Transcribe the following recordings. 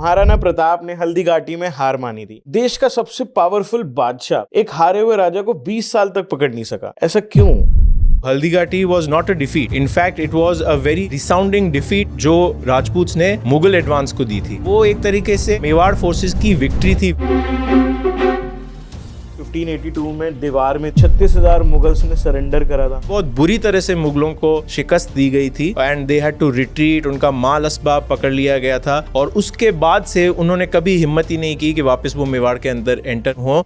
महाराणा प्रताप ने हल्दी घाटी में हार मानी थी। देश का सबसे पावरफुल बादशाह एक हारे हुए राजा को 20 साल तक पकड़ नहीं सका। ऐसा क्यों? Haldighati was not a defeat. In fact, it was a very resounding defeat जो राजपूत ने मुगल एडवांस को दी थी। वो एक तरीके से मेवाड़ फोर्सेस की विक्ट्री थी। 1582 में दीवार में 36,000 मुगल्स ने सरेंडर करा था। बहुत बुरी तरह से मुगलों को शिकस्त दी गई थी and they had to retreat. उनका माल असबाब पकड़ लिया गया था और उसके बाद से उन्होंने कभी हिम्मत ही नहीं की कि वापस वो मेवाड़ के अंदर एंटर हो।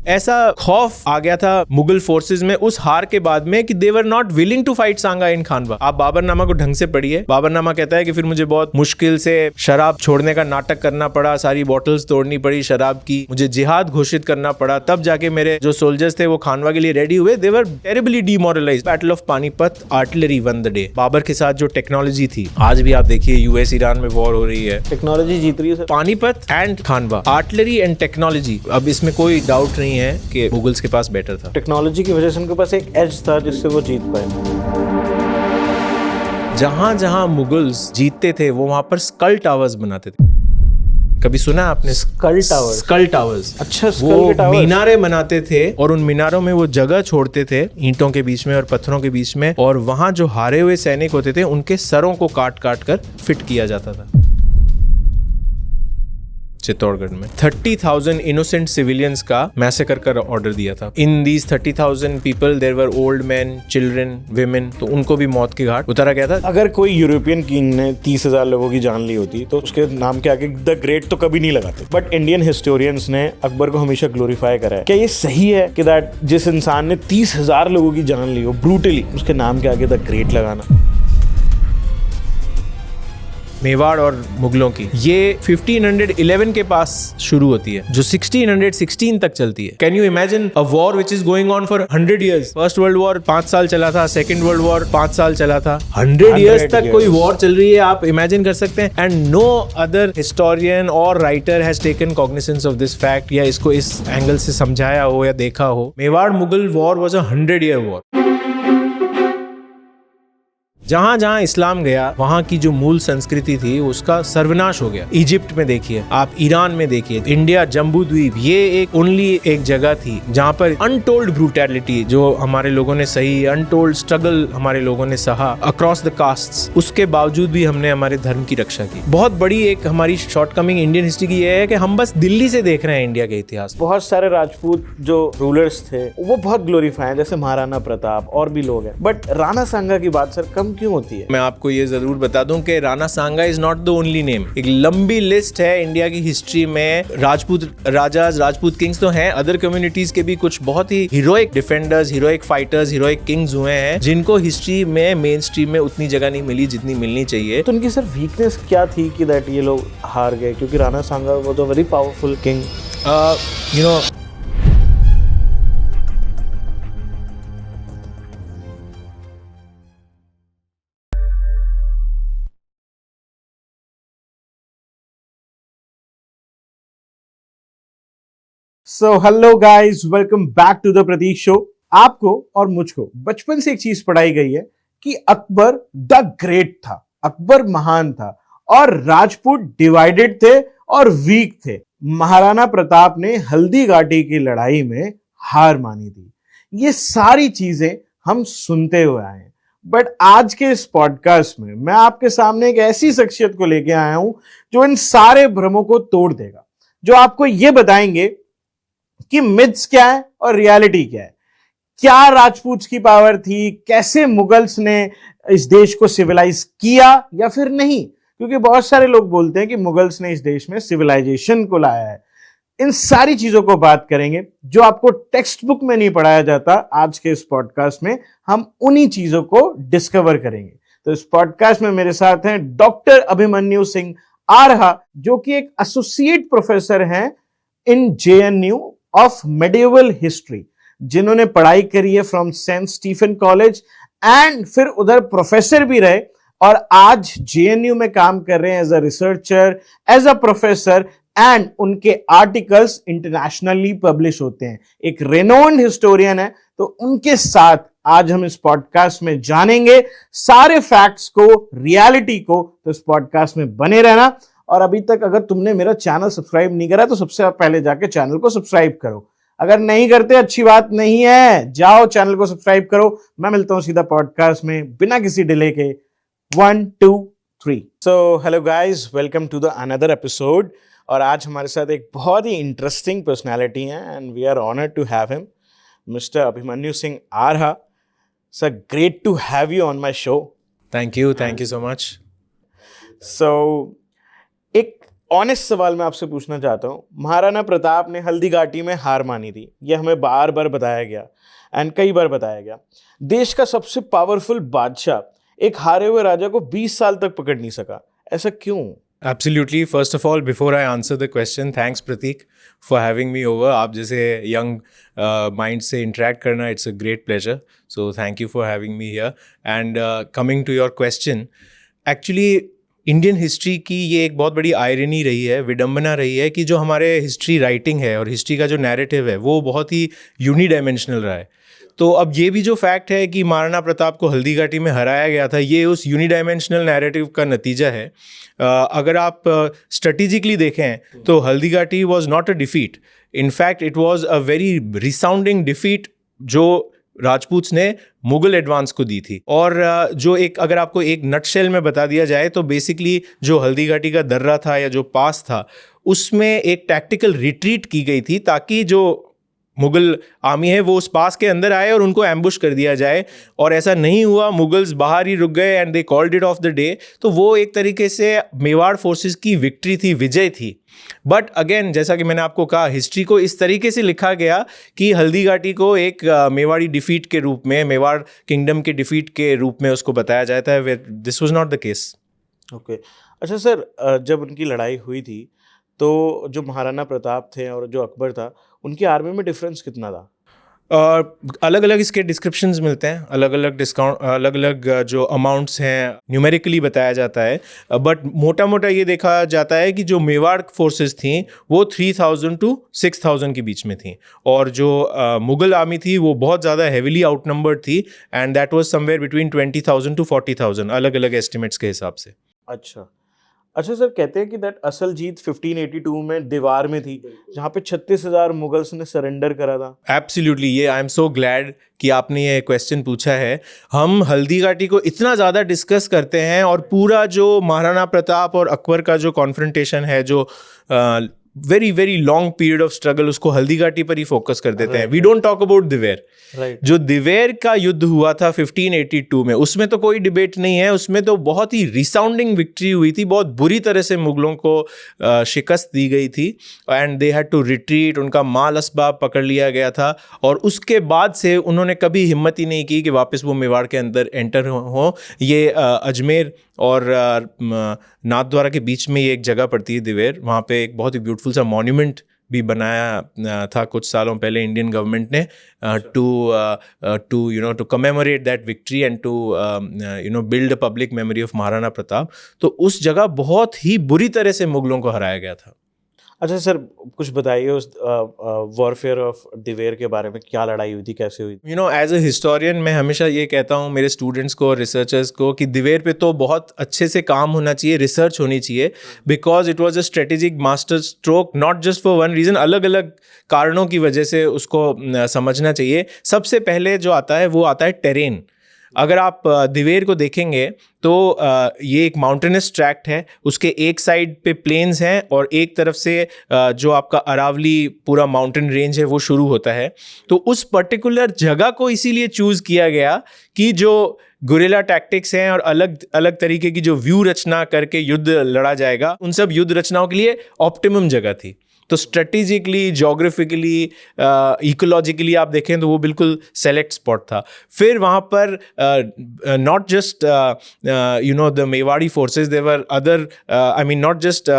ऐसा खौफ आ गया था मुगल फोर्सेस में उस हार के बाद में कि they were not willing to fight Sanga in Khanwa. आप बाबरनामा को ढंग से पढ़िए। बाबरनामा कहता है कि फिर मुझे बहुत मुश्किल से शराब छोड़ने का नाटक करना पड़ा, सारी बॉटल्स तोड़नी पड़ी शराब की, मुझे जिहाद घोषित करना पड़ा, तब जाके मेरे जो सोल्जर्स थे वो खानवा के लिए रेडी हुए। They were terribly demoralised. Battle of Panipat, artillery won the day. Babur के साथ जो टेक्नोलॉजी थी, आज भी आप देखिए यूएस ईरान में वॉर हो रही है, टेक्नोलॉजी जीत रही है। Panipat and Khanwa, artillery and technology, अब इसमें कोई डाउट नहीं है कि मुगल्स के पास बेटर था। टेक्नोलॉजी की वजह से उनके पास एक एज था जिससे वो जीत पाए। जहां जहां मुगल्स जीतते थे वो वहां पर स्कल टावर्स बनाते थे। कभी सुना आपने स्कल टावर्स? स्कल टावर्स, अच्छा, वो मीनारे बनाते थे और उन मीनारों में वो जगह छोड़ते थे ईंटों के बीच में और पत्थरों के बीच में, और वहां जो हारे हुए सैनिक होते थे उनके सरों को काट काट कर फिट किया जाता था। चित्तौड़गढ़ में 30,000 इनोसेंट सिविलियंस का मैसेकर का ऑर्डर दिया था। In these 30,000 people there were old man, children, women, तो उनको भी मौत के घाट उतारा गया था। अगर कोई यूरोपियन किंग ने 30,000 लोगों की जान ली होती तो उसके नाम के आगे द ग्रेट तो कभी नहीं लगाते। बट इंडियन हिस्टोरियंस ने अकबर को हमेशा ग्लोरीफाई करा है। क्या ये सही है कि दैट जिस इंसान ने 30,000 लोगों की जान ली हो ब्रूटली, उसके नाम के आगे द ग्रेट लगाना? मेवाड़ और मुगलों की ये 1511 के पास शुरू होती है जो 1616 तक चलती है। Can you imagine a war which is going on for 100 years? First world war 5 साल चला था, सेकंड वर्ल्ड वॉर 5 साल चला था, 100 years तक कोई वॉर चल रही है, आप इमेजिन कर सकते हैं। एंड नो अदर हिस्टोरियन और writer has taken cognisance of this fact, या इसको इस एंगल से समझाया हो या देखा हो। Mewar Mughal war was a 100-year war. जहां जहां इस्लाम गया वहां की जो मूल संस्कृति थी उसका सर्वनाश हो गया। इजिप्ट में देखिए, आप ईरान में देखिए, इंडिया जम्बू द्वीप, ये एक ओनली एक जगह थी जहां पर अनटोल्ड ब्रूटैलिटी जो हमारे लोगों ने सही, अनटोल्ड स्ट्रगल हमारे लोगों ने सहा अक्रॉस द कास्ट्स, उसके बावजूद भी हमने हमारे धर्म की रक्षा की। बहुत बड़ी एक हमारी शॉर्टकमिंग इंडियन हिस्ट्री की ये है कि हम बस दिल्ली से देख रहे हैं इंडिया के इतिहास। बहुत सारे राजपूत जो रूलर्स थे वो बहुत ग्लोरीफाई हैं, जैसे महाराणा प्रताप और भी लोग हैं। बट राणा सांगा की बात सर कम क्यों होती है? मैं आपको ये जरूर बता दूं कि Rana Sanga is not the only name. एक लंबी लिस्ट है इंडिया की हिस्ट्री में। राजपूत राजाज, राजपूत किंग्स तो हैं, अदर कम्युनिटीज के भी कुछ बहुत ही heroic defenders, heroic fighters, heroic kings हुए हैं जिनको हिस्ट्री में मेन स्ट्रीम में उतनी जगह नहीं मिली जितनी मिलनी चाहिए। तो उनकी सर वीकनेस क्या थी कि दैट ये लोग हार गए? क्योंकि राणा सांगा वो तो very powerful king. You know, so hello guys, welcome back to the Prateek show. आपको और मुझको बचपन से एक चीज पढ़ाई गई है कि अकबर द ग्रेट था, अकबर महान था और राजपूत डिवाइडेड थे और वीक थे। महाराणा प्रताप ने हल्दी घाटी की लड़ाई में हार मानी थी। ये सारी चीजें हम सुनते हुए आए हैं। बट आज के इस पॉडकास्ट में मैं आपके सामने एक ऐसी शख्सियत को लेके आया हूं जो इन सारे भ्रमों को तोड़ देगा, जो आपको ये बताएंगे कि मिथ्स क्या है और रियलिटी क्या है। क्या राजपूत की पावर थी, कैसे मुगल्स ने इस देश को सिविलाइज किया या फिर नहीं, क्योंकि बहुत सारे लोग बोलते हैं कि मुगल्स ने इस देश में सिविलाइजेशन को लाया है। इन सारी चीजों को बात करेंगे जो आपको टेक्स्ट बुक में नहीं पढ़ाया जाता। आज के इस पॉडकास्ट में हम उन्हीं चीजों को डिस्कवर करेंगे। तो इस पॉडकास्ट में मेरे साथ हैं डॉक्टर अभिमन्यु सिंह आरहा, जो कि एक एसोसिएट प्रोफेसर हैं in JNU of medieval history, जिन्होंने पढ़ाई करी है from Saint Stephen college and फिर उधर प्रोफेसर भी रहे और आज JNU में काम कर रहे हैं as a researcher, as a professor, and उनके आर्टिकल्स इंटरनेशनली पब्लिश होते हैं। एक रेनोन्ड हिस्टोरियन है, तो उनके साथ आज हम इस पॉडकास्ट में जानेंगे सारे फैक्ट्स को, रियलिटी को। तो इस पॉडकास्ट में बने रहना। और अभी तक अगर तुमने मेरा चैनल सब्सक्राइब नहीं करा तो सबसे पहले जाके चैनल को सब्सक्राइब करो। अगर नहीं करते अच्छी बात नहीं है, जाओ चैनल को सब्सक्राइब करो। मैं मिलता हूं सीधा पॉडकास्ट में बिना किसी डिले के। 1 2 3। So hello guys, welcome to the another episode. और आज हमारे साथ एक बहुत ही इंटरेस्टिंग पर्सनालिटी है and we are honoured to have him, mister Abhimanyu Singh आरहा। Sir, great to have you on my show. Thank you so much. So एक ऑनेस्ट सवाल मैं आपसे पूछना चाहता हूँ। महाराणा प्रताप ने हल्दी घाटी में हार मानी थी, यह हमें बार बार बताया गया एंड कई बार बताया गया। देश का सबसे पावरफुल बादशाह एक हारे हुए राजा को 20 साल तक पकड़ नहीं सका, ऐसा क्यों? Absolutely. First of all, before I answer the question, thanks Pratik for having me over. आप जैसे young mind से interact करना, it's a great pleasure. So thank you for having me here. And coming to your question, actually Indian history की ये एक बहुत बड़ी irony रही है, विडंबना रही है कि जो हमारे हिस्ट्री राइटिंग है और हिस्ट्री का जो नैरेटिव है वो बहुत ही यूनिडायमेंशनल रहा है। तो अब ये भी जो फैक्ट है कि महाराणा प्रताप को हल्दी घाटी में हराया गया था, ये उस यूनिडायमेंशनल नैरेटिव का नतीजा है। अगर आप स्ट्रेटेजिकली देखें तो Haldi Ghati was not a defeat, in fact it was a very resounding defeat जो राजपूत्स ने मुगल एडवांस को दी थी। और जो एक, अगर आपको एक नटशेल में बता दिया जाए तो बेसिकली जो हल्दी घाटी का दर्रा था या जो पास था उसमें एक टैक्टिकल रिट्रीट की गई थी ताकि जो मुगल आर्मी है वो उस पास के अंदर आए और उनको एम्बुश कर दिया जाए। और ऐसा नहीं हुआ, मुगल्स बाहर ही रुक गए and they called it of the day. तो वो एक तरीके से मेवाड़ फोर्सेस की विक्ट्री थी, विजय थी। बट अगेन, जैसा कि मैंने आपको कहा, हिस्ट्री को इस तरीके से लिखा गया कि हल्दी घाटी को एक मेवाड़ी डिफीट के रूप में, मेवाड़ किंगडम के डिफीट के रूप में उसको बताया जाता है। This was not the case. Okay, अच्छा सर, जब उनकी लड़ाई हुई थी तो जो महाराणा प्रताप थे और जो अकबर था, उनकी आर्मी में डिफरेंस कितना था? अलग अलग इसके डिस्क्रिप्शंस मिलते हैं, अलग अलग डिस्काउंट, अलग अलग जो अमाउंट्स हैं न्यूमेरिकली बताया जाता है। बट मोटा मोटा ये देखा जाता है कि जो मेवाड़ फोर्सेस थी वो 3000 to 6000 के बीच में थी, और जो मुगल आर्मी थी वो बहुत ज़्यादा हेविली आउटनंबर्ड थी and that was somewhere between 20,000 to 40,000, अलग अलग एस्टिमेट्स के हिसाब से। अच्छा सर, कहते हैं कि दैट असल जीत 1582 में दीवार में थी, जहाँ पे 36,000 मुगल्स ने सरेंडर करा था। एब्सोल्युटली, ये आई एम सो ग्लैड कि आपने ये क्वेश्चन पूछा है। हम हल्दी घाटी को इतना ज़्यादा डिस्कस करते हैं और पूरा जो महाराणा प्रताप और अकबर का जो कॉन्फ्रंटेशन है, जो very very long period of struggle, उसको हल्दी घाटी पर ही फोकस कर देते हैं। We don't talk about Dewair. जो दिवेर का युद्ध हुआ था 1582 में, उसमें तो कोई डिबेट नहीं है, उसमें तो बहुत ही रिसाउंडिंग विक्ट्री हुई थी, बहुत बुरी तरह से मुगलों को शिकस्त दी गई थी and they had to retreat, उनका माल असबाब पकड़ लिया गया था। और उसके बाद से उन्होंने कभी हिम्मत ही नहीं की कि वापस वो मेवाड़ के अंदर एंटर हो। ये अजमेर और नाथद्वारा के बीच में ये एक जगह पड़ती है दिवेर, वहाँ पे एक बहुत ही ब्यूटीफुल सा मॉन्यूमेंट भी बनाया था कुछ सालों पहले इंडियन गवर्नमेंट ने to commemorate that victory and to build a public memory of Maharana Pratap. तो उस जगह बहुत ही बुरी तरह से मुगलों को हराया गया था। अच्छा सर, कुछ बताइए उस वॉरफेयर ऑफ दिवेर के बारे में, क्या लड़ाई हुई थी, कैसे हुई? एज ए हिस्टोरियन मैं हमेशा ये कहता हूँ मेरे स्टूडेंट्स को और रिसर्चर्स को कि दिवेर पे तो बहुत अच्छे से काम होना चाहिए, रिसर्च होनी चाहिए, because it was a strategic master stroke, not just for one reason, अलग अलग कारणों की वजह से उसको समझना चाहिए। सबसे पहले जो आता है वो आता है टेरेन। अगर आप दिवेर को देखेंगे तो ये एक माउंटेनस ट्रैक्ट है, उसके एक साइड पे प्लेन्स हैं और एक तरफ से जो आपका अरावली पूरा माउंटेन रेंज है वो शुरू होता है। तो उस पर्टिकुलर जगह को इसीलिए चूज़ किया गया कि जो गुरिल्ला टैक्टिक्स हैं और अलग अलग तरीके की जो व्यू रचना करके युद्ध लड़ा जाएगा, उन सब युद्ध रचनाओं के लिए ऑप्टिमम जगह थी। तो स्ट्रेटेजिकली, जोग्राफिकली, इकोलॉजिकली आप देखें तो वो बिल्कुल सेलेक्ट स्पॉट था। फिर वहाँ पर not just the Mewari forces, there were other, I mean not just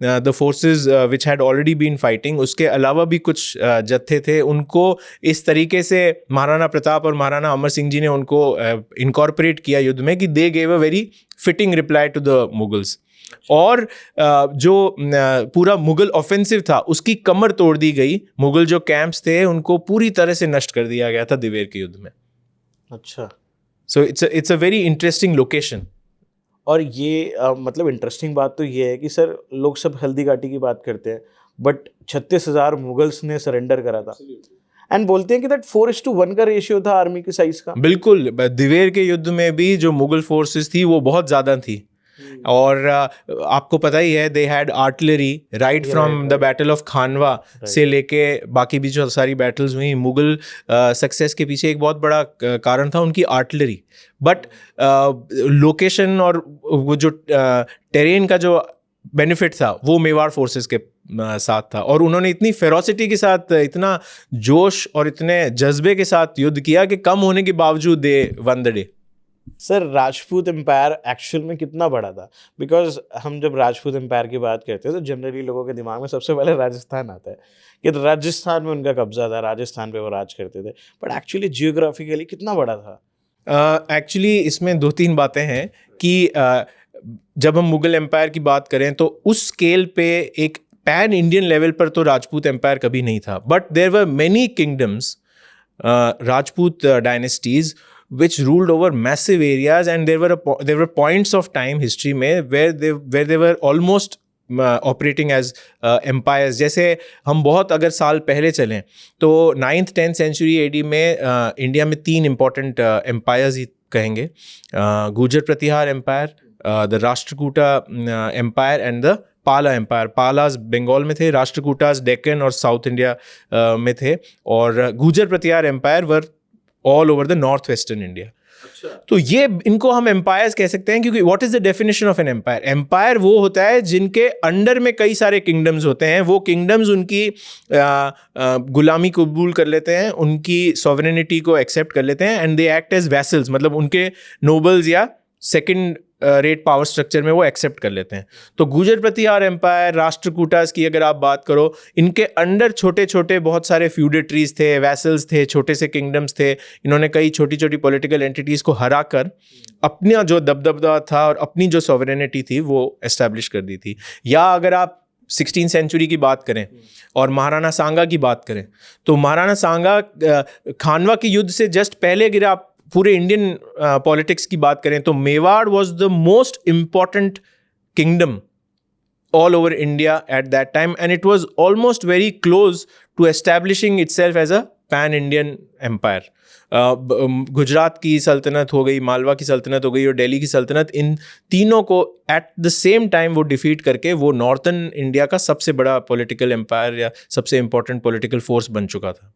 the forces which had already been fighting, उसके अलावा भी कुछ जत्थे थे। उनको इस तरीके से महाराणा प्रताप और महाराणा अमर सिंह जी ने उनको इनकॉर्पोरेट किया युद्ध में कि they gave a very fitting reply to the Mughals. और जो पूरा मुगल ऑफेंसिव था उसकी कमर तोड़ दी गई। मुगल जो कैंप्स थे उनको पूरी तरह से नष्ट कर दिया गया था दिवेर के युद्ध में। अच्छा, So it's a very interesting location. और ये मतलब इंटरेस्टिंग बात तो ये है कि सर लोग सब हल्दी घाटी की बात करते हैं, बट 36,000 मुगल्स ने सरेंडर करा था, एंड बोलते हैं कि दैट 4:1 का रेशियो था आर्मी के साइज का। बिल्कुल, दिवेर के युद्ध में भी जो मुगल फोर्सेस थी वो बहुत ज़्यादा थी। और आपको पता ही है, they had artillery right from the battle of Khanwa से लेके बाकी भी जो सारी बैटल्स हुई, मुगल सक्सेस के पीछे एक बहुत बड़ा कारण था उनकी आर्टिलरी। बट लोकेशन और वो जो टेरेन का जो बेनिफिट था वो मेवाड़ फोर्सेस के साथ था, और उन्होंने इतनी फेरोसिटी के साथ, इतना जोश और इतने जज्बे के साथ युद्ध किया कि कम होने के बावजूद they won the day. Sir Rajput empire actual में कितना बड़ा था? बिकॉज हम जब राजपूत एम्पायर की बात करते हैं तो जनरली लोगों के दिमाग में सबसे पहले राजस्थान आता है कि राजस्थान में उनका कब्जा था, राजस्थान पे वो राज करते थे, बट एक्चुअली जियोग्राफिकली कितना बड़ा था? एक्चुअली इसमें दो तीन बातें हैं कि जब हम मुगल एम्पायर की बात करें तो उस स्केल पे एक पैन इंडियन लेवल पर तो राजपूत एम्पायर कभी नहीं था, but there were many kingdoms, Rajput dynasties which ruled over massive areas, and there were points of time history में where they were almost operating as empires. जैसे हम बहुत अगर साल पहले चलें तो 9th 10th century AD में इंडिया में 3 important empires ही कहेंगे, Gurjara Pratihara empire, the Rashtrakuta empire and the Pala empire. Palas Bengal में थे, राष्ट्रकूटास डेक्कन और साउथ इंडिया में थे, और Gurjara Pratihara empire were all over the north western India. तो ये इनको हम एम्पायर्स कह सकते हैं, क्योंकि what is the definition of an empire? Empire वो होता है जिनके अंडर में कई सारे किंगडम्स होते हैं, वो किंगडम्स उनकी गुलामी कबूल कर लेते हैं, उनकी सॉवरेनिटी को एक्सेप्ट कर लेते हैं, and they act as vassals, मतलब उनके नोबल्स या सेकंड रेट पावर स्ट्रक्चर में वो एक्सेप्ट कर लेते हैं। तो गुर्जर प्रतिहार एम्पायर, राष्ट्रकूटास की अगर आप बात करो, इनके अंडर छोटे छोटे बहुत सारे फ्यूडेटरीज थे, वैसल्स थे, छोटे से किंगडम्स थे। इन्होंने कई छोटी छोटी पॉलिटिकल एंटिटीज़ को हरा कर अपना जो दबदबा था और अपनी जो सॉवरेनिटी थी वो एस्टैब्लिश कर दी थी। या अगर आप 16th सेंचुरी की बात करें और महाराणा सांगा की बात करें, तो महाराणा सांगा खानवा के युद्ध से जस्ट पहले, अगर आप पूरे इंडियन पॉलिटिक्स की बात करें तो Mewar was the most important kingdom all over India at that time, and it was almost very close to establishing itself as a pan Indian empire. Gujarat की सल्तनत हो गई, मालवा की सल्तनत हो गई और दिल्ली की सल्तनत, इन तीनों को एट द सेम टाइम वो डिफीट करके वो नॉर्थन इंडिया का सबसे बड़ा पॉलिटिकल एम्पायर या सबसे इम्पोर्टेंट पॉलिटिकल फोर्स बन चुका था।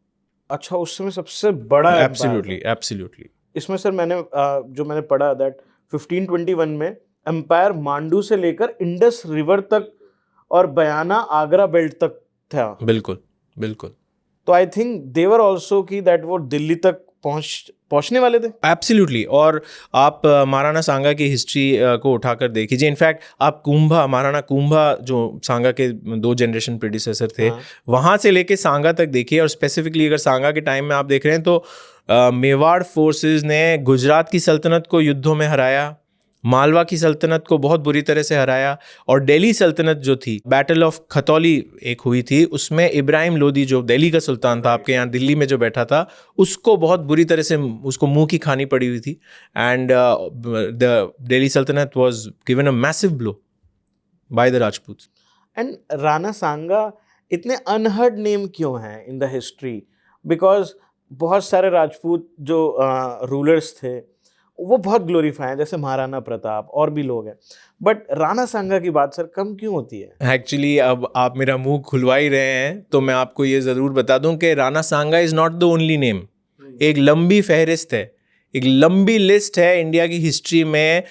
अच्छा, उस समय सबसे बड़ा? Absolutely, absolutely. इसमें सर जो मैंने पढ़ा दैट 1521 में एम्पायर मांडू से लेकर इंडस रिवर तक और बयाना आगरा बेल्ट तक था। बिल्कुल बिल्कुल। तो I think they were also कि दैट वो दिल्ली तक पहुंचने वाले थे। एब्सोल्युटली। और आप महाराणा सांगा की हिस्ट्री को उठाकर देखिए, इनफैक्ट आप कुंभा, महाराणा कुंभा जो सांगा के 2 जनरेशन प्रेडिसेसर थे, वहाँ से लेके सांगा तक देखिए, और स्पेसिफिकली अगर सांगा के टाइम में आप देख रहे हैं तो मेवाड़ फोर्सेस ने गुजरात की सल्तनत को युद्धों में हराया, मालवा की सल्तनत को बहुत बुरी तरह से हराया, और दिल्ली सल्तनत जो थी, बैटल ऑफ खतौली एक हुई थी, उसमें इब्राहिम लोदी जो दिल्ली का सुल्तान था, आपके यहाँ दिल्ली में जो बैठा था, उसको बहुत बुरी तरह से उसको मुंह की खानी पड़ी हुई थी, and the Delhi Sultanate was given a massive blow by the Rajput. And Rana Sanga इतने अनहर्ड नेम क्यों हैं इन द हिस्ट्री? बिकॉज बहुत सारे राजपूत जो रूलर्स थे वो बहुत ग्लोरीफाई हैं, जैसे महाराणा प्रताप और भी लोग हैं, बट राणा सांगा की बात सर कम क्यों होती है? एक्चुअली अब आप मेरा मुंह खुलवा ही रहे हैं तो मैं आपको ये ज़रूर बता दूं कि Rana Sanga is not the only name. एक लंबी फहरिस्त है, एक लंबी लिस्ट है इंडिया की हिस्ट्री में।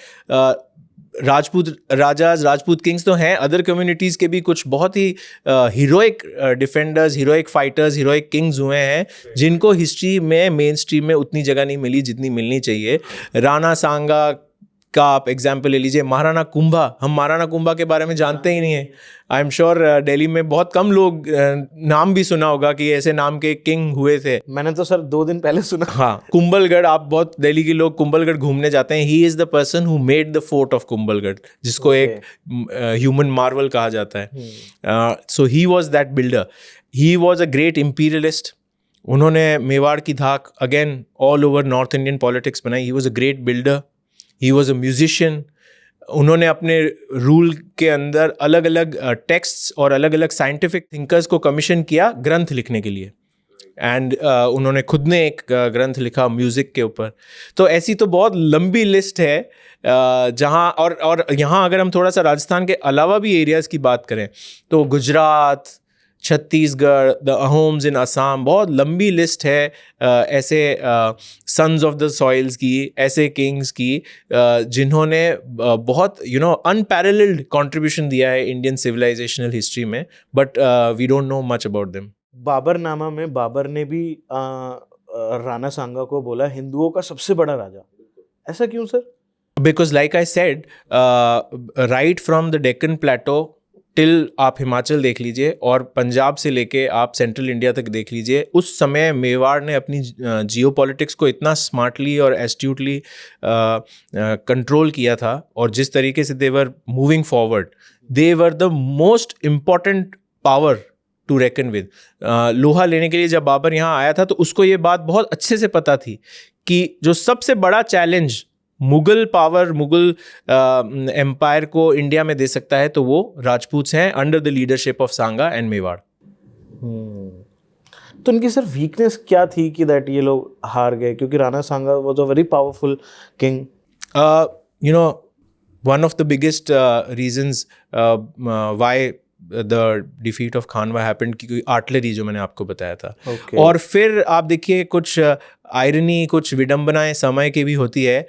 राजपूत राजाज, राजपूत किंग्स तो हैं, अदर कम्युनिटीज़ के भी कुछ बहुत ही heroic defenders, heroic fighters, heroic kings हुए हैं जिनको हिस्ट्री में मेन स्ट्रीम में उतनी जगह नहीं मिली जितनी मिलनी चाहिए। राणा सांगा का आप एग्जाम्पल ले लीजिए, महाराणा कुंभा, हम महाराणा कुंभा के बारे में जानते ही नहीं है। आई एम श्योर दिल्ली में बहुत कम लोग नाम भी सुना होगा कि ऐसे नाम के किंग हुए थे। मैंने तो सर 2 दिन पहले सुना। हाँ, कुंभलगढ़, आप बहुत दिल्ली के लोग कुंभलगढ़ घूमने जाते हैं। He is the person who made the fort of Kumbhalgarh, जिसको एक ह्यूमन मार्वल कहा जाता है। So he was that builder, he was a great imperialist, उन्होंने मेवाड़ की धाक again all over north Indian politics बनाई. He was a great builder, he was a musician. उन्होंने अपने रूल के अंदर अलग अलग टेक्स्ट्स और अलग अलग साइंटिफिक थिंकर्स को कमीशन किया ग्रंथ लिखने के लिए. एंड उन्होंने खुद ने एक ग्रंथ लिखा म्यूज़िक के ऊपर. तो ऐसी तो बहुत लंबी लिस्ट है जहाँ और यहाँ अगर हम थोड़ा सा राजस्थान के अलावा भी एरियाज़ की बात करें तो गुजरात, छत्तीसगढ़, द अहोम्स इन असम, बहुत लंबी लिस्ट है ऐसे सन्स ऑफ द सॉइल्स की, ऐसे किंग्स की जिन्होंने बहुत अनपैरेलल्ड कंट्रीब्यूशन दिया है इंडियन सिविलाइजेशनल हिस्ट्री में, but we don't know much about them. Baburnama में बाबर ने भी राणा सांगा को बोला हिंदुओं का सबसे बड़ा राजा. ऐसा क्यों sir? Because like I said, right from the Deccan Plateau till आप हिमाचल देख लीजिए और पंजाब से लेके आप सेंट्रल इंडिया तक देख लीजिए, उस समय मेवाड़ ने अपनी जियो पॉलिटिक्स को इतना स्मार्टली और एस्ट्यूटली कंट्रोल किया था. और जिस तरीके से they were moving forward, they were the most important power to reckon with. लोहा लेने के लिए जब बाबर यहाँ आया था तो उसको ये बात बहुत अच्छे से पता थी कि जो सबसे बड़ा challenge Mughal power, Mughal empire को इंडिया में दे सकता है तो वो राजपूत्स हैं under the leadership of Sanga and Mewar. तो इनकी सर वीकनेस क्या थी कि दैट ये लोग हार गए? क्योंकि Rana Sanga was a very powerful king. One of the biggest reasons why the defeat of Khanwa happened क्योंकि आर्टिलरी जो मैंने आपको बताया था. और फिर आप देखिए कुछ आयरनी, कुछ विडंबनाएं समय की भी होती है.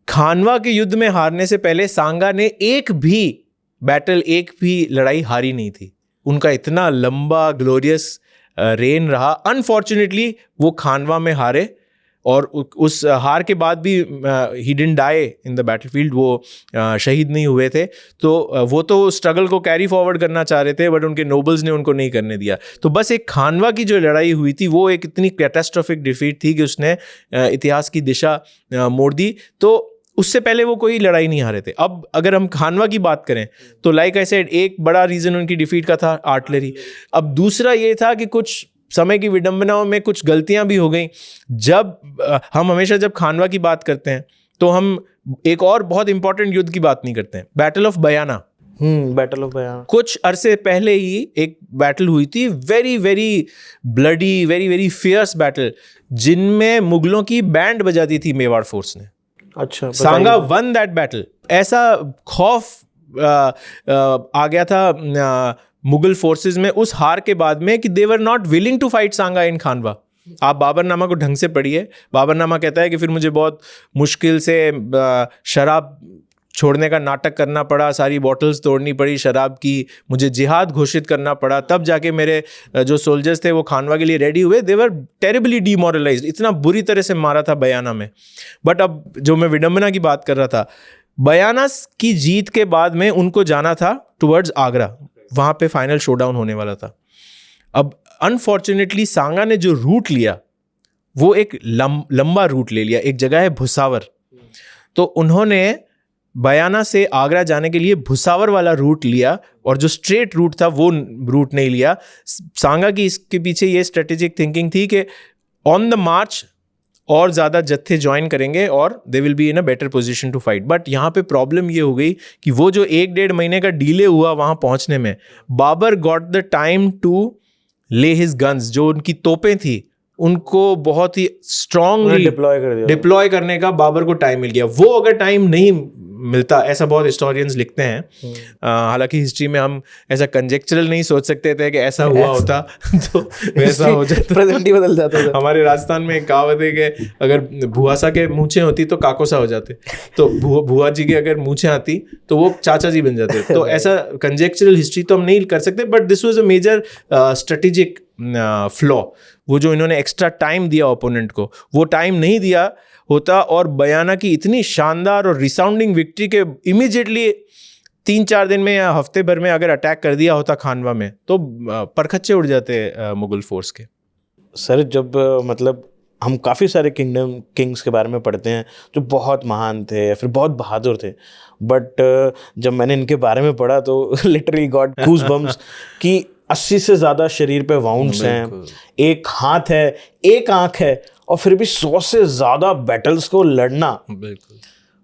खानवा के युद्ध में हारने से पहले सांगा ने एक भी बैटल, एक भी लड़ाई हारी नहीं थी. उनका इतना लंबा ग्लोरियस रेन रहा. अनफॉर्चुनेटली वो खानवा में हारे और उस हार के बाद भी he didn't die in the battlefield, वो शहीद नहीं हुए थे. तो वो तो स्ट्रगल को कैरी फॉरवर्ड करना चाह रहे थे बट उनके नोबल्स ने उनको नहीं करने दिया. तो बस एक खानवा की जो लड़ाई हुई थी वो एक इतनी कैटास्ट्रोफिक डिफीट थी कि उसने इतिहास की दिशा मोड़ दी. तो उससे पहले वो कोई लड़ाई नहीं हारे थे. अब अगर हम खानवा की बात करें तो लाइक आई सेड, एक बड़ा रीज़न उनकी डिफीट का था आर्टिलरी. अब दूसरा ये था कि कुछ समय की विडंबनाओं में कुछ गलतियां भी हो गई. जब हम हमेशा जब खानवा की बात करते हैं तो हम एक और बहुत इंपॉर्टेंट युद्ध की बात नहीं करते हैं, battle of Bayana. Battle of Bayana कुछ अरसे पहले ही एक बैटल हुई थी, very very bloody, very very fierce battle, जिनमें मुगलों की बैंड बजाती थी मेवाड़ फोर्स ने. अच्छा, सांगा वन दैट बैटल. ऐसा खौफ आ गया था मुगल फोर्सेस में उस हार के बाद में कि they were not willing to fight Sanga in Khanwa. आप बाबरनामा को ढंग से पढ़िए. बाबरनामा कहता है कि फिर मुझे बहुत मुश्किल से शराब छोड़ने का नाटक करना पड़ा, सारी बॉटल्स तोड़नी पड़ी शराब की, मुझे जिहाद घोषित करना पड़ा, तब जाके मेरे जो सोल्जर्स थे वो खानवा के लिए रेडी हुए. They were terribly demoralised. इतना बुरी तरह से मारा था बयाना में. बट अब जो मैं विडंबना की बात कर रहा था, बयाना की जीत के बाद में उनको जाना था टुवर्ड्स आगरा. वहाँ पे फाइनल शोडाउन होने वाला था. अब अनफॉर्चुनेटली सांगा ने जो रूट लिया वो एक लंबा रूट ले लिया. एक जगह है भुसावर, तो उन्होंने बयाना से आगरा जाने के लिए भुसावर वाला रूट लिया और जो स्ट्रेट रूट था वो रूट नहीं लिया. सांगा की इसके पीछे ये स्ट्रेटेजिक थिंकिंग थी कि ऑन द मार्च और ज़्यादा जत्थे ज्वाइन करेंगे और they will be in a better position to fight. But यहाँ पे प्रॉब्लम ये हो गई कि वो जो 1-1.5 महीने का डिले हुआ वहाँ पहुँचने में, Babur got the time to lay his guns. जो उनकी तोपें थी उनको बहुत ही स्ट्रांगली डिप्लॉय करने का बाबर को टाइम मिल गया. वो अगर टाइम नहीं मिलता, ऐसा बहुत हिस्टोरियंस लिखते हैं, हालांकि हिस्ट्री में हम ऐसा कंजेक्चरल नहीं सोच सकते थे कि ऐसा हुआ होता तो वैसा हो जाता, प्रेजेंट ही बदल जाता था. हमारे राजस्थान में एक कहावत है कि अगर भुआसा के मूछें होती तो काकोसा हो जाते, तो भुआ जी की अगर मूछें आती तो वो चाचा जी बन जाते. तो ऐसा कंजेक्चरल हिस्ट्री तो हम नहीं कर सकते. But this was a major strategic flaw. वो जो इन्होंने एक्स्ट्रा टाइम दिया ओपोनेंट को, वो टाइम नहीं दिया होता और बयाना की इतनी शानदार और रिसाउंडिंग विक्ट्री के इमीडिएटली 3-4 दिन में या हफ्ते भर में अगर अटैक कर दिया होता खानवा में तो परखच्चे उड़ जाते मुगल फोर्स के. सर जब मतलब हम काफ़ी सारे किंग्स के बारे में पढ़ते हैं जो बहुत महान थे या फिर बहुत बहादुर थे, बट जब मैंने इनके बारे में पढ़ा तो लिटरली गॉट गूज बम्स कि 80 से ज़्यादा शरीर पे वाउंड्स हैं, एक हाथ है, एक आंख है, और फिर भी 100 से ज़्यादा बैटल्स को लड़ना, बिल्कुल,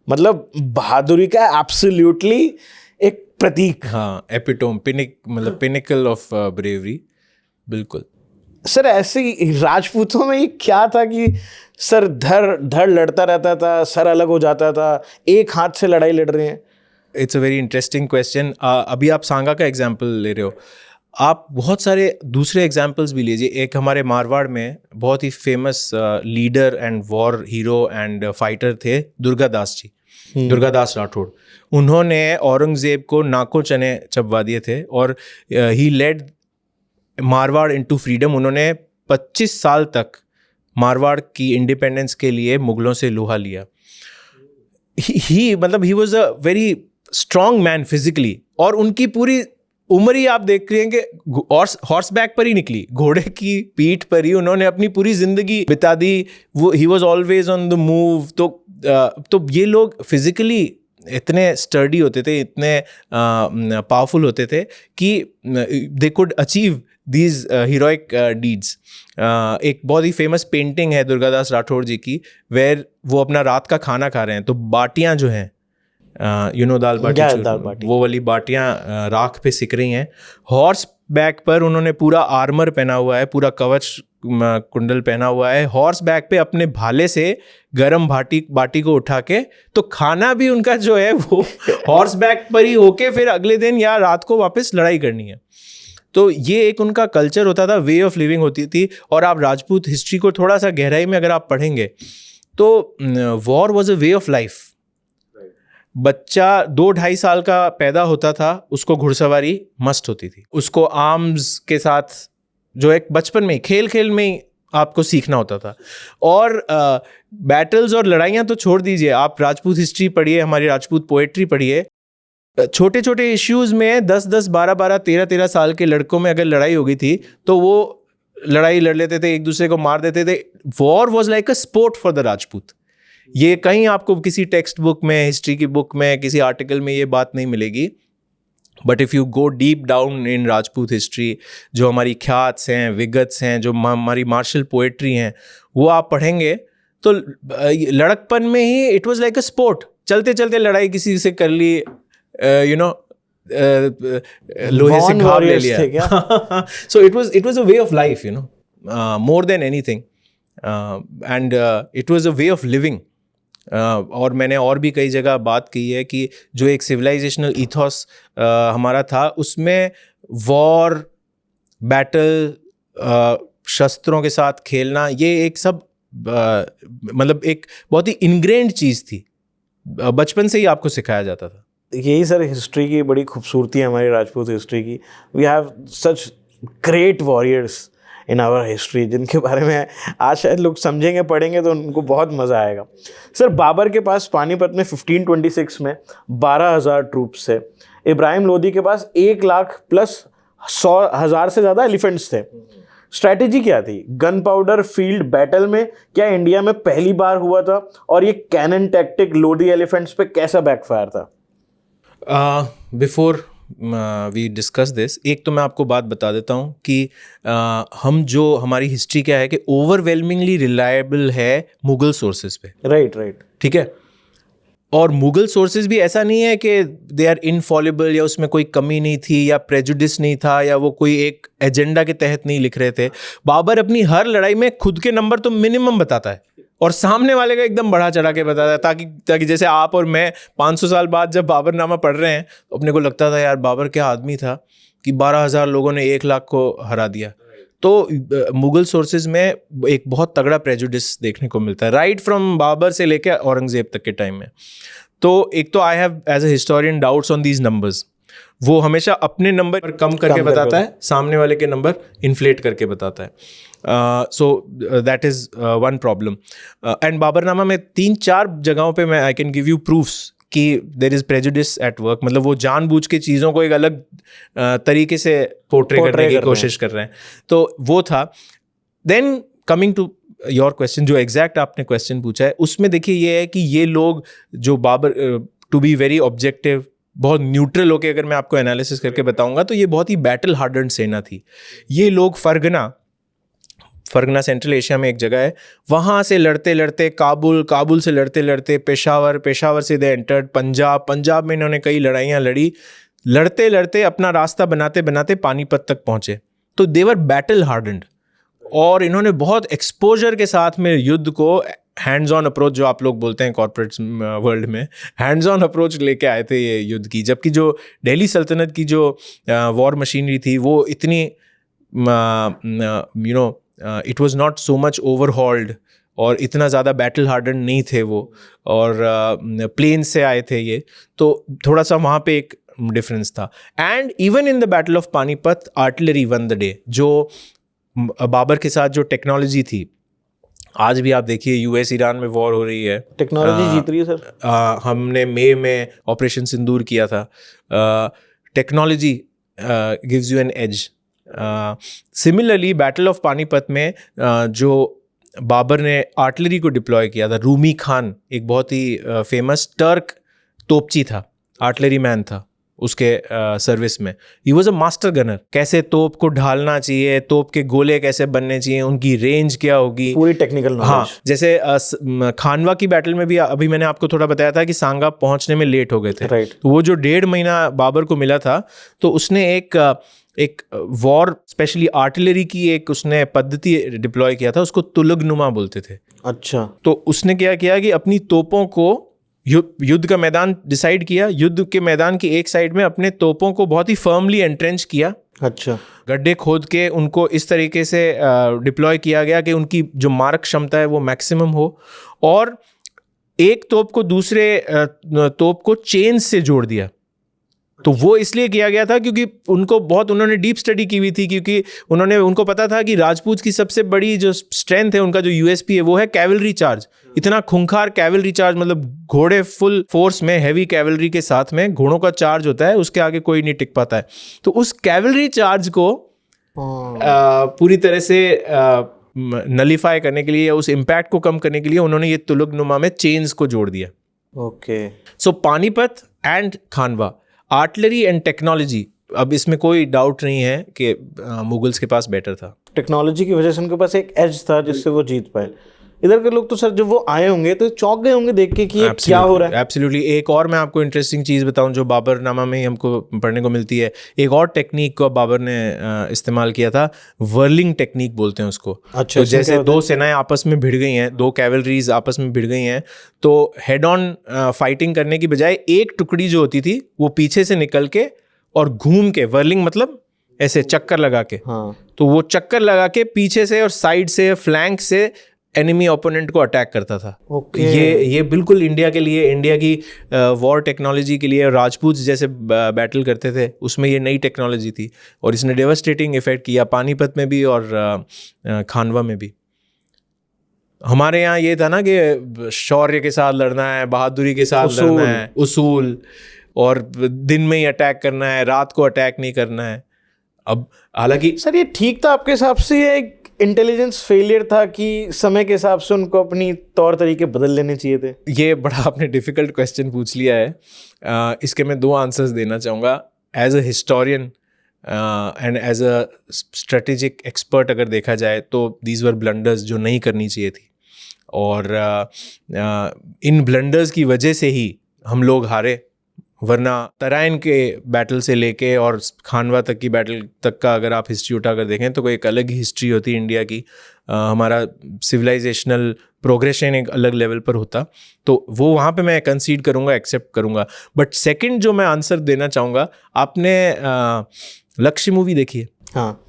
मतलब बहादुरी का एब्सोल्युटली एक प्रतीक। हाँ, एपिटोम, मतलब पिनिकल ऑफ ब्रेवरी, बिल्कुल। सर ऐसे ही राजपूतों में ये क्या था कि सर धड़ लड़ता रहता था, सर अलग हो जाता था, एक हाथ से लड़ाई लड़ रहे हैं? It's a very interesting question. अभी आप सांगा का एग्जाम्पल ले रहे हो, आप बहुत सारे दूसरे एग्जाम्पल्स भी लीजिए। एक हमारे मारवाड़ में बहुत ही famous leader and war hero and fighter थे दुर्गादास जी, दुर्गादास राठौड़। उन्होंने औरंगजेब को नाको चने चबवा दिए थे और ही लेड मारवाड़ इनटू फ्रीडम। उन्होंने 25 साल तक मारवाड़ की इंडिपेंडेंस के लिए मुगलों से लोहा लिया। ही मतलब ही was a very strong man physically, और उनकी पूरी उम्र ही आप देख रहे हैं कि हॉर्स बैक पर ही निकली, घोड़े की पीठ पर ही उन्होंने अपनी पूरी जिंदगी बिता दी। वो he was always on the move. तो ये लोग फिजिकली इतने स्टर्डी होते थे, इतने पावरफुल होते थे कि they could achieve these heroic deeds. एक बहुत ही फेमस पेंटिंग है दुर्गादास राठौड़ जी की, वेयर वो अपना रात का खाना खा रहे हैं, तो बाटियां जो हैं, दाल बाटी, वो वाली बाटियां राख पे सिक रही हैं। हॉर्स बैक पर उन्होंने पूरा आर्मर पहना हुआ है, पूरा कवच कुंडल पहना हुआ है, हॉर्स बैक पे अपने भाले से गरम बाटी को उठा के, तो खाना भी उनका जो है वो हॉर्स बैक पर ही होके फिर अगले दिन या रात को वापस लड़ाई करनी है। तो ये एक उनका कल्चर होता था, वे ऑफ लिविंग होती थी। और आप राजपूत हिस्ट्री को थोड़ा सा गहराई में अगर आप पढ़ेंगे तो war was a way of life. बच्चा 2-2.5 साल का पैदा होता था, उसको घुड़सवारी मस्त होती थी, उसको आर्म्स के साथ जो एक बचपन में खेल खेल में ही आपको सीखना होता था। और बैटल्स और लड़ाइयाँ तो छोड़ दीजिए, आप राजपूत हिस्ट्री पढ़िए, हमारी राजपूत पोएट्री पढ़िए, छोटे छोटे इश्यूज में 10-10, 12-12, 13-13 साल के लड़कों में अगर लड़ाई हो गई थी तो वो लड़ाई लड़ लेते थे, एक दूसरे को मार देते थे। War was like a sport for the Rajput. ये कहीं आपको किसी टेक्स्ट बुक में, हिस्ट्री की बुक में, किसी आर्टिकल में ये बात नहीं मिलेगी। But if you go deep down in Rajput history, जो हमारी ख्यात्स हैं, विगत्स हैं, जो हमारी मार्शल पोएट्री हैं, वो आप पढ़ेंगे तो लड़कपन में ही it was like a sport. चलते चलते लड़ाई किसी से कर ली, लोहे से घाव ले लिया। So it was a way of life, more than anything, and it was a way of living. और मैंने और भी कई जगह बात की है कि जो एक सिविलाइजेशनल ईथॉस हमारा था, उसमें वॉर, बैटल, शस्त्रों के साथ खेलना, ये एक सब मतलब एक बहुत ही इनग्रेन्ड चीज़ थी, बचपन से ही आपको सिखाया जाता था। यही सर हिस्ट्री की बड़ी खूबसूरती है हमारी राजपूत हिस्ट्री की। We have such great warriors in our history, जिनके बारे में आज शायद लोग समझेंगे, पढ़ेंगे तो उनको बहुत मज़ा आएगा। सर बाबर के पास पानीपत में 1526 में 12,000 ट्रूप्स थे। इब्राहिम लोदी के पास 1 लाख प्लस 100,000 से ज़्यादा एलिफेंट्स थे। स्ट्रैटेजी क्या थी? गन पाउडर फील्ड बैटल में क्या इंडिया में पहली बार हुआ था? और ये कैनन टैक्टिक लोदी एलिफेंट्स पे कैसा बैकफायर था? बिफोर वी डिस्कस दिस, एक तो मैं आपको बात बता देता हूँ कि हम जो हमारी हिस्ट्री क्या है कि ओवरवेलमिंगली रिलायबल है मुगल सोर्सेज पे। राइट, ठीक है। और मुगल सोर्सेज भी ऐसा नहीं है कि दे आर इनफॉलिबल, या उसमें कोई कमी नहीं थी, या प्रेजुडिस नहीं था, या वो कोई एक एजेंडा के तहत नहीं लिख रहे थे। बाबर अपनी हर लड़ाई में खुद के नंबर तो मिनिमम बताता है और सामने वाले का एकदम बढ़ा चढ़ा के बताता है, ताकि जैसे आप और मैं 500 साल बाद जब बाबरनामा पढ़ रहे हैं तो अपने को लगता था यार बाबर क्या आदमी था कि 12,000 लोगों ने 1 लाख को हरा दिया। तो मुगल सोर्सेज में एक बहुत तगड़ा प्रेजुडिस देखने को मिलता है, राइट फ्रॉम बाबर से लेकर औरंगजेब तक के टाइम में। तो एक तो I have as a historian doubts on these numbers. वो हमेशा अपने नंबर कम करके बताता है, सामने वाले के नंबर इन्फ्लेट करके बताता है। So that is one problem. And Baburnama में 3-4 जगहों पे मैं I can give you proofs कि there is prejudice at work, मतलब वो जानबूझ के चीज़ों को एक अलग तरीके से पोर्ट्रे करने की कोशिश कर रहे हैं। तो वो था। Then coming to your question, जो एग्जैक्ट आपने क्वेश्चन पूछा है, उसमें देखिए ये है कि ये लोग जो Babur, to be very objective, बहुत न्यूट्रल होके अगर मैं आपको एनालिसिस करके बताऊंगा तो ये बहुत ही बैटल हार्डन्ड सेना थी। ये लोग फरगना सेंट्रल एशिया में एक जगह है, वहाँ से लड़ते लड़ते काबुल से लड़ते लड़ते पेशावर से दे एंटर्ड पंजाब में इन्होंने कई लड़ाइयाँ लड़ी, लड़ते लड़ते अपना रास्ता बनाते बनाते पानीपत तक पहुँचे। तो देवर बैटल हार्डन्ड, और इन्होंने बहुत एक्सपोजर के साथ में युद्ध को हैंड्स ऑन अप्रोच, जो आप लोग बोलते हैं कॉर्पोरेट वर्ल्ड में, हैंड्स ऑन अप्रोच लेके आए थे ये युद्ध की। जबकि जो दिल्ली सल्तनत की जो वॉर मशीनरी थी वो इतनी it was not so much overhauled, और इतना ज़्यादा बैटल हार्डन नहीं थे वो, और प्लेन से आए थे ये, तो थोड़ा सा वहाँ पे एक डिफरेंस था। And even in the battle of Panipat artillery won the day. जो बाबर के साथ जो टेक्नोलॉजी थी, आज भी आप देखिए यूएस ईरान में वॉर हो रही है, टेक्नोलॉजी जीत रही है सर। हमने मई में ऑपरेशन सिंदूर किया था। Technology gives you an edge. Similarly battle of Panipat में जो बाबर ने आर्टिलरी को डिप्लॉय किया था, रूमी खान एक बहुत ही फेमस टर्क तोपची था, आर्टिलरी मैन था उसके सर्विस में। ही वॉज अ मास्टर गनर, कैसे तोप को ढालना चाहिए, तोप के गोले कैसे बनने चाहिए, उनकी रेंज क्या होगी, पूरी टेक्निकल नॉलेज। हाँ, जैसे खानवा की बैटल में भी अभी मैंने आपको थोड़ा बताया था कि सांगा पहुंचने में लेट हो गए थे। राइट। तो वो जो 1.5 महीना बाबर को मिला था, तो उसने एक वॉर स्पेशली आर्टिलरी की एक उसने पद्धति डिप्लॉय किया था, उसको तुलगनुमा बोलते थे। अच्छा। तो उसने क्या किया कि अपनी तोपों को युद्ध का मैदान डिसाइड किया, युद्ध के मैदान की एक साइड में अपने तोपों को बहुत ही फर्मली एंट्रेंच किया। अच्छा। गड्ढे खोद के उनको इस तरीके से डिप्लॉय किया गया कि उनकी जो मारक क्षमता है वो मैक्सिमम हो, और एक तोप को दूसरे तोप को चेन से जोड़ दिया। तो वो इसलिए किया गया था क्योंकि उन्होंने डीप स्टडी की हुई थी, क्योंकि उनको पता था कि राजपूत की सबसे बड़ी जो स्ट्रेंथ है, उनका जो यूएसपी है, वो है कैवलरी चार्ज। इतना खूंखार कैवलरी चार्ज, मतलब घोड़े फुल फोर्स में हैवी कैवलरी के साथ में घोड़ों का चार्ज होता है, उसके आगे कोई नहीं टिक पाता है। तो उस कैवलरी चार्ज को पूरी तरह से नलीफाई करने के लिए, या उस इम्पैक्ट को कम करने के लिए उन्होंने ये तुलगनुमा में चेन्स को जोड़ दिया। Okay. So Panipat and Khanwa, artillery and technology, अब इसमें कोई डाउट नहीं है कि मुगल्स के पास बेटर था। टेक्नोलॉजी की वजह से उनके पास एक एज था जिससे वो जीत पाए। इधर के लोग तो सर जब वो आए होंगे तो चौंक गए होंगे देख के कि ये क्या हो रहा है। एब्सोल्युटली। एक और मैं आपको इंटरेस्टिंग चीज़ बताऊं जो बाबरनामा में ही हमको पढ़ने को मिलती है, एक और टेक्निक को बाबर ने इस्तेमाल किया था, वर्लिंग टेक्निक बोलते हैं उसको। अच्छा। तो जैसे दो सेनाएं आपस में भिड़ गई हैं, दो कैवलरीज आपस में भिड़ गई हैं, तो हेड ऑन फाइटिंग करने की बजाय एक टुकड़ी जो होती थी वो पीछे से निकल के और घूम के, वर्लिंग मतलब ऐसे चक्कर लगा के, हाँ, तो वो चक्कर लगा के पीछे से और साइड से, फ्लैंक से एनिमी ओपोनेंट को अटैक करता था। ओके। ये बिल्कुल इंडिया के लिए, इंडिया की वॉर टेक्नोलॉजी के लिए, राजपूत जैसे बैटल करते थे उसमें ये नई टेक्नोलॉजी थी, और इसने डेवास्टेटिंग इफेक्ट किया पानीपत में भी और खानवा में भी। हमारे यहाँ ये था ना कि शौर्य के साथ लड़ना है, बहादुरी के साथ लड़ना है, उसूल, और दिन में ही अटैक करना है, रात को अटैक नहीं करना है। अब हालांकि सर ये ठीक था आपके हिसाब से, ये एक इंटेलिजेंस फेलियर था कि समय के हिसाब से उनको अपनी तौर तरीके बदल लेने चाहिए थे? ये बड़ा आपने डिफिकल्ट क्वेश्चन पूछ लिया है। इसके मैं 2 आंसर्स देना चाहूँगा। As a historian and as a strategic expert अगर देखा जाए तो दीज वर ब्लंडर्स जो नहीं करनी चाहिए थी, और इन ब्लंडर्स की वजह से ही हम लोग हारे। वरना तराइन के बैटल से लेके और खानवा तक की बैटल तक का अगर आप हिस्ट्री उठा कर देखें तो कोई एक अलग ही हिस्ट्री होती इंडिया की। हमारा सिविलाइजेशनल प्रोग्रेशन एक अलग लेवल पर होता, तो वो वहाँ पे मैं कंसीड करूँगा, एक्सेप्ट करूँगा। बट सेकंड जो मैं आंसर देना चाहूँगा, आपने लक्ष्य मूवी देखी है? हाँ,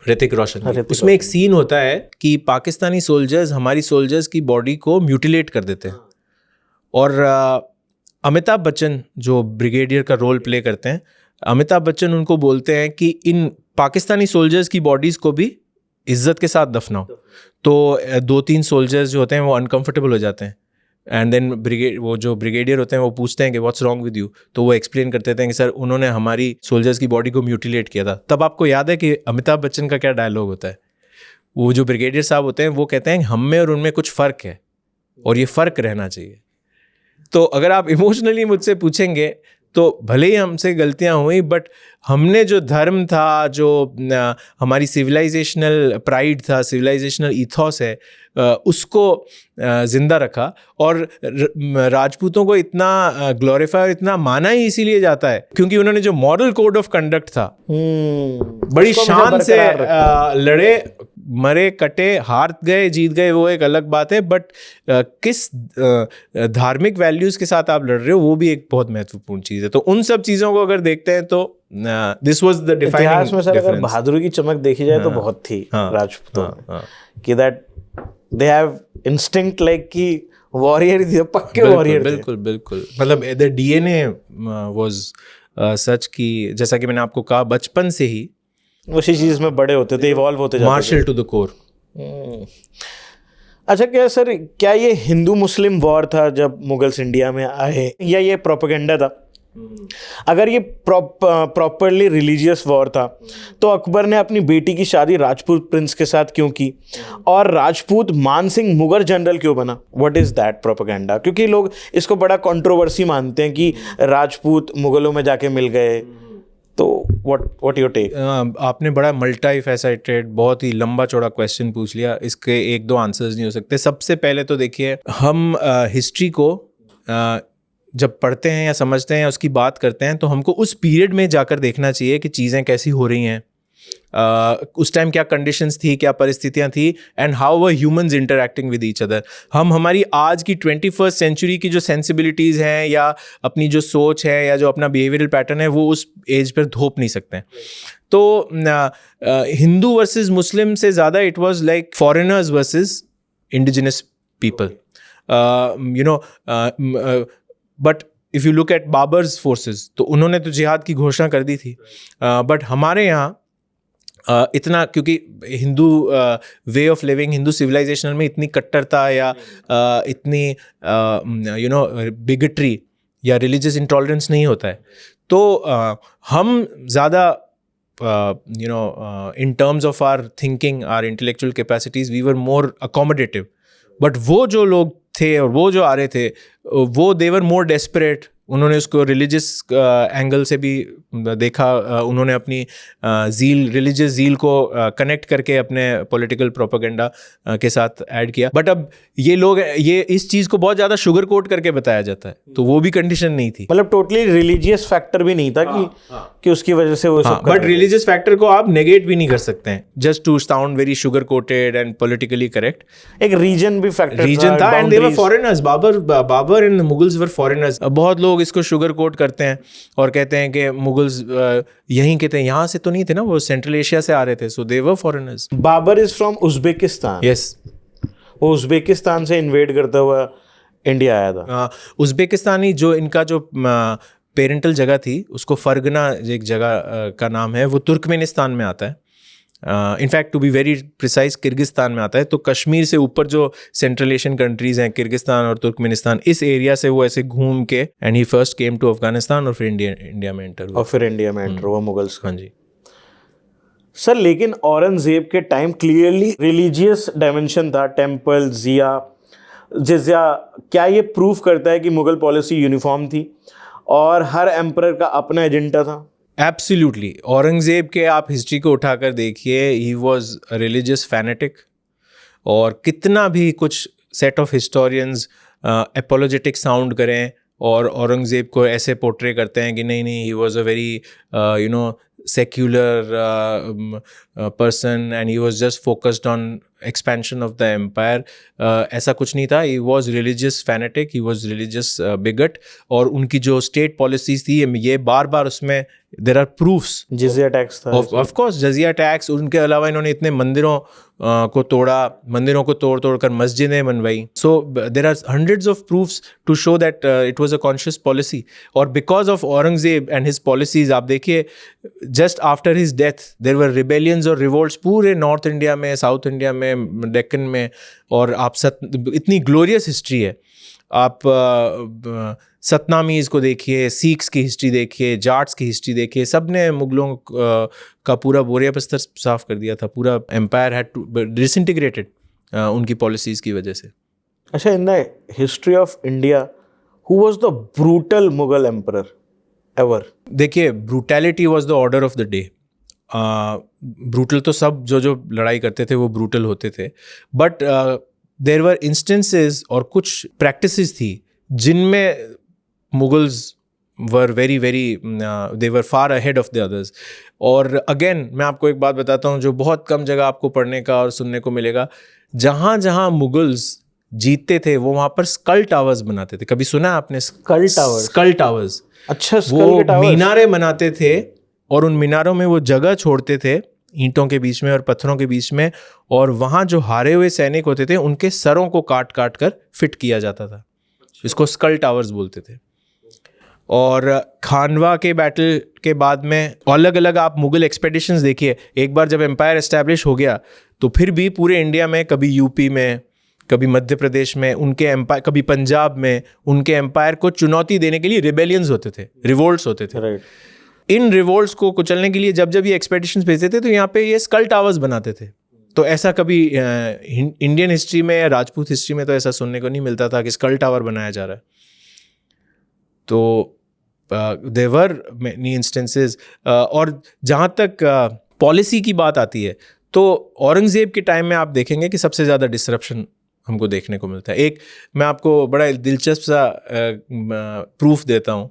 ऋतिक रोशन। उसमें एक सीन होता है कि पाकिस्तानी सोल्जर्स हमारी सोल्जर्स की बॉडी को म्यूटिलेट कर देते हैं, और अमिताभ बच्चन जो ब्रिगेडियर का रोल प्ले करते हैं, अमिताभ बच्चन उनको बोलते हैं कि इन पाकिस्तानी सोल्जर्स की बॉडीज़ को भी इज्जत के साथ दफनाओ। तो 2-3 सोल्जर्स जो होते हैं वो अनकंफर्टेबल हो जाते हैं, एंड देन वो जो ब्रिगेडियर होते हैं वो पूछते हैं कि व्हाट्स रॉन्ग विद यू, तो वो एक्सप्लेन करते हैं कि सर उन्होंने हमारी सोल्जर्स की बॉडी को म्यूटिलेट किया था। तब आपको याद है कि अमिताभ बच्चन का क्या डायलॉग होता है? वो जो ब्रिगेडियर साहब होते हैं वो कहते हैं हम में और उनमें कुछ फ़र्क है और ये फ़र्क रहना चाहिए। तो अगर आप इमोशनली मुझसे पूछेंगे तो भले ही हमसे गलतियां हुई, बट हमने जो धर्म था, जो हमारी सिविलाइजेशनल प्राइड था, सिविलाइजेशनल ईथॉस है, उसको ज़िंदा रखा। और राजपूतों को इतना ग्लोरीफाई और इतना माना ही इसीलिए जाता है क्योंकि उन्होंने जो मॉरल कोड ऑफ कंडक्ट था बड़ी शान से लड़े, मरे, कटे, हार गए, जीत गए, वो एक अलग बात है, बट किस धार्मिक वैल्यूज के साथ आप लड़ रहे हो वो भी एक बहुत महत्वपूर्ण चीज़ है। तो उन सब चीज़ों को अगर देखते हैं तो दिस वाज द डिफाइनिंग इतिहास में सर अगर बहादुरी की चमक देखी जाए तो बहुत थी राजपूतों में, कि that they have instinct like कि वॉरियर थे, पक्के वॉरियर थे। बिल्कुल बिल्कुल, मतलब द डीएनए वाज सच कि जैसा कि मैंने आपको कहा बचपन से ही उसी चीज में बड़े होते थे, इवॉल्व होते जाते थे, मार्शल टू द कोर। अच्छा, क्या सर, क्या ये हिंदू मुस्लिम वॉर था जब मुगल्स इंडिया में आए, या ये प्रोपेगेंडा था? अगर ये प्रॉपरली रिलीजियस वॉर था तो अकबर ने अपनी बेटी की शादी राजपूत प्रिंस के साथ क्यों की, और राजपूत मान सिंह मुगल जनरल क्यों बना? What is that propaganda? क्योंकि लोग इसको बड़ा कंट्रोवर्सी मानते हैं कि राजपूत मुगलों में जाके मिल गए, तो व्हाट योर टेक? आपने बड़ा मल्टी फैसेटेड, बहुत ही लंबा चौड़ा क्वेश्चन पूछ लिया, इसके एक दो आंसर्स नहीं हो सकते। सबसे पहले तो देखिए, हम हिस्ट्री को जब पढ़ते हैं या समझते हैं या उसकी बात करते हैं तो हमको उस पीरियड में जाकर देखना चाहिए कि चीज़ें कैसी हो रही हैं, उस टाइम क्या कंडीशंस थी, क्या परिस्थितियां थी, and how were humans interacting with each other. हम हमारी आज की 21st सेंचुरी की जो सेंसिबिलिटीज़ हैं या अपनी जो सोच है या जो अपना बिहेवियरल पैटर्न है वो उस एज पर थोप नहीं सकते हैं। तो हिंदू वर्सेस मुस्लिम से ज़्यादा it was like foreigners versus indigenous people, you know. But if you look at Babar's forces, तो उन्होंने तो जिहाद की घोषणा कर दी थी, बट हमारे यहाँ इतना, क्योंकि Hindu way of living, Hindu civilization में इतनी कट्टरता या इतनी यू नो बिगट्री या रिलीजियस इंटॉलरेंस नहीं होता है, तो हम ज़्यादा you know in terms of our thinking, our intellectual capacities, we were more accommodative. But वो जो लोग थे और वो जो आ रहे थे, वो दे वर मोर डेस्परेट। उन्होंने उसको रिलीजियस एंगल से भी देखा, उन्होंने अपनी रिलीजियस ज़ील को कनेक्ट करके अपने पॉलिटिकल प्रोपेगेंडा के साथ ऐड किया। बट अब ये लोग, ये इस चीज़ को बहुत ज़्यादा शुगर कोट करके बताया जाता है, तो वो भी कंडीशन नहीं थी। मतलब टोटली रिलीजियस फैक्टर भी नहीं था कि उसकी वजह से वो सब। बट रिलीजियस फैक्टर को आप नेगेट भी नहीं कर सकते हैं just to sound very sugar coated and politically correct. एक रीजन भी फैक्टर था, and they were foreigners. Babur and Mughals were foreigners. बहुत लोग इसको शुगर कोट करते हैं और कहते हैं कि मुगल्स यहीं के थे, यहाँ से तो नहीं थे ना, वो सेंट्रल एशिया से आ रहे थे, so they were foreigners. Babur is from Uzbekistan. Yes, वो उज्बेकिस्तान से इन्वेड करता हुआ इंडिया आया था। उज्बेकिस्तानी, जो इनका जो पेरेंटल जगह थी उसको फरगना एक जगह का नाम है, वो तुर्कमेनिस्तान में आता है। In fact to be very precise Kyrgyzstan में आता है। तो कश्मीर से ऊपर जो सेंट्रल एशियन कंट्रीज हैं, किर्गिस्तान और तुर्कमेनिस्तान, इस एरिया से वो ऐसे घूम के, and he first came to Afghanistan और फिर इंडिया में एंटर हुआ। और फिर इंडिया में एंटर हुआ मुगल्स। हाँ जी सर, लेकिन औरंगजेब के टाइम क्लियरली रिलीजियस डायमेंशन था, टेम्पल, जिज़्या। क्या ये प्रूफ करता है कि मुगल पॉलिसी यूनिफॉर्म थी और हर एम्परर का अपना एजेंडा था? एब्सोल्युटली। औरंगजेब के आप हिस्ट्री को उठाकर देखिए, ही वॉज रिलीजियस फैनेटिक, और कितना भी कुछ सेट ऑफ हिस्टोरियंस एपोलोजेटिक साउंड करें और औरंगजेब को ऐसे पोर्ट्रे करते हैं कि नहीं नहीं, ही was a very you know secular person and he was just focused on expansion of the empire, ऐसा कुछ नहीं था। he was religious fanatic, he was religious bigot, और उनकी जो state policies थी ये बार बार उसमें there are proofs। Jizya tax था, of course जजिया टैक्स। उनके अलावा इन्होंने इतने मंदिरों को तोड़ा, मंदिरों को तोड़ कर मस्जिदें बनवाई। so there are hundreds of proofs to show that it was a conscious policy। और because of Aurangzeb and his policies, आप देखिए just after his death there were rebellions और revolts पूरे नॉर्थ इंडिया में, साउथ इंडिया में, डेक्कन में। और आप इतनी ग्लोरियस हिस्ट्री है। आप सतनामीज़ को देखिए, सिख्स की हिस्ट्री देखिए, जाट्स की हिस्ट्री देखिए, सब ने मुगलों का पूरा बोरिया बस्तर साफ कर दिया था। पूरा एम्पायर हैड टू डिसइंटीग्रेटेड उनकी पॉलिसीज़ की वजह से। अच्छा, in the history of India who was the brutal Mughal emperor ever? देखिए, brutality was the order of the day. Brutal तो सब जो लड़ाई करते थे वो ब्रूटल होते थे, बट देयर वर इंस्टेंसेस और कुछ प्रैक्टिसेस थी जिनमें Mughals were very they were far ahead of the others. और अगेन मैं आपको एक बात बताता हूँ जो बहुत कम जगह आपको पढ़ने का और सुनने को मिलेगा। जहाँ जहाँ मुगल्स जीतते थे वो वहाँ पर स्कल टावर्स बनाते थे। कभी सुना है आपने स्कल टावर्स? स्कल टावर्स, अच्छा, स्कल वो के टावर्स। मीनारे बनाते थे और उन मीनारों में वो जगह छोड़ते थे ईंटों के बीच में और पत्थरों के बीच में, और वहाँ जो हारे हुए सैनिक होते थे उनके सरों को काट काट कर फिट किया जाता था। इसको स्कल टावर्स बोलते थे। और खानवा के बैटल के बाद में अलग अलग आप मुगल एक्सपेडिशंस देखिए। एक बार जब एम्पायर एस्टैब्लिश हो गया तो फिर भी पूरे इंडिया में, कभी यूपी में, कभी मध्य प्रदेश में उनके एम्पायर, कभी पंजाब में उनके एम्पायर को चुनौती देने के लिए रिबेलियंस होते थे, रिवोल्ट्स होते थे। राइट। इन रिवोल्ट्स को कुचलने के लिए जब जब ये एक्सपेडिशंस भेजते थे तो यहाँ पे ये स्कल टावर्स बनाते थे। तो ऐसा कभी इंडियन हिस्ट्री में या राजपूत हिस्ट्री में तो ऐसा सुनने को नहीं मिलता था कि स्कल टावर बनाया जा रहा है। तो देयर वर मेनी इंस्टेंसेस। और जहाँ तक पॉलिसी की बात आती है तो औरंगज़ेब के टाइम में आप देखेंगे कि सबसे ज़्यादा डिसरप्शन हमको देखने को मिलता है। एक मैं आपको बड़ा दिलचस्प सा प्रूफ देता हूँ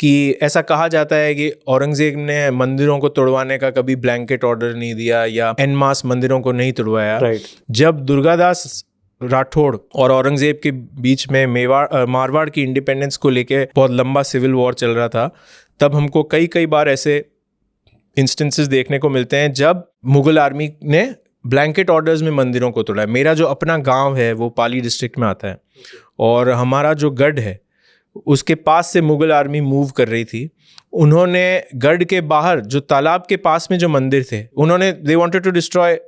कि ऐसा कहा जाता है कि औरंगज़ेब ने मंदिरों को तोड़वाने का कभी ब्लैंकेट ऑर्डर नहीं दिया या एन मास मंदिरों को नहीं तोड़वाया। राइट। जब दुर्गादास राठौड़ और औरंगज़ेब के बीच में मारवाड़ की इंडिपेंडेंस को लेके बहुत लंबा सिविल वॉर चल रहा था, तब हमको कई बार ऐसे इंस्टेंसेस देखने को मिलते हैं जब मुगल आर्मी ने ब्लैंकेट ऑर्डर्स में मंदिरों को तोड़ा है। मेरा जो अपना गांव है वो पाली डिस्ट्रिक्ट में आता है और हमारा जो गढ़ है उसके पास से मुगल आर्मी मूव कर रही थी। उन्होंने गढ़ के बाहर जो तालाब के पास में जो मंदिर थे, उन्होंने they wanted to destroy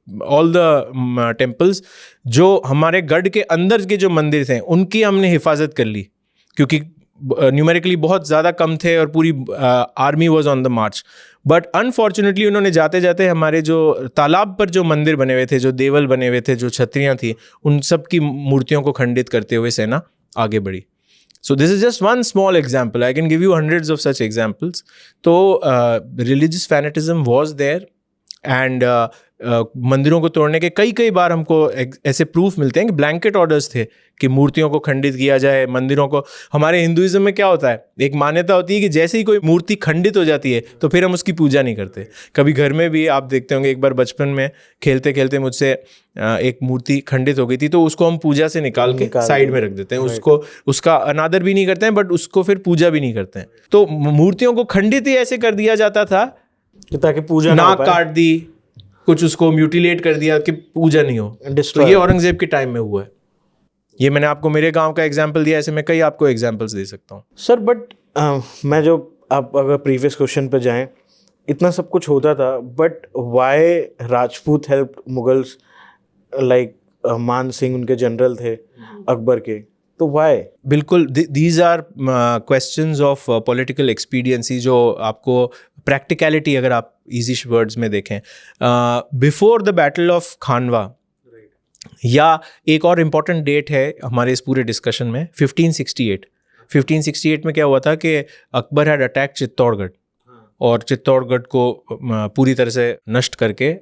all the temples. जो हमारे गढ़ के अंदर के जो मंदिर थे उनकी हमने हिफाजत कर ली क्योंकि न्यूमेरिकली बहुत ज़्यादा कम थे और पूरी army was on the March. But unfortunately उन्होंने जाते जाते हमारे जो तालाब पर जो मंदिर बने हुए थे, जो देवल बने हुए थे, जो छतरियाँ थी, उन सब की मूर्तियों को खंडित करते हुए सेना आगे बढ़ी। So this is just one small example. I can give you hundreds of such examples. तो religious fanatism was there and मंदिरों को तोड़ने के कई बार हमको ऐसे प्रूफ मिलते हैं कि ब्लैंकेट ऑर्डर्स थे कि मूर्तियों को खंडित किया जाए, मंदिरों को। हमारे हिंदुइज्म में क्या होता है, एक मान्यता होती है कि जैसे ही कोई मूर्ति खंडित हो जाती है तो फिर हम उसकी पूजा नहीं करते। कभी घर में भी आप देखते होंगे, एक बार बचपन में खेलते खेलते मुझसे एक मूर्ति खंडित हो गई थी तो उसको हम पूजा से निकाल के साइड में रख देते हैं। उसको उसका अनादर भी नहीं करते हैं बट उसको फिर पूजा भी नहीं करते हैं। तो मूर्तियों को खंडित ही ऐसे कर दिया जाता था ताकि पूजा नाक काट दी, कुछ उसको म्यूटिलेट कर दिया कि पूजा नहीं हो। तो ये औरंगजेब के टाइम में हुआ है। ये मैंने आपको मेरे गांव का एग्जांपल दिया, ऐसे मैं कई आपको एग्जांपल्स दे सकता हूँ सर। बट मैं जो आप अगर प्रीवियस क्वेश्चन पे जाएं, इतना सब कुछ होता था but why Rajput help Mughals, like मान सिंह उनके जनरल थे अकबर के, तो व्हाई? बिल्कुल, these are questions of political expediency जो आपको प्रैक्टिकलिटी, अगर आप इजी वर्ड्स में देखें, before the battle of Khanwa, या एक और इम्पॉर्टेंट डेट है हमारे इस पूरे डिस्कशन में, 1568 में क्या हुआ था कि अकबर हैड अटैक चित्तौड़गढ़ और चित्तौड़गढ़ को पूरी तरह से नष्ट करके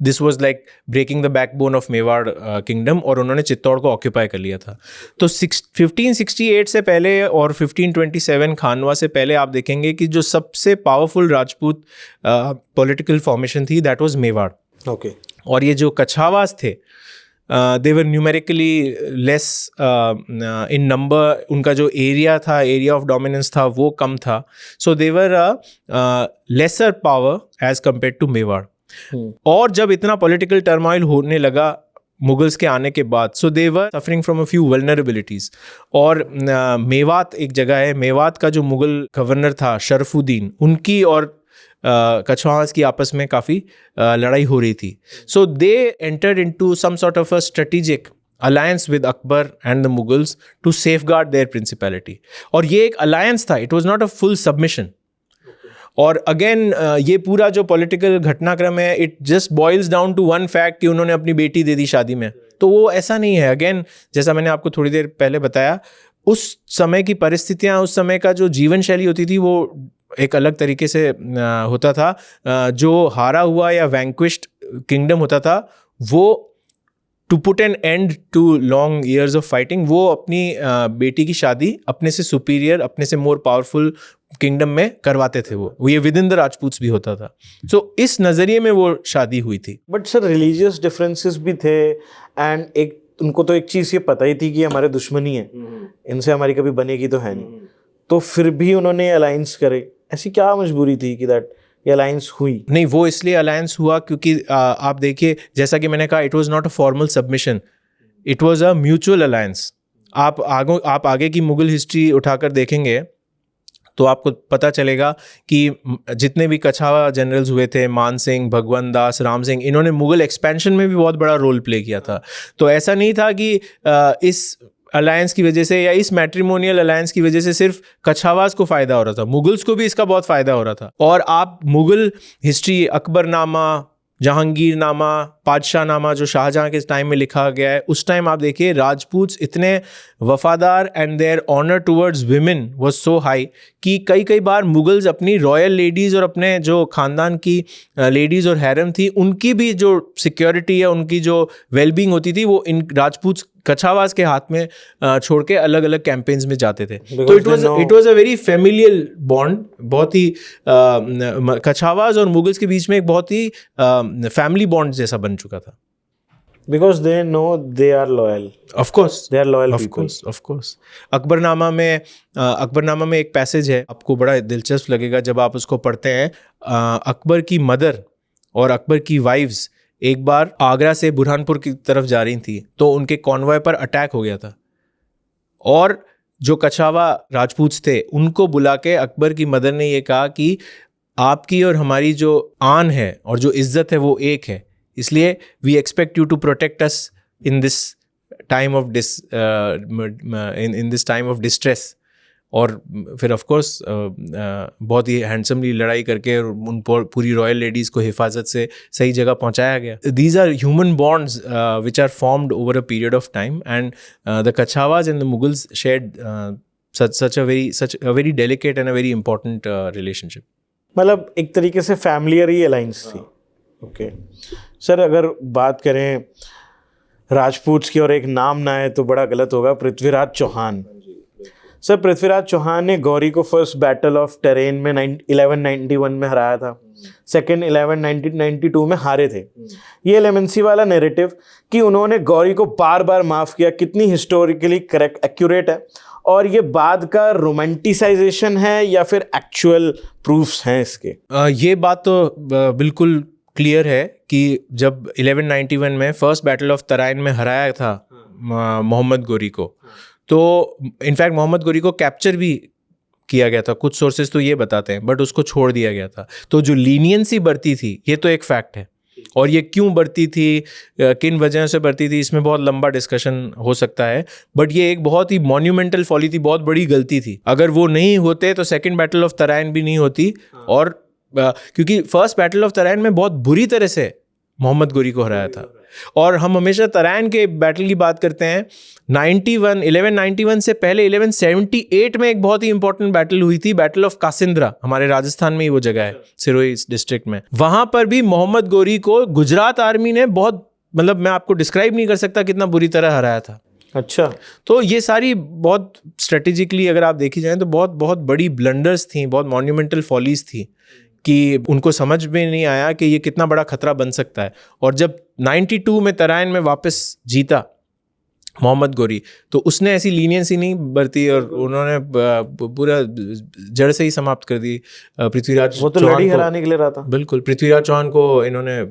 this was like breaking the backbone of Mewar kingdom, और उन्होंने चित्तौड़ को ऑक्यूपाई कर लिया था। तो 1568 से पहले और 1527 खानवा से पहले आप देखेंगे कि जो सबसे पावरफुल राजपूत पॉलिटिकल फॉर्मेशन थी दैट वाज मेवाड़। ओके। और ये जो कछावास थे दे वर न्यूमेरिकली लेस इन नंबर, उनका जो एरिया था, एरिया ऑफ डोमिनेंस था, वो कम था। So they were lesser power as compare to Mewar. और जब इतना पॉलिटिकल टर्मोइल होने लगा मुगल्स के आने के बाद, so they were suffering from a few vulnerabilities. और मेवात एक जगह है, मेवात का जो मुगल गवर्नर था शरफुद्दीन, उनकी और कछवास की आपस में काफ़ी लड़ाई हो रही थी। So they entered into some sort of a strategic alliance with Akbar and the Mughals to safeguard their principality. और ये एक alliance था, it was not a full submission. और अगेन ये पूरा जो पॉलिटिकल घटनाक्रम है, it just boils down to one fact कि उन्होंने अपनी बेटी दे दी शादी में. तो वो ऐसा नहीं है. अगेन जैसा मैंने आपको थोड़ी देर पहले बताया, उस समय की परिस्थितियाँ, उस समय का जो जीवन शैली होती थी वो एक अलग तरीके से होता था. जो हारा हुआ या वैंक्विश्ड किंगडम होता था, वो to put an end to long years of fighting, वो अपनी बेटी की शादी अपने से सुपीरियर, अपने से मोर पावरफुल किंगडम में करवाते थे. वो ये विद इन द राजपूत्स भी होता था. सो इस नज़रिए में वो शादी हुई थी. बट सर रिलीजियस डिफरेंसेस भी थे, एंड एक उनको तो एक चीज़ ये पता ही थी कि हमारे दुश्मनी है, इनसे हमारी कभी बनेगी तो है नहीं, तो फिर भी उन्होंने अलायंस करे. ऐसी क्या मजबूरी थी कि दैट ये अलायंस हुई? नहीं, वो इसलिए अलायंस हुआ क्योंकि आप देखिए, जैसा कि मैंने कहा, it was not a formal submission, it was a mutual alliance. आप आगे की मुगल हिस्ट्री उठाकर देखेंगे तो आपको पता चलेगा कि जितने भी कछावा जनरल्स हुए थे, मान सिंह, भगवंत दास, राम सिंह, इन्होंने मुगल एक्सपेंशन में भी बहुत बड़ा रोल प्ले किया था. तो ऐसा नहीं था कि इस अलायंस की वजह से या इस मैट्रिमोनियल अलायंस की वजह से सिर्फ कछावास को फ़ायदा हो रहा था, मुगल्स को भी इसका बहुत फ़ायदा हो रहा था. और आप मुगल हिस्ट्री, अकबरनामा, जहांगीरनामा, पादशाहनामा जो शाहजहाँ के टाइम में लिखा गया है, उस टाइम आप देखिए राजपूत्स इतने वफादार and their honour towards women was so high कि कई बार मुगल्स अपनी रॉयल लेडीज़ और अपने जो ख़ानदान की लेडीज़ और हैरम थी, उनकी भी जो सिक्योरिटी या उनकी जो वेलबींग होती थी, वो इन राजपूत कछावास के हाथ में छोड़ के अलग अलग कैंपेन्स में जाते थे. तो it was a very familial bond. बहुत ही कछावास और मुगल्स के बीच में एक बहुत ही फैमिली बॉन्ड जैसा बन चुका था. Because they know they are loyal. Of course they are loyal. Of course. Akbarnama में एक पैसेज है, आपको बड़ा दिलचस्प लगेगा जब आप उसको पढ़ते हैं. अकबर की मदर और अकबर की वाइफ्स एक बार आगरा से बुरहानपुर की तरफ जा रही थी, तो उनके कॉन्वॉय पर अटैक हो गया था, और जो कछावा राजपूत थे उनको बुला के अकबर की मदर ने ये कहा कि आपकी और हमारी जो आन है और जो इज्जत है वो एक है, इसलिए we expect you to protect us in this time of distress. और फिर ऑफ कोर्स बहुत ही हैंडसमली लड़ाई करके उन पूरी रॉयल लेडीज़ को हिफाजत से सही जगह पहुंचाया गया. These are human bonds which are formed over a period of time, and the Kachhwahas and the Mughals shared such a very delicate and a very important relationship. मतलब एक तरीके से फैमिलियर ही अलायंस थी. ओके सर, अगर बात करें राजपूत्स की और एक नाम ना आए तो बड़ा गलत होगा, पृथ्वीराज चौहान. सर पृथ्वीराज चौहान ने गौरी को फर्स्ट बैटल ऑफ टेरेन में 1191 में हराया था, सेकेंड 1992 में हारे थे. ये एलिमेंसी वाला नैरेटिव कि उन्होंने गौरी को बार बार माफ़ किया, कितनी हिस्टोरिकली करेक्ट एक्यूरेट है, और ये बाद का रोमांटिसाइजेशन है या फिर एक्चुअल प्रूफ्स हैं इसके? ये बात तो बिल्कुल क्लियर है कि जब 1191 में फर्स्ट बैटल ऑफ तराइन में हराया था मोहम्मद गोरी को, तो इनफैक्ट मोहम्मद गोरी को कैप्चर भी किया गया था, कुछ सोर्सेज तो ये बताते हैं, बट उसको छोड़ दिया गया था. तो जो लीनियंसी बढ़ती थी, ये तो एक फैक्ट है, और ये क्यों बढ़ती थी, किन वजहों से बढ़ती थी, इसमें बहुत लंबा डिस्कशन हो सकता है. बट ये एक बहुत ही मॉन्यूमेंटल फॉली थी, बहुत बड़ी गलती थी. अगर वो नहीं होते तो सेकेंड बैटल ऑफ तराइन भी नहीं होती. और क्योंकि फर्स्ट बैटल ऑफ तराइन में बहुत बुरी तरह से मोहम्मद गोरी को हराया था. और हम हमेशा तराइन के बैटल की बात करते हैं. 1191 से पहले 1178 में एक बहुत ही इंपॉर्टेंट बैटल हुई थी, बैटल ऑफ कासिंद्रा. हमारे राजस्थान में ही वो जगह है, सिरोही डिस्ट्रिक्ट में. वहां पर भी मोहम्मद गोरी को गुजरात आर्मी ने बहुत, मतलब मैं आपको डिस्क्राइब नहीं कर सकता कितना बुरी तरह हराया था. अच्छा. तो ये सारी बहुत स्ट्रेटेजिकली अगर आप देखी जाए तो बहुत बहुत बड़ी ब्लंडर्स थी, बहुत मॉन्यूमेंटल फॉलीज थी कि उनको समझ में नहीं आया कि ये कितना बड़ा खतरा बन सकता है. और जब 92 में तराइन में वापस जीता मोहम्मद गोरी, तो उसने ऐसी लीनियंसी नहीं बरती और उन्होंने पूरा जड़ से ही समाप्त कर दी पृथ्वीराज. वो तो लड़ी हराने के लिए रहा था. बिल्कुल, पृथ्वीराज चौहान को इन्होंने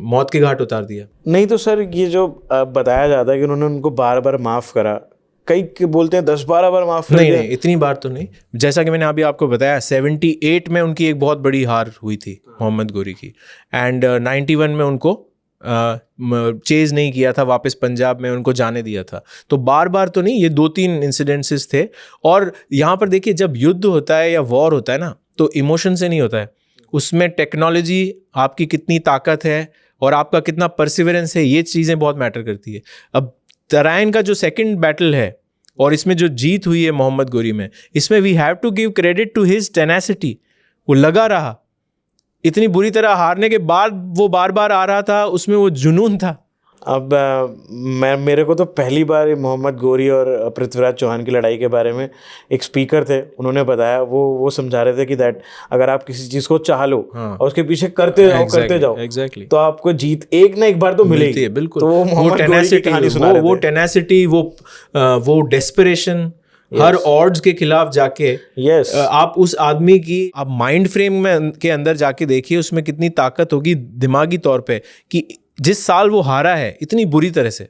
मौत के घाट उतार दिया. नहीं तो सर ये जो बताया जाता है कि उन्होंने उनको बार बार माफ़ करा, कई बोलते हैं 10-12 बार माफ़ कर दिया. नहीं, इतनी बार तो नहीं. जैसा कि मैंने अभी आपको बताया, 78 में उनकी एक बहुत बड़ी हार हुई थी मोहम्मद गोरी की, एंड 91 में उनको चेज नहीं किया था वापस पंजाब में, उनको जाने दिया था। तो बार बार तो नहीं, ये 2-3 इंसिडेंसेस थे। और यहाँ पर देखिए, जब युद्ध होता है या वॉर होता है ना, तो इमोशन से नहीं होता है, उसमें टेक्नोलॉजी, आपकी कितनी ताकत है और आपका कितना परसिवरेंस है, ये चीज़ें बहुत मैटर करती है। अब तराइन का जो सेकंड बैटल है और इसमें जो जीत हुई है मोहम्मद गोरी में, इसमें we have to give credit to his tenacity. वो लगा रहा, इतनी बुरी तरह हारने के बाद वो बार बार आ रहा था, उसमें वो जुनून था। अब मेरे को तो पहली बार ये मोहम्मद गोरी और पृथ्वीराज चौहान की लड़ाई के बारे में एक स्पीकर थे, उन्होंने बताया, वो समझा रहे थे कि दैट अगर आप किसी चीज़ को चाह लो और उसके पीछे करते जाओ एग्जैक्टली तो आपको जीत एक ना एक बार तो मिलेगी। है, बिल्कुल। तो वो टेनेसिटी, वो डेस्परेशन, हर ऑड्स के खिलाफ जाके, आप उस आदमी की आप माइंड फ्रेम में के अंदर जाके देखिए, उसमें कितनी ताकत होगी दिमागी तौर पे, कि जिस साल वो हारा है इतनी बुरी तरह से,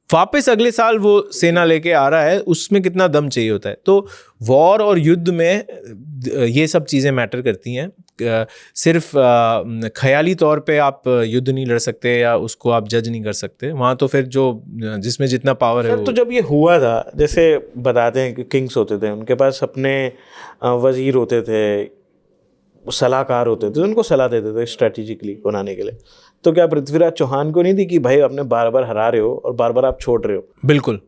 वापस अगले साल वो सेना लेके आ रहा है, उसमें कितना दम चाहिए होता है। तो वॉर और युद्ध में ये सब चीज़ें मैटर करती हैं। सिर्फ ख्याली तौर पे आप युद्ध नहीं लड़ सकते या उसको आप जज नहीं कर सकते, वहाँ तो फिर जो जिसमें जितना पावर है। तो जब ये हुआ था, जैसे बताते हैं कि किंग्स होते थे, उनके पास अपने वजीर होते थे, सलाहकार होते थे, उनको सलाह देते थे स्ट्रेटेजिकली बनाने के लिए। तो क्या पृथ्वीराज चौहान को नहीं थी कि भाई आपने बार बार हरा रहे हो और बार बार आप छोड़ रहे हो? बिल्कुल,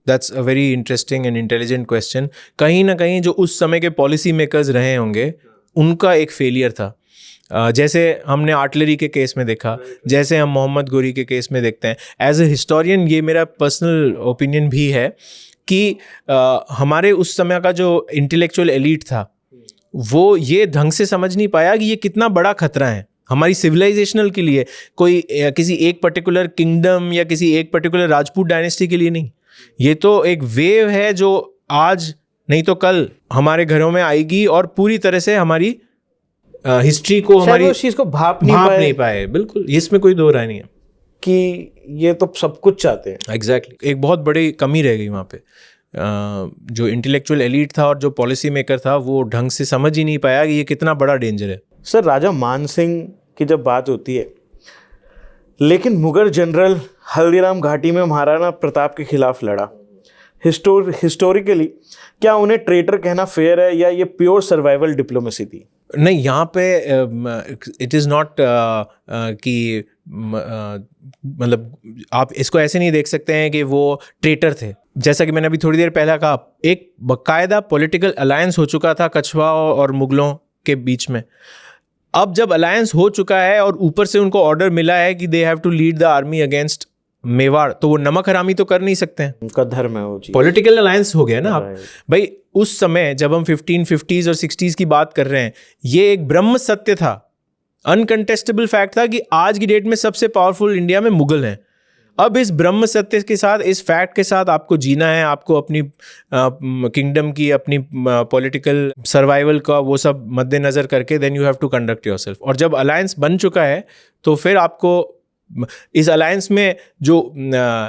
that's a very interesting and intelligent question. कहीं ना कहीं जो उस समय के पॉलिसी मेकर्स रहे होंगे, उनका एक फेलियर था। जैसे हमने आर्टिलरी के केस में देखा, जैसे हम मोहम्मद गोरी के केस में देखते हैं। एज ए हिस्टोरियन ये मेरा पर्सनल ओपिनियन भी है कि हमारे उस समय का जो इंटेलेक्चुअल एलीट था, वो ये ढंग से समझ नहीं पाया कि ये कितना बड़ा खतरा है हमारी सिविलाइजेशनल के लिए। कोई किसी एक पर्टिकुलर किंगडम या किसी एक पर्टिकुलर राजपूत डायनेस्टी के लिए नहीं, ये तो एक वेव है जो आज नहीं तो कल हमारे घरों में आएगी और पूरी तरह से हमारी हिस्ट्री को, हमारी उस चीज़ को भाप नहीं पाए। बिल्कुल, इसमें कोई दो राय नहीं है कि ये तो सब कुछ चाहते हैं। एग्जैक्टली एक बहुत बड़ी कमी रह गई वहाँ पे। जो इंटेलेक्चुअल एलीट था और जो पॉलिसी मेकर था, वो ढंग से समझ ही नहीं पाया कि ये कितना बड़ा डेंजर है। सर, राजा मान सिंह की जब बात होती है, लेकिन मुगल जनरल हल्दीराम घाटी में महाराणा प्रताप के खिलाफ लड़ा। हिस्टोरिकली क्या उन्हें ट्रेटर कहना फेयर है या ये प्योर सर्वाइवल डिप्लोमेसी थी? नहीं, यहाँ पे इट इज़ नॉट कि मतलब आप इसको ऐसे नहीं देख सकते हैं कि वो ट्रेटर थे। जैसा कि मैंने अभी थोड़ी देर पहले कहा, एक बाकायदा पॉलिटिकल अलायंस हो चुका था कछवा और मुगलों के बीच में। अब जब अलायंस हो चुका है और ऊपर से उनको ऑर्डर मिला है कि they have to lead the army against Mewar, तो वो नमक हरामी तो कर नहीं सकते हैं, उनका धर्म है वो चीज। पॉलिटिकल अलायंस हो गया ना। आप भाई उस समय जब हम 1550s और 60s की बात कर रहे हैं, ये एक ब्रह्म सत्य था, अनकंटेस्टेबल फैक्ट था कि आज की डेट में सबसे पावरफुल इंडिया में मुगल हैं। अब इस ब्रह्म सत्य के साथ, इस फैक्ट के साथ आपको जीना है, आपको अपनी किंगडम की, अपनी पॉलिटिकल सर्वाइवल का वो सब मद्देनज़र करके then you have to conduct yourself. और जब अलायंस बन चुका है तो फिर आपको इस अलायंस में जो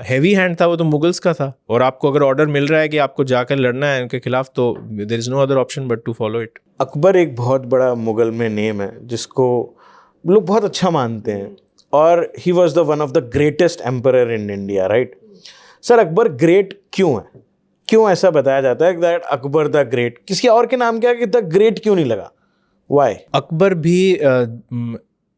हैवी हैंड था वो तो मुगल्स का था, और आपको अगर ऑर्डर मिल रहा है कि आपको जाकर लड़ना है उनके खिलाफ, तो there is no other option but to follow it. Akbar एक बहुत बड़ा मुगल में नेम है जिसको लोग बहुत अच्छा मानते हैं, और he was the one of the greatest emperor in India, right? Sir, Akbar great क्यों है? क्यों ऐसा बताया जाता है दैट अकबर द ग्रेट? किसी और के नाम क्या है कि द ग्रेट क्यों नहीं लगा? वाई? अकबर भी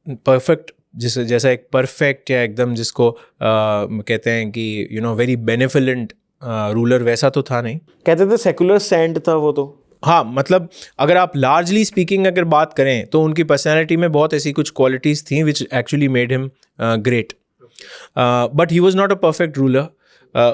परफेक्ट, जैसा एक परफेक्ट या एकदम जिसको कहते हैं कि यू नो वेरी बेनिफिलेंट रूलर, वैसा तो था नहीं। कहते थे सेकुलर सेंट था वो तो। हाँ, मतलब अगर आप लार्जली स्पीकिंग अगर बात करें तो उनकी पर्सनैलिटी में बहुत ऐसी कुछ क्वालिटीज़ थी which actually made him great, but he was not a perfect ruler.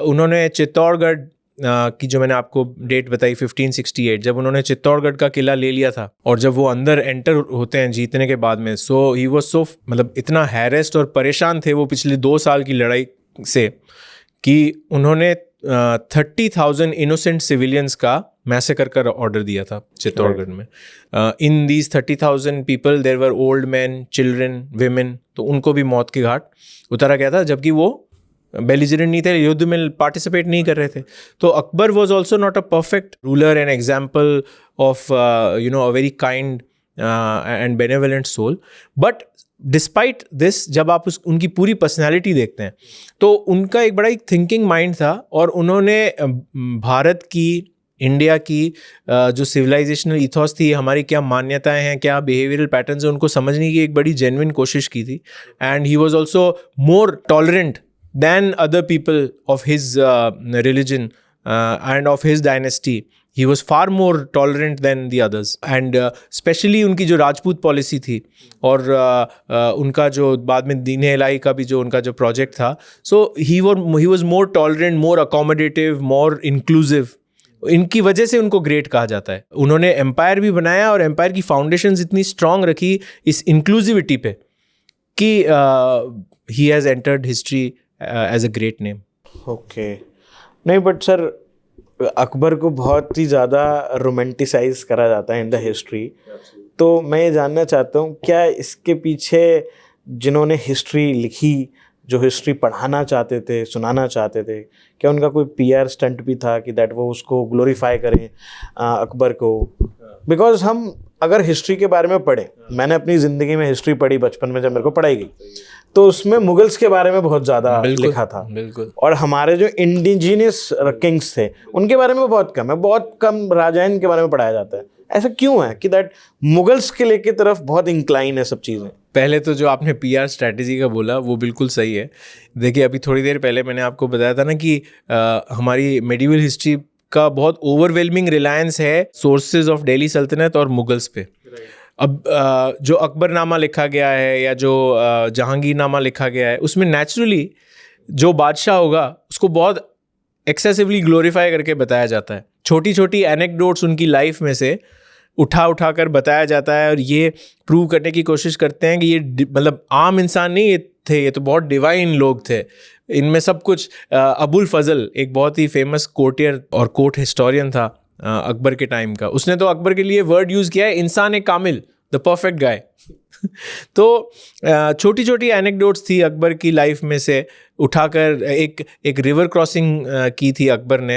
उन्होंने चित्तौड़गढ़ की, जो मैंने आपको डेट बताई 1568, जब उन्होंने चित्तौड़गढ़ का किला ले लिया था और जब वो अंदर एंटर होते हैं जीतने के बाद में, सो ही वॉज सो, मतलब इतना हैरेस्ड और परेशान थे वो पिछले 2 साल की लड़ाई से कि उन्होंने 30,000 इनोसेंट सिविलियंस का मैसेकर का ऑर्डर दिया था चित्तौड़गढ़ में। In these 30,000 people there were old man, children, women, तो उनको भी मौत की घाट उतारा गया था, जबकि वो बेलिजरेंट नहीं थे, युद्ध में पार्टिसिपेट नहीं कर रहे थे। तो Akbar was also not a perfect ruler, an example of you know a very kind and benevolent soul. But despite this, जब आप उनकी पूरी पर्सनैलिटी देखते हैं तो उनका एक बड़ा एक थिंकिंग माइंड था, और उन्होंने भारत की, इंडिया की जो सिविलाइजेशनल इथॉस थी, हमारी क्या मान्यताएं हैं, क्या बिहेवियरल पैटर्न्स हैं, उनको समझने की एक बड़ी जेन्युइन कोशिश की थी. And he was also more tolerant than other people of his religion end of his dynasty. He was far more tolerant than the others. And especially उनकी जो राजपूत पॉलिसी थी, और उनका जो बाद में दीन इलाही का भी जो उनका जो प्रोजेक्ट था, so he was more tolerant, more accommodative, more inclusive. इनकी वजह से उनको ग्रेट कहा जाता है. उन्होंने एम्पायर भी बनाया, और एम्पायर की फाउंडेशंस इतनी स्ट्रांग रखी इस इंक्लूसिविटी पे कि he has entered history as a great name. Okay. नहीं, बट सर अकबर को बहुत ही ज़्यादा रोमांटिसाइज करा जाता है इन द हिस्ट्री. तो मैं ये जानना चाहता हूँ, क्या इसके पीछे जिन्होंने हिस्ट्री लिखी, जो हिस्ट्री पढ़ाना चाहते थे, सुनाना चाहते थे, क्या उनका कोई पीआर स्टंट भी था कि दैट वो उसको ग्लोरीफाई करें अकबर को? बिकॉज हम अगर हिस्ट्री के बारे में पढ़ें, मैंने अपनी ज़िंदगी में हिस्ट्री पढ़ी बचपन में जब मेरे को पढ़ाई गई, तो उसमें मुगल्स के बारे में बहुत ज़्यादा लिखा था. बिल्कुल. और हमारे जो इंडिजिनियस किंग्स थे उनके बारे में बहुत कम है, बहुत कम राजाइन के बारे में पढ़ाया जाता है. ऐसा क्यों है कि दैट मुगल्स के लेके तरफ बहुत इंक्लाइन है सब चीज़ें? पहले तो जो आपने पीआर स्ट्रैटेजी का बोला वो बिल्कुल सही है. देखिए, अभी थोड़ी देर पहले मैंने आपको बताया था ना कि हमारी मेडिवल हिस्ट्री का बहुत ओवरवेलमिंग रिलायंस है सोर्सेज ऑफ दिल्ली सल्तनत और मुगल्स पे. अब जो अकबरनामा लिखा गया है या जो जहांगीरनामा लिखा गया है, उसमें नेचुरली जो बादशाह होगा उसको बहुत एक्सेसिवली ग्लोरीफाई करके बताया जाता है. छोटी छोटी एनेक्डोट्स उनकी लाइफ में से उठा कर बताया जाता है, और ये प्रूव करने की कोशिश करते हैं कि ये मतलब आम इंसान नहीं ये थे, ये तो बहुत डिवाइन लोग थे. इनमें सब कुछ. अबुल फजल एक बहुत ही फेमस कोर्टियर और कोर्ट हिस्टोरियन था अकबर के टाइम का. उसने तो अकबर के लिए वर्ड यूज़ किया है, इंसान ए कामिल, द परफेक्ट गाय. तो छोटी छोटी एनेक्डोट्स थी अकबर की लाइफ में से उठाकर. एक रिवर क्रॉसिंग की थी अकबर ने,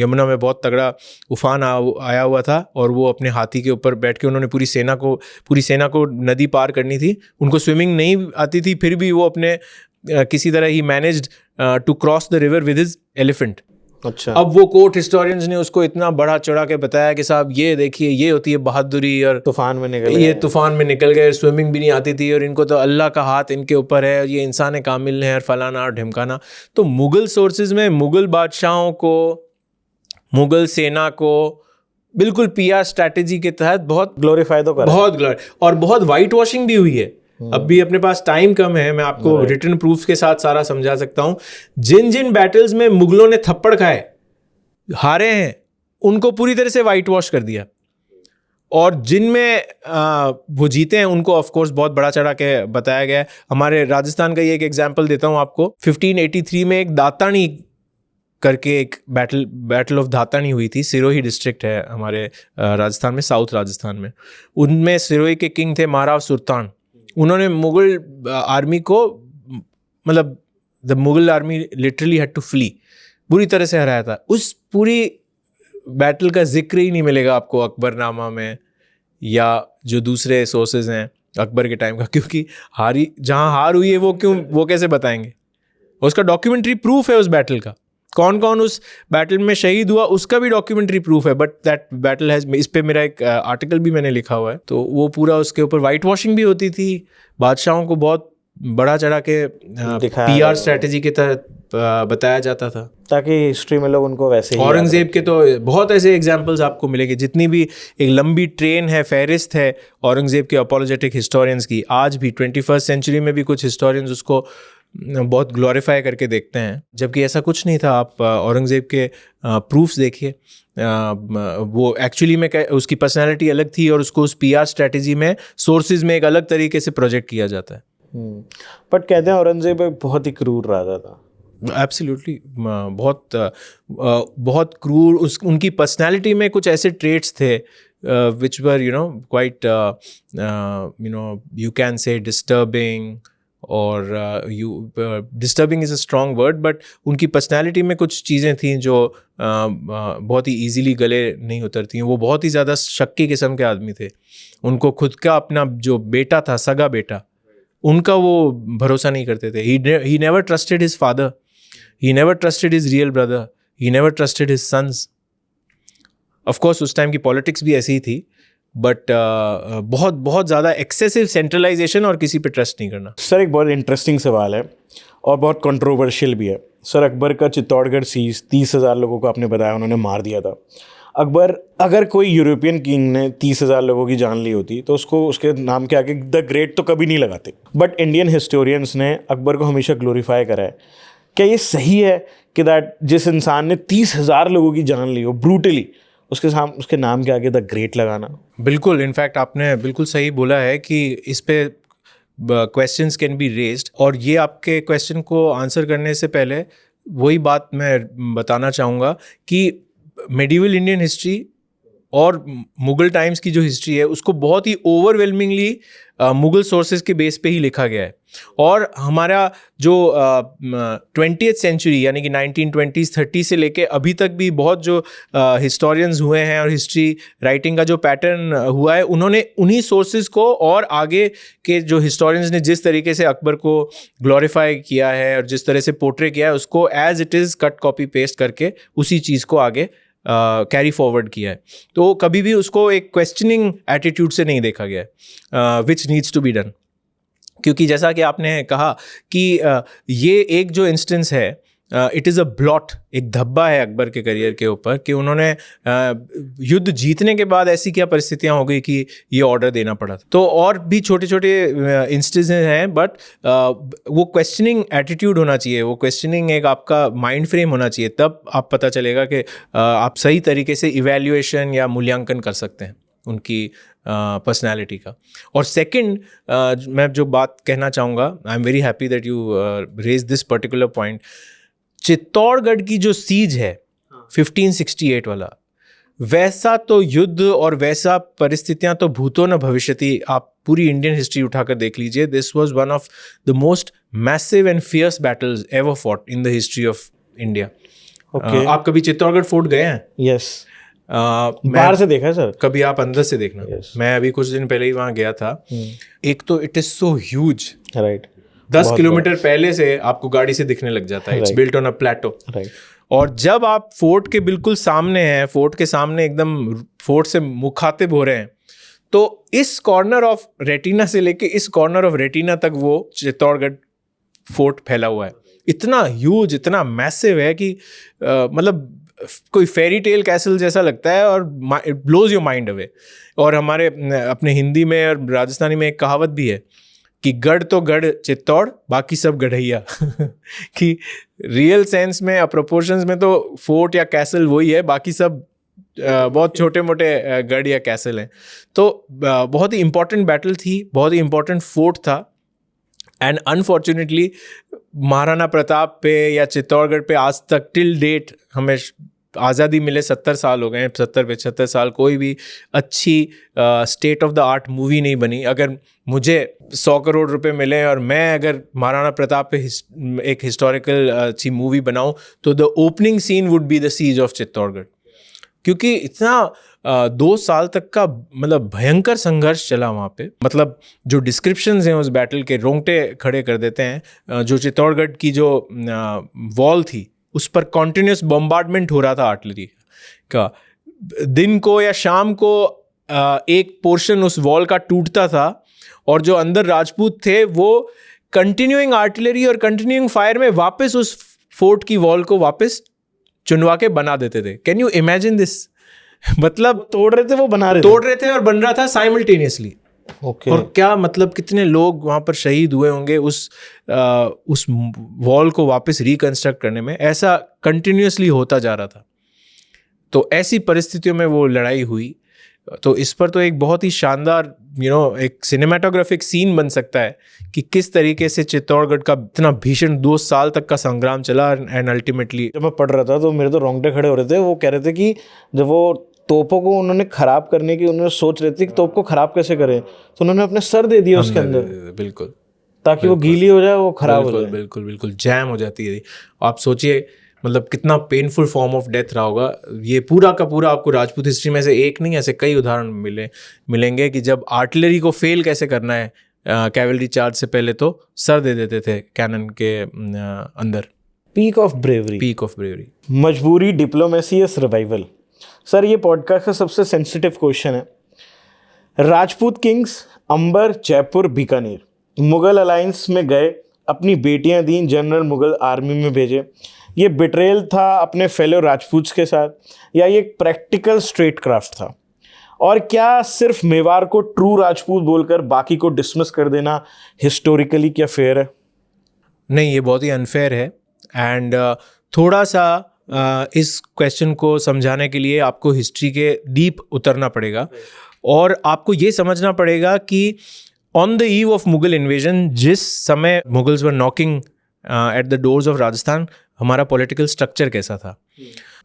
यमुना में बहुत तगड़ा उफान आया हुआ था, और वो अपने हाथी के ऊपर बैठ के उन्होंने पूरी सेना को नदी पार करनी थी. उनको स्विमिंग नहीं आती थी, फिर भी वो अपने किसी तरह ही managed to cross the river with his elephant. अच्छा. अब वो कोर्ट हिस्टोरियंस ने उसको इतना बढ़ा चढ़ा के बताया कि साहब ये देखिए, ये होती है बहादुरी, और तूफान में निकल गए, स्विमिंग भी नहीं आती थी, और इनको तो अल्लाह का हाथ इनके ऊपर है, और ये इंसान कामिल है, और फलाना और ढिमकाना. तो मुगल सोर्सेज में मुगल बादशाहों को, मुगल सेना को बिल्कुल पीआर स्ट्रैटेजी के तहत बहुत ग्लोरीफाई तो और बहुत वाइट वॉशिंग भी हुई है. अब भी अपने पास टाइम कम है, मैं आपको रिटन प्रूफ के साथ सारा समझा सकता हूं. जिन बैटल्स में मुगलों ने थप्पड़ खाए, हारे हैं, उनको पूरी तरह से वाइट वॉश कर दिया, और जिनमें वो जीते हैं उनको ऑफ कोर्स बहुत बड़ा चढ़ा के बताया गया है. हमारे राजस्थान का ये एक एग्जांपल देता हूं आपको. 1583 में एक दातानी करके एक बैटल ऑफ दातानी हुई थी. सिरोही डिस्ट्रिक्ट है हमारे राजस्थान में, साउथ राजस्थान में. उनमें सिरोही के किंग थे महाराव सुल्तान. उन्होंने मुगल आर्मी को, मतलब the Mughal army literally had to flee, बुरी तरह से हराया था. उस पूरी बैटल का जिक्र ही नहीं मिलेगा आपको अकबरनामा में या जो दूसरे सोर्सेज हैं अकबर के टाइम का, क्योंकि जहाँ हार हुई है वो कैसे बताएंगे? उसका डॉक्यूमेंट्री प्रूफ है उस बैटल का. कौन कौन उस बैटल में शहीद हुआ उसका भी डॉक्यूमेंट्री प्रूफ है. बट दैट बैटल हैज, इस पे मेरा एक आर्टिकल भी मैंने लिखा हुआ है. तो वो पूरा उसके ऊपर वाइट वॉशिंग भी होती थी. बादशाहों को बहुत बड़ा चढ़ा के पीआर स्ट्रैटेजी के तहत बताया जाता था, ताकि हिस्ट्री में लोग उनको वैसे ही. औरंगजेब के तो बहुत ऐसे एग्जाम्पल्स आपको मिलेंगे. जितनी भी एक लंबी ट्रेन है, फहरिस्त है औरंगजेब के अपोलोजेटिक हिस्टोरियंस की. आज भी 21st सेंचुरी में भी कुछ हिस्टोरियंस उसको बहुत ग्लोरीफाई करके देखते हैं, जबकि ऐसा कुछ नहीं था. आप औरंगजेब के प्रूफ्स देखिए. वो एक्चुअली में उसकी पर्सनालिटी अलग थी, और उसको उस पीआर स्ट्रैटेजी में कोर्सेज में एक अलग तरीके से प्रोजेक्ट किया जाता है. बट कहते हैं औरंगजेब बहुत ही क्रूर राजा था. एब्सोल्युटली, बहुत क्रूर. उनकी पर्सनालिटी में कुछ ऐसे ट्रेट्स थे which were quite you can say disturbing, और disturbing is a strong word, but उनकी पर्सनैलिटी में कुछ चीज़ें थी जो बहुत ही ईजीली गले नहीं उतरती। वो बहुत ही ज़्यादा शक्की किस्म के आदमी थे। उनको खुद का अपना जो बेटा था, सगा बेटा, उनका वो भरोसा नहीं करते थे। He never trusted his father, he never trusted his real brother, he never trusted his sons. Of course उस टाइम की पॉलिटिक्स भी ऐसी ही थी, बट बहुत बहुत ज़्यादा एक्सेसिव सेंट्रलाइजेशन और किसी पे ट्रस्ट नहीं करना। सर एक बहुत इंटरेस्टिंग सवाल है और बहुत कंट्रोवर्शियल भी है। सर अकबर का चित्तौड़गढ़ सीज 30,000 लोगों को आपने बताया उन्होंने मार दिया था। अकबर, अगर कोई यूरोपियन किंग ने 30,000 लोगों की जान ली होती तो उसको उसके नाम के आगे द ग्रेट तो कभी नहीं लगाते, बट इंडियन हिस्टोरियंस ने अकबर को हमेशा ग्लोरीफाई करा है। क्या ये सही है कि दैट जिस इंसान ने 30,000 लोगों की जान ली हो ब्रूटली, उसके नाम के आगे द ग्रेट लगाना? बिल्कुल, इनफैक्ट आपने बिल्कुल सही बोला है कि इस पे क्वेश्चंस कैन बी रेज्ड, और ये आपके क्वेश्चन को आंसर करने से पहले वही बात मैं बताना चाहूँगा कि मेडिवल इंडियन हिस्ट्री और मुगल टाइम्स की जो हिस्ट्री है उसको बहुत ही ओवरवेलमिंगली मुगल सोर्सेज के बेस पे ही लिखा गया है। और हमारा जो 20th सेंचुरी यानी कि 1920s 30 से लेके अभी तक भी बहुत जो हिस्टोरियंस हुए हैं और हिस्ट्री राइटिंग का जो पैटर्न हुआ है, उन्होंने उन्हीं सोर्सेज को और आगे के जो हिस्टोरियंस ने जिस तरीके से अकबर को ग्लोरीफाई किया है और जिस तरह से पोर्ट्रे किया है उसको as it is cut copy paste करके उसी चीज़ को आगे कैरी फॉरवर्ड किया है। तो कभी भी उसको एक क्वेश्चनिंग एटीट्यूड से नहीं देखा गया है, which needs to be done. क्योंकि जैसा कि आपने कहा कि ये एक जो इंस्टेंस है, इट इज़ अ ब्लॉट, एक धब्बा है अकबर के करियर के ऊपर कि उन्होंने युद्ध जीतने के बाद ऐसी क्या परिस्थितियां हो गई कि ये ऑर्डर देना पड़ा। तो और भी छोटे छोटे इंस्टेंसेस हैं, बट वो क्वेश्चनिंग एटीट्यूड होना चाहिए, वो क्वेश्चनिंग एक आपका माइंड फ्रेम होना चाहिए, तब आप पता चलेगा कि आप सही तरीके से इवैल्यूएशन या मूल्यांकन कर सकते हैं उनकी पर्सनैलिटी का। और सेकंड, मैं जो बात कहना चाहूँगा, I am very happy that you raise this particular point. Chittorgarh की जो सीज है 1568 वाला, वैसा तो युद्ध और वैसा परिस्थितियां तो भूतो न भविष्यति। आप पूरी इंडियन हिस्ट्री उठाकर देख लीजिए, this was one of the most massive and fierce battles ever fought in the history of India. आप कभी चित्तौड़गढ़ फोर्ट गए हैं? यस, बाहर से देखा है सर। कभी आप अंदर से देखना। मैं अभी कुछ दिन पहले ही वहाँ गया था। एक तो it is so huge, right, 10 kilometre पहले से आपको गाड़ी से दिखने लग जाता है। इट्स बिल्ट ऑन अ प्लेटो। और जब आप फोर्ट के बिल्कुल सामने हैं, फोर्ट के सामने एकदम फोर्ट से मुखातिब हो रहे हैं, तो इस कॉर्नर ऑफ रेटिना से लेके इस कॉर्नर ऑफ रेटिना तक वो चित्तौड़गढ़ फोर्ट फैला हुआ है। इतना ह्यूज, इतना मैसिव है कि मतलब कोई फेरी टेल कैसल जैसा लगता है और it blows your mind away. और हमारे अपने हिंदी में और राजस्थानी में एक कहावत भी है कि गढ़ तो गढ़ चित्तौड़, बाकी सब गढ़ैया। कि रियल सेंस में, प्रोपोर्शंस में तो फोर्ट या कैसल वही है, बाकी सब बहुत छोटे मोटे गढ़ या कैसल हैं। तो बहुत ही इंपॉर्टेंट बैटल थी, बहुत ही इंपॉर्टेंट फोर्ट था। एंड अनफॉर्चुनेटली महाराणा प्रताप पे या चित्तौड़गढ़ पे आज तक टिल डेट, हमें आज़ादी मिले 70 साल हो गए हैं, 70-75 साल, कोई भी अच्छी state of the art movie नहीं बनी। अगर मुझे 100 करोड़ रुपए मिले और मैं अगर महाराणा प्रताप पे एक हिस्टोरिकल अच्छी मूवी बनाऊं, तो the opening scene would be the siege of Chittorgarh. क्योंकि इतना 2 साल तक का मतलब भयंकर संघर्ष चला वहाँ पे। मतलब जो डिस्क्रिप्शंस हैं उस बैटल के, रोंगटे खड़े कर देते हैं। जो चित्तौड़गढ़ की जो वॉल थी उस पर कॉन्टिन्यूस बॉम्बार्डमेंट हो रहा था आर्टिलरी का। दिन को या शाम को एक पोर्शन उस वॉल का टूटता था और जो अंदर राजपूत थे वो कंटिन्यूइंग आर्टिलरी और कंटिन्यूइंग फायर में वापस उस फोर्ट की वॉल को वापस चुनवा के बना देते थे। Can you imagine this? मतलब तोड़ रहे थे, वो तोड़ रहे थे और बन रहा था साइमल्टेनियसली। Okay. और क्या मतलब कितने लोग वहाँ पर शहीद हुए होंगे उस वॉल को वापस रिकंस्ट्रक्ट करने में। ऐसा कंटिन्यूसली होता जा रहा था। तो ऐसी परिस्थितियों में वो लड़ाई हुई। तो इस पर तो एक बहुत ही शानदार एक सिनेमाटोग्राफिक सीन बन सकता है कि किस तरीके से चित्तौड़गढ़ का इतना भीषण 2 साल तक का संग्राम चला। एंड अल्टीमेटली जब मैं पढ़ रहा था तो मेरे तो रोंगटे खड़े हो रहे थे। वो कह रहे थे कि जब वो तोपों को उन्होंने खराब करने की उन्होंने सोच रहे थे कि तोप को खराब कैसे करें, तो उन्होंने अपने सर दे दिया उसके अंदर। बिल्कुल। ताकि वो गीली हो जाए, वो खराब हो बिल्कुल जाए। बिल्कुल बिल्कुल जैम हो जाती है। आप सोचिए मतलब कितना पेनफुल फॉर्म ऑफ डेथ रहा होगा। ये पूरा का पूरा आपको राजपूत हिस्ट्री में से एक नहीं, ऐसे कई उदाहरण मिलेंगे कि जब आर्टिलरी को फेल कैसे करना है कैवलरी चार्ज से पहले, तो सर दे देते थे कैनन के अंदर। Peak of bravery. Peak of bravery. मजबूरी, डिप्लोमेसी या सर्वाइवल। सर ये पॉडकास्ट का सबसे सेंसिटिव क्वेश्चन है। राजपूत किंग्स अंबर, जयपुर, बीकानेर मुगल अलायंस में गए, अपनी बेटियां दी, जनरल मुगल आर्मी में भेजे। ये बिट्रेयल था अपने फेलो राजपूत्स के साथ, या ये एक प्रैक्टिकल स्ट्रेट क्राफ्ट था? और क्या सिर्फ मेवाड़ को ट्रू राजपूत बोलकर बाकी को डिसमिस कर देना हिस्टोरिकली क्या फेयर है? नहीं, ये बहुत ही अनफेयर है। एंड थोड़ा सा इस क्वेश्चन को समझाने के लिए आपको हिस्ट्री के डीप उतरना पड़ेगा और आपको ये समझना पड़ेगा कि on the eve of Mughal invasion, जिस समय Mughals were knocking at the doors of Rajasthan, हमारा पॉलिटिकल स्ट्रक्चर कैसा था।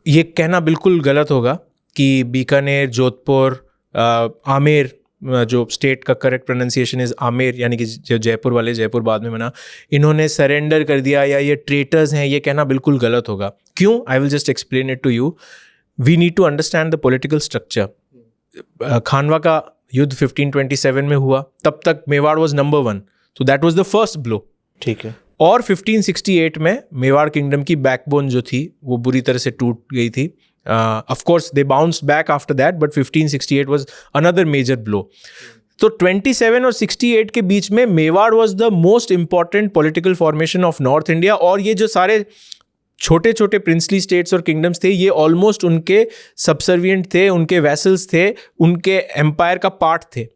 ये कहना बिल्कुल गलत होगा कि बीकानेर, जोधपुर, आमेर, जो स्टेट का करेक्ट प्रोनाउंसिएशन इज आमेर, यानी कि जो जयपुर वाले, जयपुर बाद में बना, इन्होंने सरेंडर कर दिया या ये ट्रेटर्स हैं, ये कहना बिल्कुल गलत होगा। क्यों? I will just explain it to you. We need to understand the political structure. Khanwa का युद्ध 1527 में हुआ, तब तक मेवाड़ वॉज नंबर 1, तो that was the first blow. ठीक है। और 1568 में मेवाड़ किंगडम की बैकबोन जो थी वो बुरी तरह से टूट गई थी। Of course they bounced back after that, but 1568 was another major blow. तो 27 और 68 के बीच में Mewar was the most important political formation of North India, और ये जो सारे छोटे छोटे प्रिंसली स्टेट्स और किंगडम्स थे, ये ऑलमोस्ट उनके सबसर्विएंट थे, उनके वैसल्स थे, उनके एम्पायर का पार्ट थे।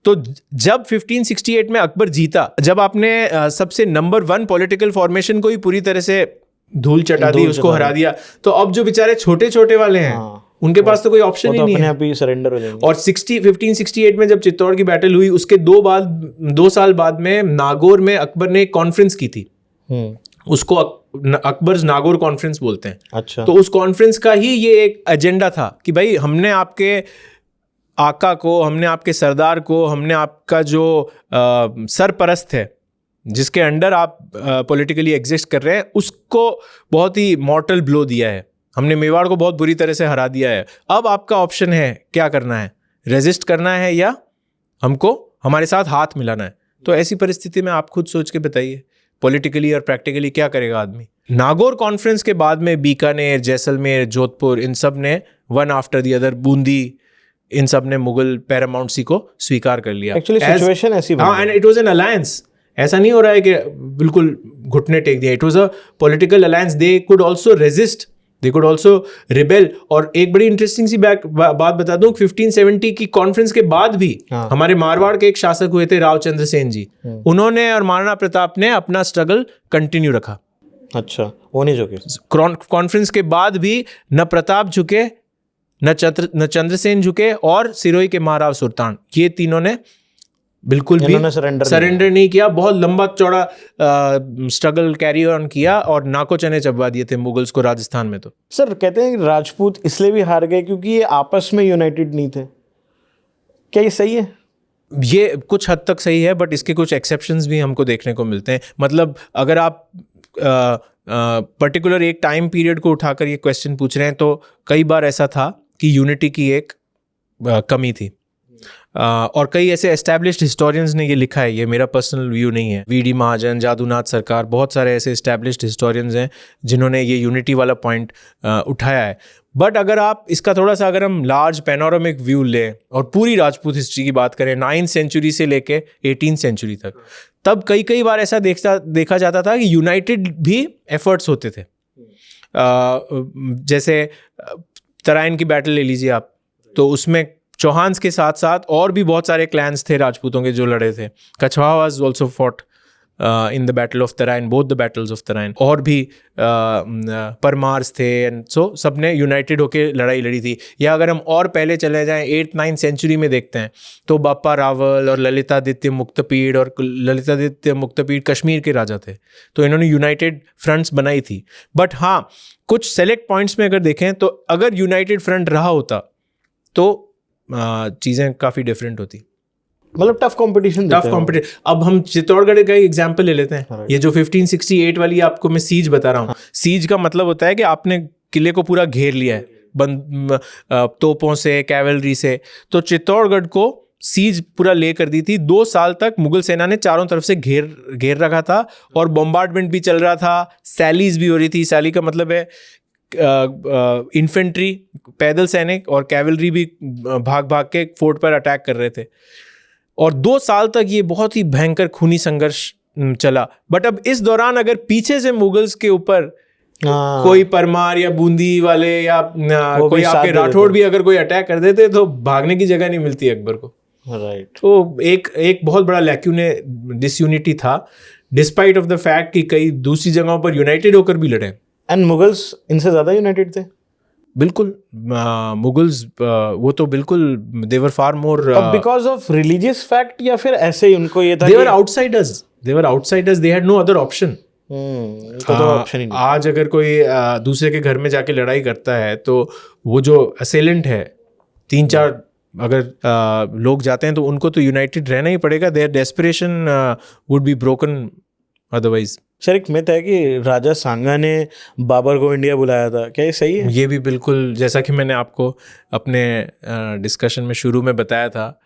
तो जब 1568 में अकबर जीता, जब आपने सबसे नंबर 1 पॉलिटिकल फॉर्मेशन को ही पूरी तरह से धूल चटा दी, उसको हरा दिया, तो अब जो बेचारे छोटे छोटे वाले हैं, उनके पास तो कोई ऑप्शन ही नहीं है, अपने सरेंडर हो जाएंगे। और 1568 में जब चित्तौड़ की बैटल हुई, उसके 2 साल बाद में नागौर में अकबर ने एक कॉन्फ्रेंस की थी। उसको अकबर्स नागौर कॉन्फ्रेंस बोलते हैं। अच्छा। तो उस कॉन्फ्रेंस का ही ये एक एजेंडा था कि भाई हमने आपके आका को, हमने आपके सरदार को, हमने आपका जो सरपरस्त है, जिसके अंडर आप पॉलिटिकली एग्जिस्ट कर रहे हैं, उसको बहुत ही मॉर्टल ब्लो दिया है। हमने मेवाड़ को बहुत बुरी तरह से हरा दिया है। अब आपका ऑप्शन है, क्या करना है, रेजिस्ट करना है या हमको हमारे साथ हाथ मिलाना है। तो ऐसी परिस्थिति में आप खुद सोच के बताइए, पॉलिटिकली और प्रैक्टिकली क्या करेगा आदमी। नागौर कॉन्फ्रेंस के बाद में बीकानेर, जैसलमेर, जोधपुर, इन सब ने one after the other, Bundi, इन सब ने मुगल पैरामाउंटसी को स्वीकार कर लिया। एक्चुअली सिचुएशन ऐसी हाँ, and it was an alliance. ऐसा नहीं हो रहा है कि बिल्कुल घुटने टेक दिया। It was a political alliance. They could also resist, they could also rebel. और एक बड़ी इंटरेस्टिंग सी बात बता दूं, 1570 की कॉन्फ्रेंस के बाद भी हमारे मारवाड़ के एक शासक हुए थे, रावचंद्र सेन जी, उन्होंने और महाराणा प्रताप ने अपना स्ट्रगल कंटिन्यू रखा। अच्छा, वो नहीं झुके। कॉन्फ्रेंस के बाद भी न प्रताप झुके, न चंद्रसेन झुके, और सिरोही के महाराव सुल्तान, ये तीनों ने बिल्कुल भी सरेंडर नहीं किया। बहुत लंबा चौड़ा स्ट्रगल कैरी ऑन किया और नाको चने चबवा दिए थे मुगल्स को राजस्थान में। तो सर कहते हैं कि राजपूत इसलिए भी हार गए क्योंकि ये आपस में यूनाइटेड नहीं थे। क्या ये सही है? ये कुछ हद तक सही है, बट इसके कुछ एक्सेप्शंस भी हमको देखने को मिलते हैं। मतलब अगर आप पर्टिकुलर एक टाइम पीरियड को उठाकर ये क्वेश्चन पूछ रहे हैं, तो कई बार ऐसा था कि यूनिटी की एक कमी थी। और कई ऐसे एस्टैब्लिश्ड हिस्टोरियंस ने ये लिखा है, ये मेरा पर्सनल व्यू नहीं है। वीडी महाजन, जादूनाथ सरकार, बहुत सारे ऐसे एस्टैब्लिश्ड हिस्टोरियंस हैं जिन्होंने ये यूनिटी वाला पॉइंट उठाया है। बट अगर आप इसका थोड़ा सा, अगर हम लार्ज पैनोरामिक व्यू लें और पूरी राजपूत हिस्ट्री की बात करें 9th सेंचुरी से लेके 18th सेंचुरी तक, तब कई बार ऐसा देखा जाता था कि यूनाइटेड भी एफर्ट्स होते थे। जैसे तराइन की बैटल ले लीजिए आप, तो उसमें चौहान्स के साथ साथ और भी बहुत सारे क्लैंस थे राजपूतों के जो लड़े थे। Kachhwaha was also fought in the battle of Tarain, both the battles of Tarain. और भी परमार्स थे, एंड सो सब ने यूनाइटेड होकर लड़ाई लड़ी थी। या अगर हम और पहले चले जाएं 8th-9th सेंचुरी में देखते हैं, तो बाप्पा रावल और ललितादित्य मुक्तपीड़, और ललितादित्य मुक्तपीड़ कश्मीर के राजा थे, तो इन्होंने यूनाइटेड फ्रंट्स बनाई थी। बट हाँ, कुछ सेलेक्ट पॉइंट्स में अगर देखें, तो अगर यूनाइटेड फ्रंट रहा होता तो चीज़ें काफ़ी डिफरेंट होती। मतलब टफ कंपटीशन टफ कॉम्पिटिशन। अब हम चित्तौड़गढ़ का एग्जाम्पल ले लेते हैं। ये जो 1568 वाली आपको मैं सीज बता रहा हूँ, सीज का मतलब होता है कि आपने किले को पूरा घेर लिया है तोपों से, कैवलरी से। तो चित्तौड़गढ़ को सीज पूरा ले कर दी थी। 2 साल तक मुगल सेना ने चारों तरफ से घेर रखा था और बॉम्बार्डमेंट भी चल रहा था, सैलीज भी हो रही थी। सैली का मतलब है इन्फेंट्री, पैदल सैनिक, और कैवलरी भी भाग भाग के फोर्ट पर अटैक कर रहे थे। और 2 साल तक ये बहुत ही भयंकर खूनी संघर्ष चला। बट अब इस दौरान अगर पीछे से मुगल्स के ऊपर कोई परमार या बूंदी वाले या कोई आपके राठौड़ भी अगर कोई अटैक कर देते तो भागने की जगह नहीं मिलती अकबर को। राइट। तो एक बहुत बड़ा लैक्यूने डिसयूनिटी था, डिस्पाइट ऑफ द फैक्ट कि कई दूसरी जगहों पर यूनाइटेड होकर भी लड़े। एंड मुगल्स इनसे ज्यादा यूनाइटेड थे। बिल्कुल, मुगल्स वो तो बिल्कुल they were far more because of religious fact, या फिर ऐसे ही उनको ये था they were outsiders, they had no other option. तो ऑप्शन ही नहीं। आज अगर कोई दूसरे के घर में जाके लड़ाई करता है तो वो जो असेलेंट है, 3-4 अगर लोग जाते हैं तो उनको तो यूनाइटेड रहना ही पड़ेगा। Their desperation would be broken otherwise. Sir एक मिथ है कि राजा सांगा ने बाबर को इंडिया बुलाया था, क्या ये सही है? ये भी बिल्कुल, जैसा कि मैंने आपको अपने डिस्कशन में शुरू में बताया था,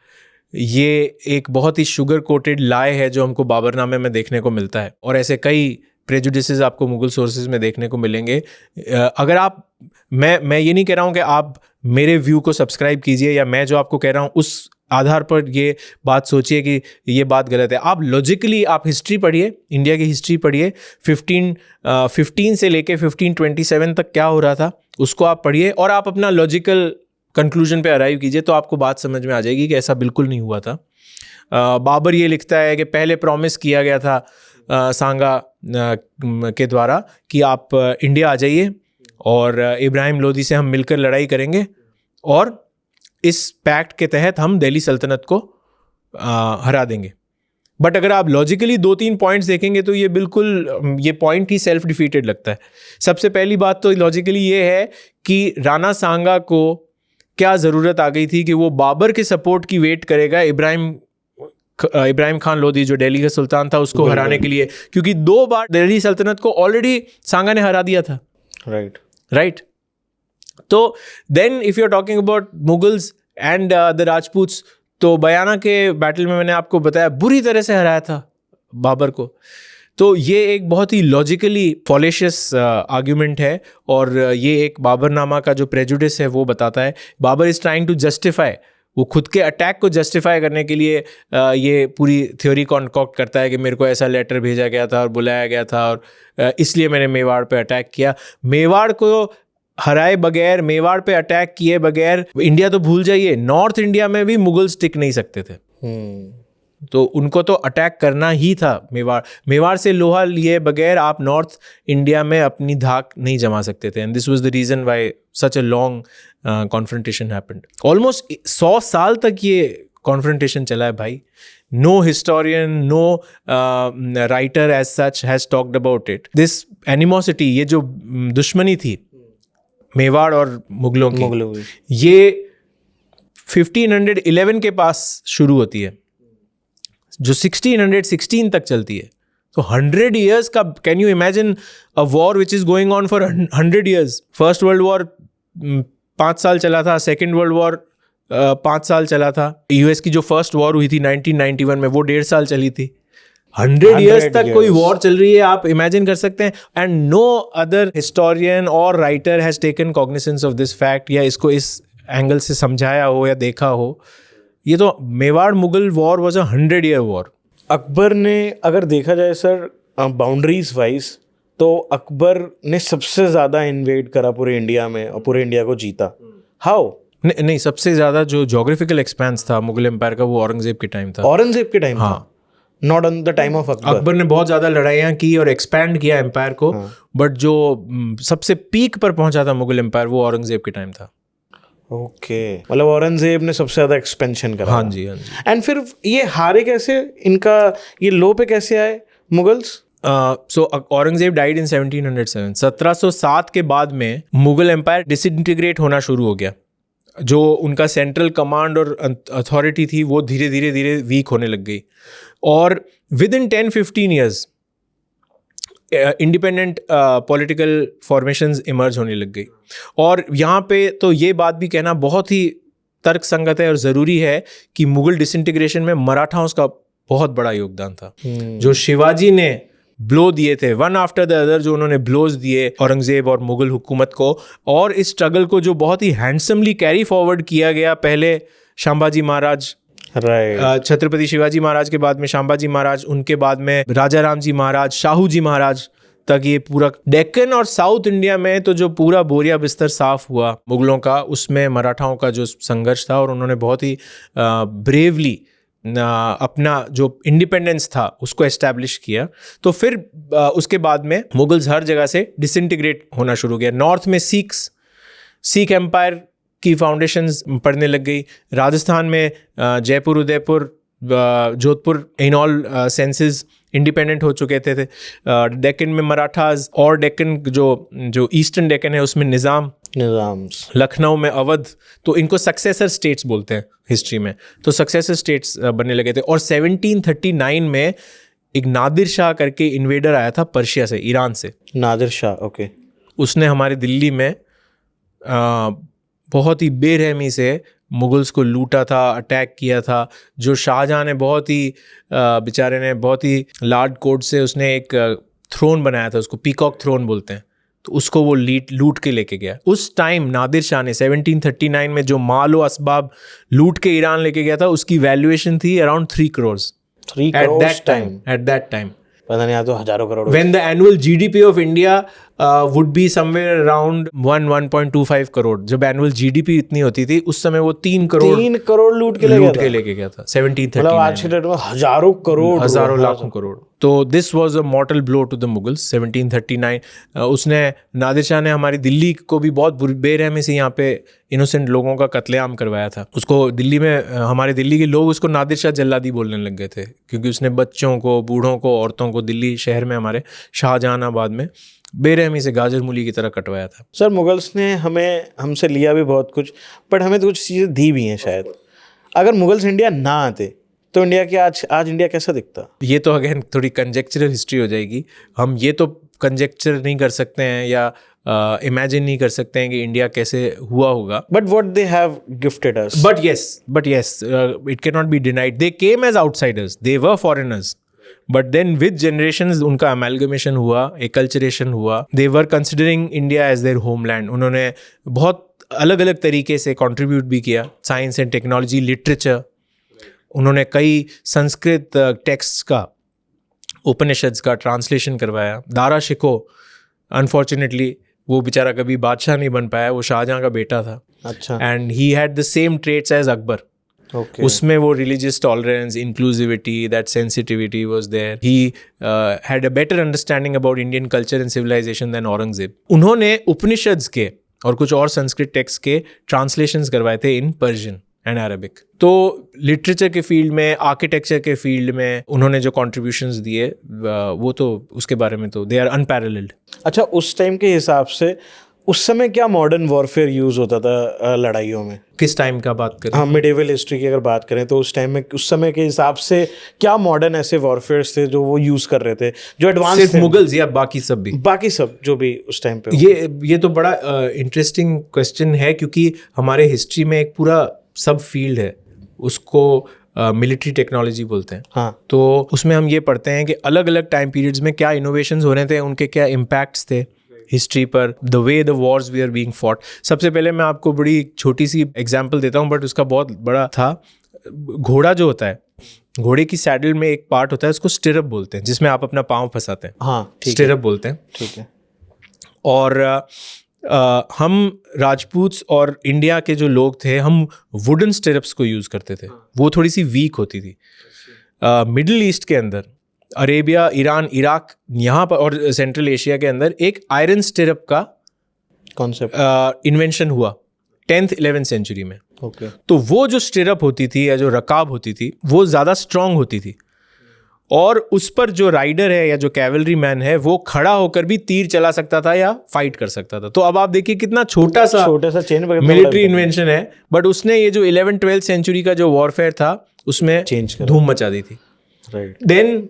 ये एक बहुत ही शुगर कोटेड लाए है जो हमको बाबरनामे में देखने को मिलता है। और ऐसे कई प्रेजुडिसेस आपको मुगल सोर्सेज में देखने को मिलेंगे। अगर आप मैं ये नहीं कह रहा हूँ कि आप मेरे व्यू को सब्सक्राइब कीजिए या मैं जो आपको कह रहा हूँ उस आधार पर ये बात सोचिए कि ये बात गलत है। आप लॉजिकली आप हिस्ट्री पढ़िए, इंडिया की हिस्ट्री पढ़िए, 15 से लेके 1527 तक क्या हो रहा था उसको आप पढ़िए और आप अपना लॉजिकल कंक्लूजन पे अराइव कीजिए, तो आपको बात समझ में आ जाएगी कि ऐसा बिल्कुल नहीं हुआ था। बाबर ये लिखता है कि पहले प्रॉमिस किया गया था सांगा के द्वारा कि आप इंडिया आ जाइए और इब्राहिम लोदी से हम मिलकर लड़ाई करेंगे और इस पैक्ट के तहत हम दिल्ली सल्तनत को हरा देंगे। बट अगर आप लॉजिकली 2-3 पॉइंट्स देखेंगे तो ये बिल्कुल ये पॉइंट ही सेल्फ डिफीटेड लगता है। सबसे पहली बात तो लॉजिकली ये है कि राणा सांगा को क्या ज़रूरत आ गई थी कि वो बाबर के सपोर्ट की वेट करेगा इब्राहिम खान लोदी जो दिल्ली का सुल्तान था उसको हराने के लिए, क्योंकि 2 बार दिल्ली सल्तनत को ऑलरेडी सांगा ने हरा दिया था। राइट। तो then if you are talking about Mughals and the Rajputs, तो बयाना के बैटल में मैंने आपको बताया बुरी तरह से हराया था बाबर को। तो ये एक बहुत ही लॉजिकली फॉलेशियस आर्ग्यूमेंट है और ये एक बाबरनामा का जो प्रेजुडिस है वो बताता है। Babur is trying to justify, वो खुद के अटैक को जस्टिफाई करने के लिए ये पूरी थ्योरी कॉन्कॉक्ट करता है कि मेरे को ऐसा लेटर भेजा गया था और बुलाया गया था और इसलिए मैंने मेवाड़ पे अटैक किया। मेवाड़ को हराए बगैर, मेवाड़ पे अटैक किए बगैर इंडिया तो भूल जाइए, नॉर्थ इंडिया में भी मुगल्स टिक नहीं सकते थे। तो उनको तो अटैक करना ही था। मेवाड़ से लोहा लिए बगैर आप नॉर्थ इंडिया में अपनी धाक नहीं जमा सकते थे। And this was the reason why such a long confrontation happened. Almost 100 साल तक ये कॉन्फ्रंटेशन चला है भाई। No historian, no writer as such has talked about it. This animosity, ये जो दुश्मनी थी मेवाड़ और मुगलों की, ये 1511 के पास शुरू होती है जो 1616 तक चलती है। तो 100 years का, can you imagine a war which is going on for 100 years। First world war 5 साल चला था, सेकेंड वर्ल्ड वॉर 5 साल चला था, यूएस की जो फर्स्ट वॉर हुई थी 1991 में वो 1.5 साल चली थी। 100 years तक कोई वॉर चल रही है, आप इमेजिन कर सकते हैं। एंड नो अदर हिस्टोरियन और writer has taken cognisance of this fact, या इसको इस एंगल से समझाया हो या देखा हो। ये तो Mewar Mughal war was a 100 year war. Akbar ने, अगर देखा जाए सर बाउंड्रीज वाइज, तो अकबर ने सबसे ज़्यादा इन्वेड करा पूरे इंडिया में और पूरे इंडिया को जीता। हाउ? नहीं, सबसे ज़्यादा जो जोग्राफिकल एक्सपेंस था मुगल एम्पायर का वो औरंगजेब के टाइम था। औरंगजेब के टाइम? हाँ, not on the time of Akbar. Akbar ने बहुत ज़्यादा लड़ाइयाँ की और एक्सपैंड किया एम्पायर को, बट जो सबसे पीक पर पहुंचा था मुगल एम्पायर वो औरंगजेब के टाइम था। ओके, मतलब औरंगजेब ने सबसे ज़्यादा एक्सपेंशन करा। हाँ जी। एंड फिर ये हारे कैसे, इनका ये लो पे कैसे आए Mughals? So Aurangzeb died in 1707। 1707 के बाद में मुगल एम्पायर डिसइंटीग्रेट होना शुरू हो गया। जो उनका सेंट्रल कमांड और अथॉरिटी थी वो धीरे धीरे धीरे वीक होने लग गई, और with in 10-15 years independent political formations emerge होने लग गई। और यहाँ पे तो ये बात भी कहना बहुत ही तर्क संगत है और ज़रूरी है कि मुगल डिसइंटीग्रेशन में मराठाओं का बहुत बड़ा योगदान था। जो शिवाजी ने ब्लो दिए थे वन आफ्टर द अदर, जो उन्होंने ब्लोज दिए औरंगजेब और मुगल हुकूमत को, और इस स्ट्रगल को जो बहुत ही हैंडसमली कैरी फॉरवर्ड किया गया, पहले संभाजी महाराज, छत्रपति शिवाजी महाराज के बाद में संभाजी महाराज, उनके बाद में राजा राम जी महाराज, शाहू जी महाराज तक, ये पूरा डेक्कन और साउथ इंडिया में तो जो पूरा बोरिया बिस्तर साफ हुआ मुगलों का, उसमें मराठाओं का जो संघर्ष था, और उन्होंने बहुत ही ब्रेवली अपना जो इंडिपेंडेंस था उसको एस्टैब्लिश किया। तो फिर उसके बाद में मुगल्स हर जगह से डिसइंटीग्रेट होना शुरू हो गया। नॉर्थ में सिख एम्पायर की फाउंडेशंस पड़ने लग गई। राजस्थान में Jaipur, Udaipur, Jodhpur in all senses independent हो चुके थे। डेक्कन में मराठास, और डेक्कन जो ईस्टर्न डेक्कन है उसमें निज़ाम्स, लखनऊ में अवध। तो इनको सक्सेसर स्टेट्स बोलते हैं हिस्ट्री में। तो सक्सेसर स्टेट्स बनने लगे थे। और 1739 में एक नादिर शाह करके इन्वेडर आया था पर्शिया से, ईरान से। नादिर शाह, ओके। उसने हमारे दिल्ली में बहुत ही बेरहमी से मुगल्स को लूटा था, अटैक किया था। जो शाहजहाँ ने बहुत ही बेचारे ने बहुत ही लाड कोड से उसने एक थ्रोन बनाया था, उसको पीकॉक थ्रोन बोलते हैं। तो उसको वो लूट के लेके गया। उस टाइम नादिर शाह ने 1739 में जो माल व असबाब लूट के ईरान लेके गया था, उसकी वैल्यूएशन थी around 3 crore eight that time. पता नहीं, तो हजारों crore. When the annual GDP of India would be somewhere around 1.25 crore. जब एनुअल GDP इतनी होती थी उस समय वो 3 करोड़ लूट के लेके गया था 1739। मतलब आज के डेट में हजारों करोड़, हजारों लाखों करोड़। तो this was a mortal blow to the Mughals 1739। उसने नादिर शाह ने हमारी दिल्ली को भी बहुत बेरहमी से यहाँ पे इनोसेंट लोगों का कत्लेआम करवाया था। उसको दिल्ली में हमारे दिल्ली के लोग उसको नादिर शाह जल्लादी बोलने लग गए थे, क्योंकि उसने बच्चों को, बूढ़ों को, औरतों को दिल्ली शहर में हमारे शाहजहानाबाद में बेरहमी से गाजर मूली की तरह कटवाया था। सर, मुगल्स ने हमसे लिया भी बहुत कुछ, बट हमें तो कुछ चीज़ें दी भी हैं शायद। अगर मुगल्स इंडिया ना आते तो इंडिया की आज इंडिया कैसा दिखता? ये तो अगेन थोड़ी कंजेक्चरल हिस्ट्री हो जाएगी। हम ये तो कंजेक्चर नहीं कर सकते हैं या इमेजिन नहीं कर सकते हैं कि इंडिया कैसे हुआ होगा। But what they have gifted us. But yes it can not be denied. They came as outsiders, they were foreigners, but then with generations उनका अमेलगमेशन हुआ, एकल्चरेशन हुआ। They were considering India as their homeland. उन्होंने बहुत अलग अलग तरीके से contribute भी किया, साइंस एंड टेक्नोलॉजी, लिटरेचर। उन्होंने कई संस्कृत टेक्स्ट्स का, उपनिषद्स का ट्रांसलेशन करवाया। दारा शिको, अनफॉर्चुनेटली वो बेचारा कभी बादशाह नहीं बन पाया, वो शाहजहाँ का बेटा था। अच्छा। And he had the same traits as Akbar. Okay. उसमें वो religious tolerance, inclusivity, that sensitivity was there. He had a better understanding about Indian culture and civilization than Aurangzeb. उन्होंने उपनिषद्स के और कुछ और संस्कृत टेक्स्ट के ट्रांसलेशंस करवाए थे इन पर्शियन एंड अरबिक। तो लिटरेचर के फील्ड में, आर्किटेक्चर के फील्ड में उन्होंने जो कॉन्ट्रीब्यूशंस दिए वो तो उसके बारे में तो दे आर अनपैरेलल्ड। अच्छा, उस टाइम के हिसाब से उस समय क्या मॉडर्न वॉरफेयर यूज होता था लड़ाइयों में? किस टाइम का बात करें? हाँ, मिडिवल हिस्ट्री की अगर बात करें तो उस टाइम में, उस समय के हिसाब से क्या मॉडर्न ऐसे वॉरफेयर्स थे जो वो यूज कर रहे थे, जो एडवांस थे? मुगल्स या बाकी सब भी? बाकी सब जो भी उस टाइम पे। ये तो बड़ा इंटरेस्टिंग क्वेश्चन है, क्योंकि हमारे हिस्ट्री में एक पूरा सब फील्ड है, उसको मिलिट्री टेक्नोलॉजी बोलते हैं। हाँ। तो उसमें हम ये पढ़ते हैं कि अलग अलग टाइम पीरियड्स में क्या इनोवेशंस हो रहे थे, उनके क्या इम्पैक्ट्स थे हिस्ट्री पर, the way the wars we are being fought. सबसे पहले मैं आपको बड़ी छोटी सी एग्जांपल देता हूँ, बट उसका बहुत बड़ा था। घोड़ा जो होता है, घोड़े की सैडल में एक पार्ट होता है, उसको स्टिरअप बोलते हैं, जिसमें आप अपना पाँव फंसाते हैं। हाँ, स्टिरअप बोलते हैं। ठीक है। और हम राजपूत्स और इंडिया के जो लोग थे, हम वुडन स्टिरप्स को यूज़ करते थे। वो थोड़ी सी वीक होती थी। मिडिल ईस्ट के अंदर, अरेबिया, ईरान, इराक, यहाँ पर और सेंट्रल एशिया के अंदर एक आयरन स्टिरअप का कॉन्सेप्ट इन्वेंशन हुआ 10th-11th सेंचुरी में। ओके। तो वो जो स्टिरअप होती थी या जो रकाब होती थी, वो ज़्यादा स्ट्रॉन्ग होती थी, और उस पर जो राइडर है या जो कैवलरी मैन है वो खड़ा होकर भी तीर चला सकता था या फाइट कर सकता था। तो अब आप देखिए कितना छोटा सा चेन मिलिट्री इन्वेंशन है, बट उसने ये जो 11th-12th सेंचुरी का जो वॉरफेयर था उसमें धूम मचा दी थी। Right. Then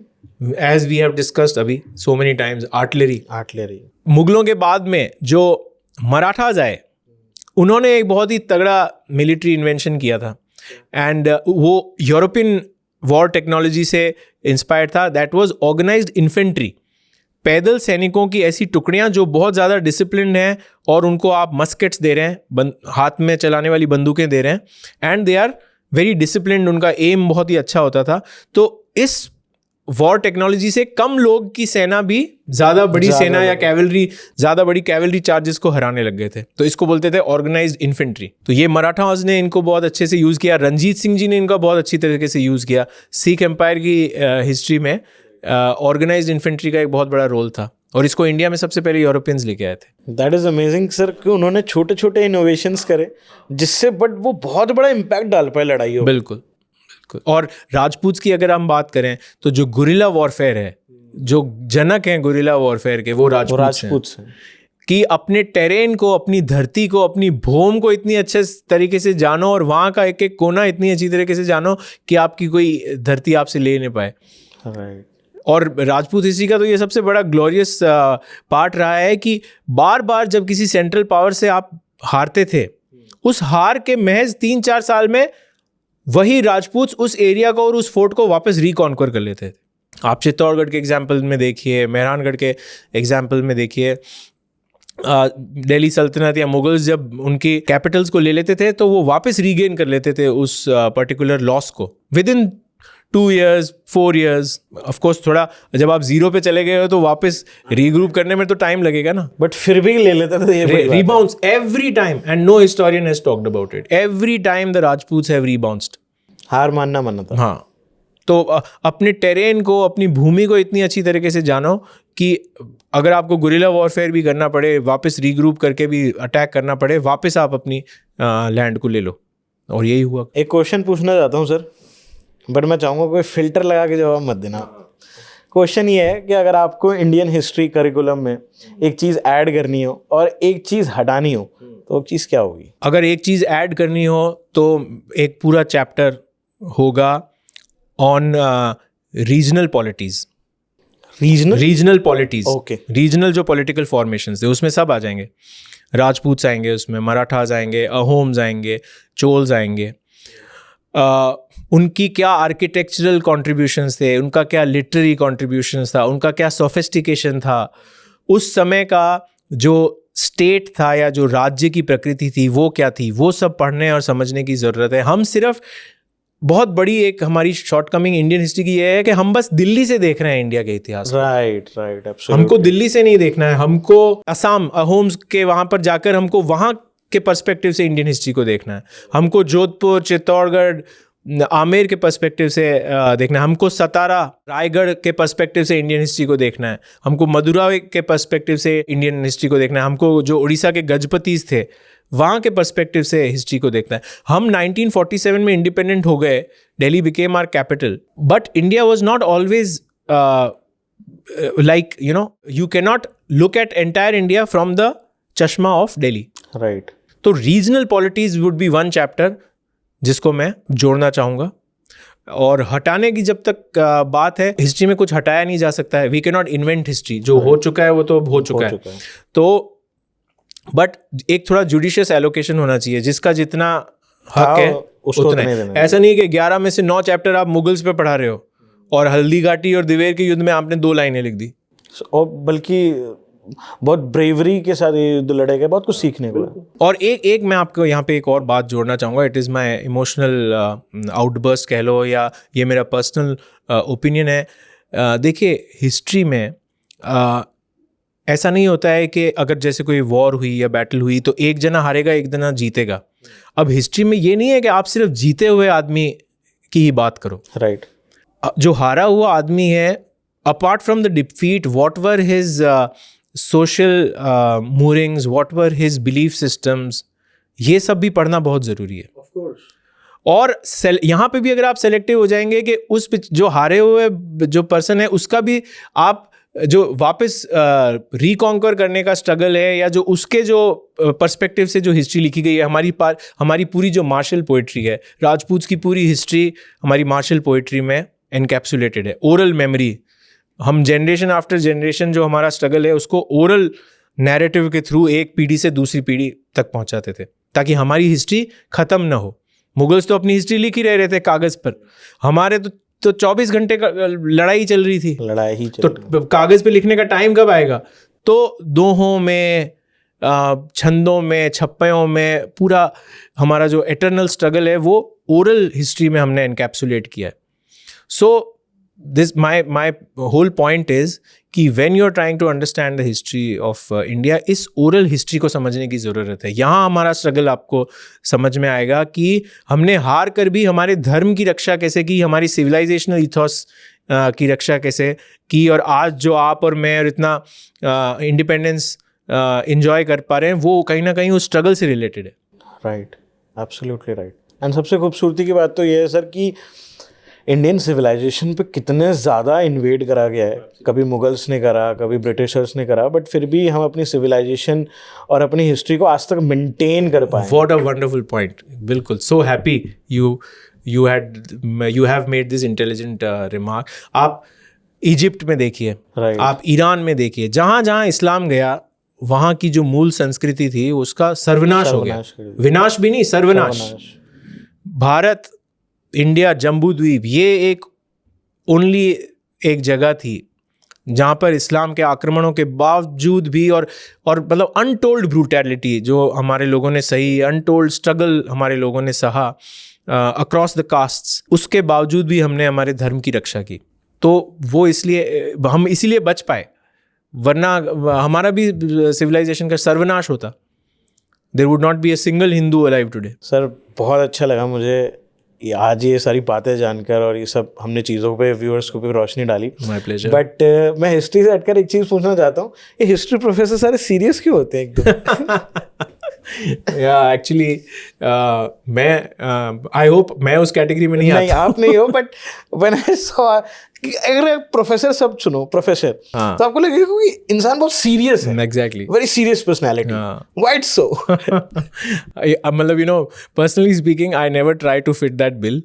as we have discussed अभी सो मेनी टाइम्स, आर्टिलरी। मुगलों के बाद में जो मराठाज आए उन्होंने एक बहुत ही तगड़ा मिलिट्री इन्वेंशन किया था, एंड वो यूरोपियन वॉर टेक्नोलॉजी से इंस्पायर्ड था। दैट वाज ऑर्गेनाइज्ड इन्फेंट्री, पैदल सैनिकों की ऐसी टुकड़ियां जो बहुत ज़्यादा डिसिप्लिन्ड हैं और उनको आप मस्केट्स दे रहे हैं, हाथ में चलाने वाली बंदूकें दे रहे हैं, and they are very disciplined, उनका एम बहुत ही अच्छा होता था। तो इस वॉर टेक्नोलॉजी से कम लोग की सेना भी ज़्यादा बड़ी सेना या ज़्यादा बड़ी कैवलरी चार्जेस को हराने लग गए थे। तो इसको बोलते थे ऑर्गेनाइज्ड इन्फेंट्री। तो ये मराठास ने इनको बहुत अच्छे से यूज़ किया, रंजीत सिंह जी ने इनका बहुत अच्छी तरीके से यूज़ किया। सिख एम्पायर की हिस्ट्री में ऑर्गेनाइज्ड इन्फेंट्री का एक बहुत बड़ा रोल था, और इसको इंडिया में सबसे पहले यूरोपियंस लेके आए थे। दैट इज़ अमेजिंग सर कि उन्होंने छोटे छोटे इनोवेशंस करे जिससे बट वो बहुत बड़ा इम्पैक्ट डाल पाए लड़ाइयों। बिल्कुल। और राजपूत की अगर हम बात करें तो जो गुरिल्ला वॉरफेयर है, जो जनक हैं गुरिल्ला वॉरफेयर के, वो राजपूत हैं कि अपने टेरेन को, अपनी धरती को, अपनी भूमि को इतनी अच्छे तरीके से जानो और वहाँ का एक एक कोना इतनी अच्छी तरीके से जानो कि आपकी कोई धरती आपसे ले नहीं पाए। राइट। और राजपूत हिस्ट्री का तो ये सबसे बड़ा ग्लोरियस पार्ट रहा है कि बार बार जब किसी सेंट्रल पावर से आप हारते थे, उस हार के महज 3-4 साल में वही राजपूत उस एरिया को और उस फोर्ट को वापस रिकॉन्कर कर लेते थे। आप चित्तौड़गढ़ के एग्जाम्पल में देखिए, मेहरानगढ़ के एग्जाम्पल में देखिए, दिल्ली सल्तनत या मुगल्स जब उनकी कैपिटल्स को ले लेते थे तो वो वापस रीगेन कर लेते थे उस पर्टिकुलर लॉस को with in 2 years 4 years। Of course थोड़ा जब आप जीरो पे चले गए हो तो वापस रीग्रुप करने में तो टाइम लगेगा ना, बट फिर भी ले लेते थे। ये rebounce every time, and no historian has talked about it. Every time the Rajputs have rebounced. हार मानना था। हाँ, तो अपने टेरेन को, अपनी भूमि को इतनी अच्छी तरीके से जानो कि अगर आपको गुरिल्ला वॉरफेयर भी करना पड़े, वापस रीग्रुप करके भी अटैक करना पड़े, वापस आप अपनी लैंड को ले लो। और यही हुआ। एक क्वेश्चन पूछना चाहता हूँ सर, बट मैं चाहूँगा कोई फिल्टर लगा के जवाब मत देना। क्वेश्चन ये है कि अगर आपको इंडियन हिस्ट्री करिकुलम में एक चीज़ ऐड करनी हो और एक चीज़ हटानी हो तो वो चीज़ क्या होगी? अगर एक चीज़ ऐड करनी हो तो एक पूरा चैप्टर होगा on regional polities. Regional polities, okay. Regional जो पॉलिटिकल फॉर्मेशंस थे उसमें सब आ जाएंगे। राजपूत्स आएंगे उसमें, मराठास आएंगे, अहोम्स आएंगे, चोल्स आएंगे। उनकी क्या आर्किटेक्चरल कॉन्ट्रीब्यूशंस थे, उनका क्या लिटरेरी कॉन्ट्रीब्यूशंस था, उनका क्या सोफिस्टिकेशन था, उस समय का जो स्टेट था या जो राज्य की प्रकृति थी वो क्या थी, वो सब पढ़ने और समझने की ज़रूरत है। हम सिर्फ बहुत बड़ी एक हमारी शॉर्टकमिंग इंडियन हिस्ट्री की ये है कि हम बस दिल्ली से देख रहे हैं इंडिया के इतिहास। राइट, हमको दिल्ली से नहीं देखना है, हमको असम, अहोम्स के वहाँ पर जाकर हमको वहाँ के पर्सपेक्टिव से इंडियन हिस्ट्री को देखना है। हमको जोधपुर, चित्तौड़गढ़, आमेर के पर्सपेक्टिव से देखना है। हमको सतारा, रायगढ़ के पर्सपेक्टिव से इंडियन हिस्ट्री को देखना है। हमको मदुराई के पर्सपेक्टिव से इंडियन हिस्ट्री को देखना है। हमको जो उड़ीसा के गजपतीस थे वहाँ के पर्सपेक्टिव से हिस्ट्री को देखना है। हम 1947 में इंडिपेंडेंट हो गए, Delhi became our capital, but India was not always like, you cannot look at entire India from the चश्मा ऑफ दिल्ली। राइट। तो regional पॉलिटीज would be one chapter जिसको मैं जोड़ना चाहूँगा। और हटाने की जब तक बात है, हिस्ट्री में कुछ हटाया नहीं जा सकता है। We can not invent history, जो हो चुका है वो तो हो चुका है। तो बट एक थोड़ा जुडिशियस एलोकेशन होना चाहिए, जिसका जितना हक है उतना है। ऐसा नहीं कि 11 में से 9 चैप्टर आप मुगल्स पे पढ़ा रहे हो और हल्दी घाटी और दिवेर के युद्ध में आपने 2 लाइनें लिख दी। और बल्कि बहुत ब्रेवरी के साथ ये युद्ध लड़े गए, बहुत कुछ सीखने को है। और एक मैं आपको यहाँ पे एक और बात जोड़ना चाहूँगा। It is my emotional outburst कह लो, या ये मेरा पर्सनल ओपिनियन है। देखिए, हिस्ट्री में ऐसा नहीं होता है कि अगर जैसे कोई वॉर हुई या बैटल हुई तो एक जना हारेगा, एक जना जीतेगा। अब हिस्ट्री में ये नहीं है कि आप सिर्फ जीते हुए आदमी की ही बात करो। राइट। जो हारा हुआ आदमी है, apart from the defeat, what were his social moorings, what were his belief systems, ये सब भी पढ़ना बहुत ज़रूरी है। और यहाँ पे भी अगर आप सेलेक्टिव हो जाएंगे कि उस जो हारे हुए जो पर्सन है उसका भी आप जो वापस रिकॉन्कर करने का स्ट्रगल है, या जो उसके जो पर्सपेक्टिव से जो हिस्ट्री लिखी गई है, हमारी पूरी जो मार्शल पोइट्री है, राजपूत की पूरी हिस्ट्री हमारी मार्शल पोइट्री में एनकैप्सुलेटेड है। ओरल मेमोरी, हम जनरेशन आफ्टर जनरेशन जो हमारा स्ट्रगल है उसको ओरल नैरेटिव के थ्रू एक पीढ़ी से दूसरी पीढ़ी तक पहुंचाते थे ताकि हमारी हिस्ट्री खत्म ना हो। मुगल्स तो अपनी हिस्ट्री लिख ही रहे थे कागज पर, हमारे तो 24 घंटे का लड़ाई चल रही थी, तो कागज पे लिखने का टाइम कब आएगा? तो दोहों में, छंदों में, छप्पयों में पूरा हमारा जो एटर्नल स्ट्रगल है वो ओरल हिस्ट्री में हमने एनकैप्सुलेट किया है। सो this my whole point is कि when you're trying to understand the history of India, इस ओरल हिस्ट्री को समझने की ज़रूरत है। यहाँ हमारा स्ट्रगल आपको समझ में आएगा कि हमने हार कर भी हमारे धर्म की रक्षा कैसे की, हमारी सिविलाइजेशनल इथॉस की रक्षा कैसे की, और आज जो आप और मैं और इतना इंडिपेंडेंस इंजॉय कर पा रहे हैं वो कहीं ना कहीं उस स्ट्रगल से रिलेटेड है। Right, absolutely right. एंड सबसे खूबसूरती की बात तो ये है सर कि इंडियन सिविलाइजेशन पे कितने ज़्यादा इन्वेड करा गया है। कभी मुगल्स ने करा, कभी ब्रिटिशर्स ने करा, बट फिर भी हम अपनी सिविलाइजेशन और अपनी हिस्ट्री को आज तक मेंटेन कर पाए। व्हाट अ वंडरफुल पॉइंट, बिल्कुल। So happy you have made this intelligent remark। आप इजिप्ट में देखिए, Right. आप ईरान में देखिए, जहाँ जहाँ इस्लाम गया वहाँ की जो मूल संस्कृति थी उसका सर्वनाश हो गया। विनाश भी नहीं, सर्वनाश। भारत, इंडिया, जम्बू द्वीप, ये एक ओनली एक जगह थी जहाँ पर इस्लाम के आक्रमणों के बावजूद भी और मतलब अनटोल्ड ब्रूटैलिटी जो हमारे लोगों ने सही, अनटोल्ड स्ट्रगल हमारे लोगों ने सहा अक्रॉस द कास्ट्स, उसके बावजूद भी हमने हमारे धर्म की रक्षा की। तो वो इसलिए हम इसीलिए बच पाए, वरना हमारा भी सिविलाइजेशन का सर्वनाश होता। There would not be a single Hindu alive today. Sir बहुत अच्छा लगा मुझे आज ये सारी बातें जानकर, और ये सब हमने चीज़ों पे व्यूअर्स को भी रोशनी डाली। My pleasure. बट मैं हिस्ट्री से हटकर एक चीज़ पूछना चाहता हूँ, ये हिस्ट्री प्रोफेसर सारे सीरियस क्यों होते हैं एकदम? या एक्चुअली मैं आई होप मैं उस कैटेगरी में नहीं आप नहीं हो, बट व्हेन आई सॉ अगर प्रोफेसर सब सुनो प्रोफेसर, तो आपको लगेगा कि इंसान बहुत सीरियस है। Exactly, very serious personality. Why it's so? मतलब personally speaking I never try to fit that bill.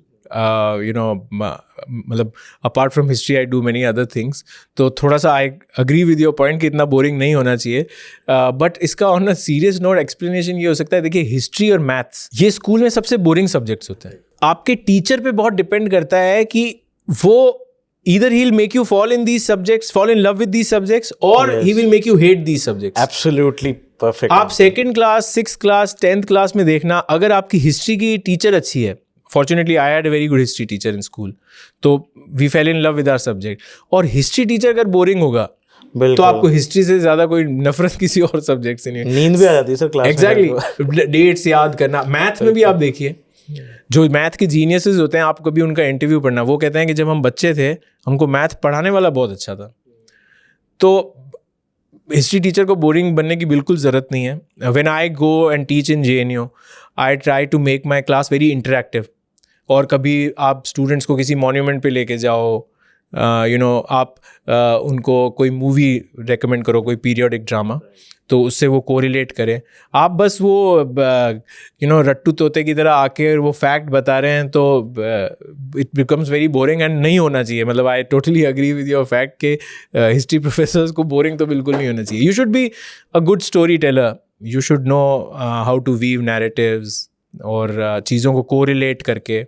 मतलब apart from history I do many other things, तो थोड़ा सा I agree with your point कि इतना बोरिंग नहीं होना चाहिए। बट इसका on a serious note explanation ये हो सकता है, देखिए हिस्ट्री और मैथ्स ये स्कूल में सबसे बोरिंग सब्जेक्ट्स होते हैं। आपके टीचर पे बहुत डिपेंड करता है कि वो either he'll make you fall in these subjects, fall in love with these subjects, or he will make you hate these subjects. Absolutely perfect. आप 2nd class, 6th class, 10th class में देखना, अगर आपकी history की teacher अच्छी है, fortunately I had a very good history teacher in school, तो we fell in love with our subject. और हिस्ट्री टीचर अगर बोरिंग होगा तो आपको हिस्ट्री से ज्यादा कोई नफरत किसी और सब्जेक्ट से नहीं। नींद भी आ जाती है सर क्लास में। एग्जैक्टली, डेट्स याद करना। मैथ में भी आप देखिए, जो मैथ के जीनियसेस होते हैं, आप कभी उनका इंटरव्यू पढ़ना, वो कहते हैं कि जब हम बच्चे थे हमको मैथ पढ़ाने वाला बहुत अच्छा था। तो हिस्ट्री टीचर को बोरिंग बनने की बिल्कुल ज़रूरत नहीं है। When I go and teach in JNU, I try to make my class very interactive. और कभी आप स्टूडेंट्स को किसी मॉन्यूमेंट पे लेके जाओ, आप उनको कोई मूवी रेकमेंड करो, कोई पीरियोडिक ड्रामा, तो उससे वो कोरिलेट करें। आप बस वो रट्टू तोते की तरह आके वो फैक्ट बता रहे हैं तो it becomes very boring and नहीं होना चाहिए। मतलब I totally agree with your fact के हिस्ट्री प्रोफेसर्स को बोरिंग तो बिल्कुल नहीं होना चाहिए। You should be a good story teller, you should know how to weave narratives और चीज़ों को कोरिलेट करके।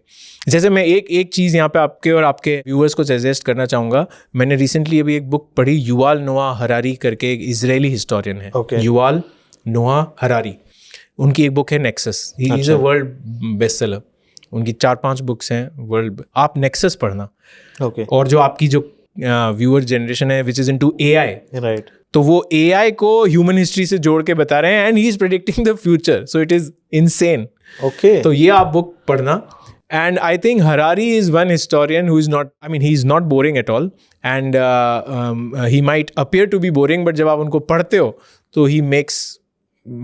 जैसे मैं एक चीज़ यहाँ पे आपके और आपके व्यूअर्स को सजेस्ट करना चाहूँगा। मैंने रिसेंटली अभी एक बुक पढ़ी, युवाल नोआ हरारी करके एक इजरायली हिस्टोरियन है। युवाल नोआ हरारी, उनकी एक बुक है nexus. He is a world best seller. उनकी 4-5 बुक्स हैं वर्ल्ड। आप नेक्सस पढ़ना। और जो आपकी जो व्यूअर जनरेशन है which is into AI, right, तो वो AI को ह्यूमन हिस्ट्री से जोड़ के बता रहे हैं and he is predicting the future, so it is insane. तो ये आप बुक पढ़ना। And I think Harari is one historian who is not, I mean he is not boring at all, and he might appear to be boring, but जब आप उनको पढ़ते हो तो ही मेक्स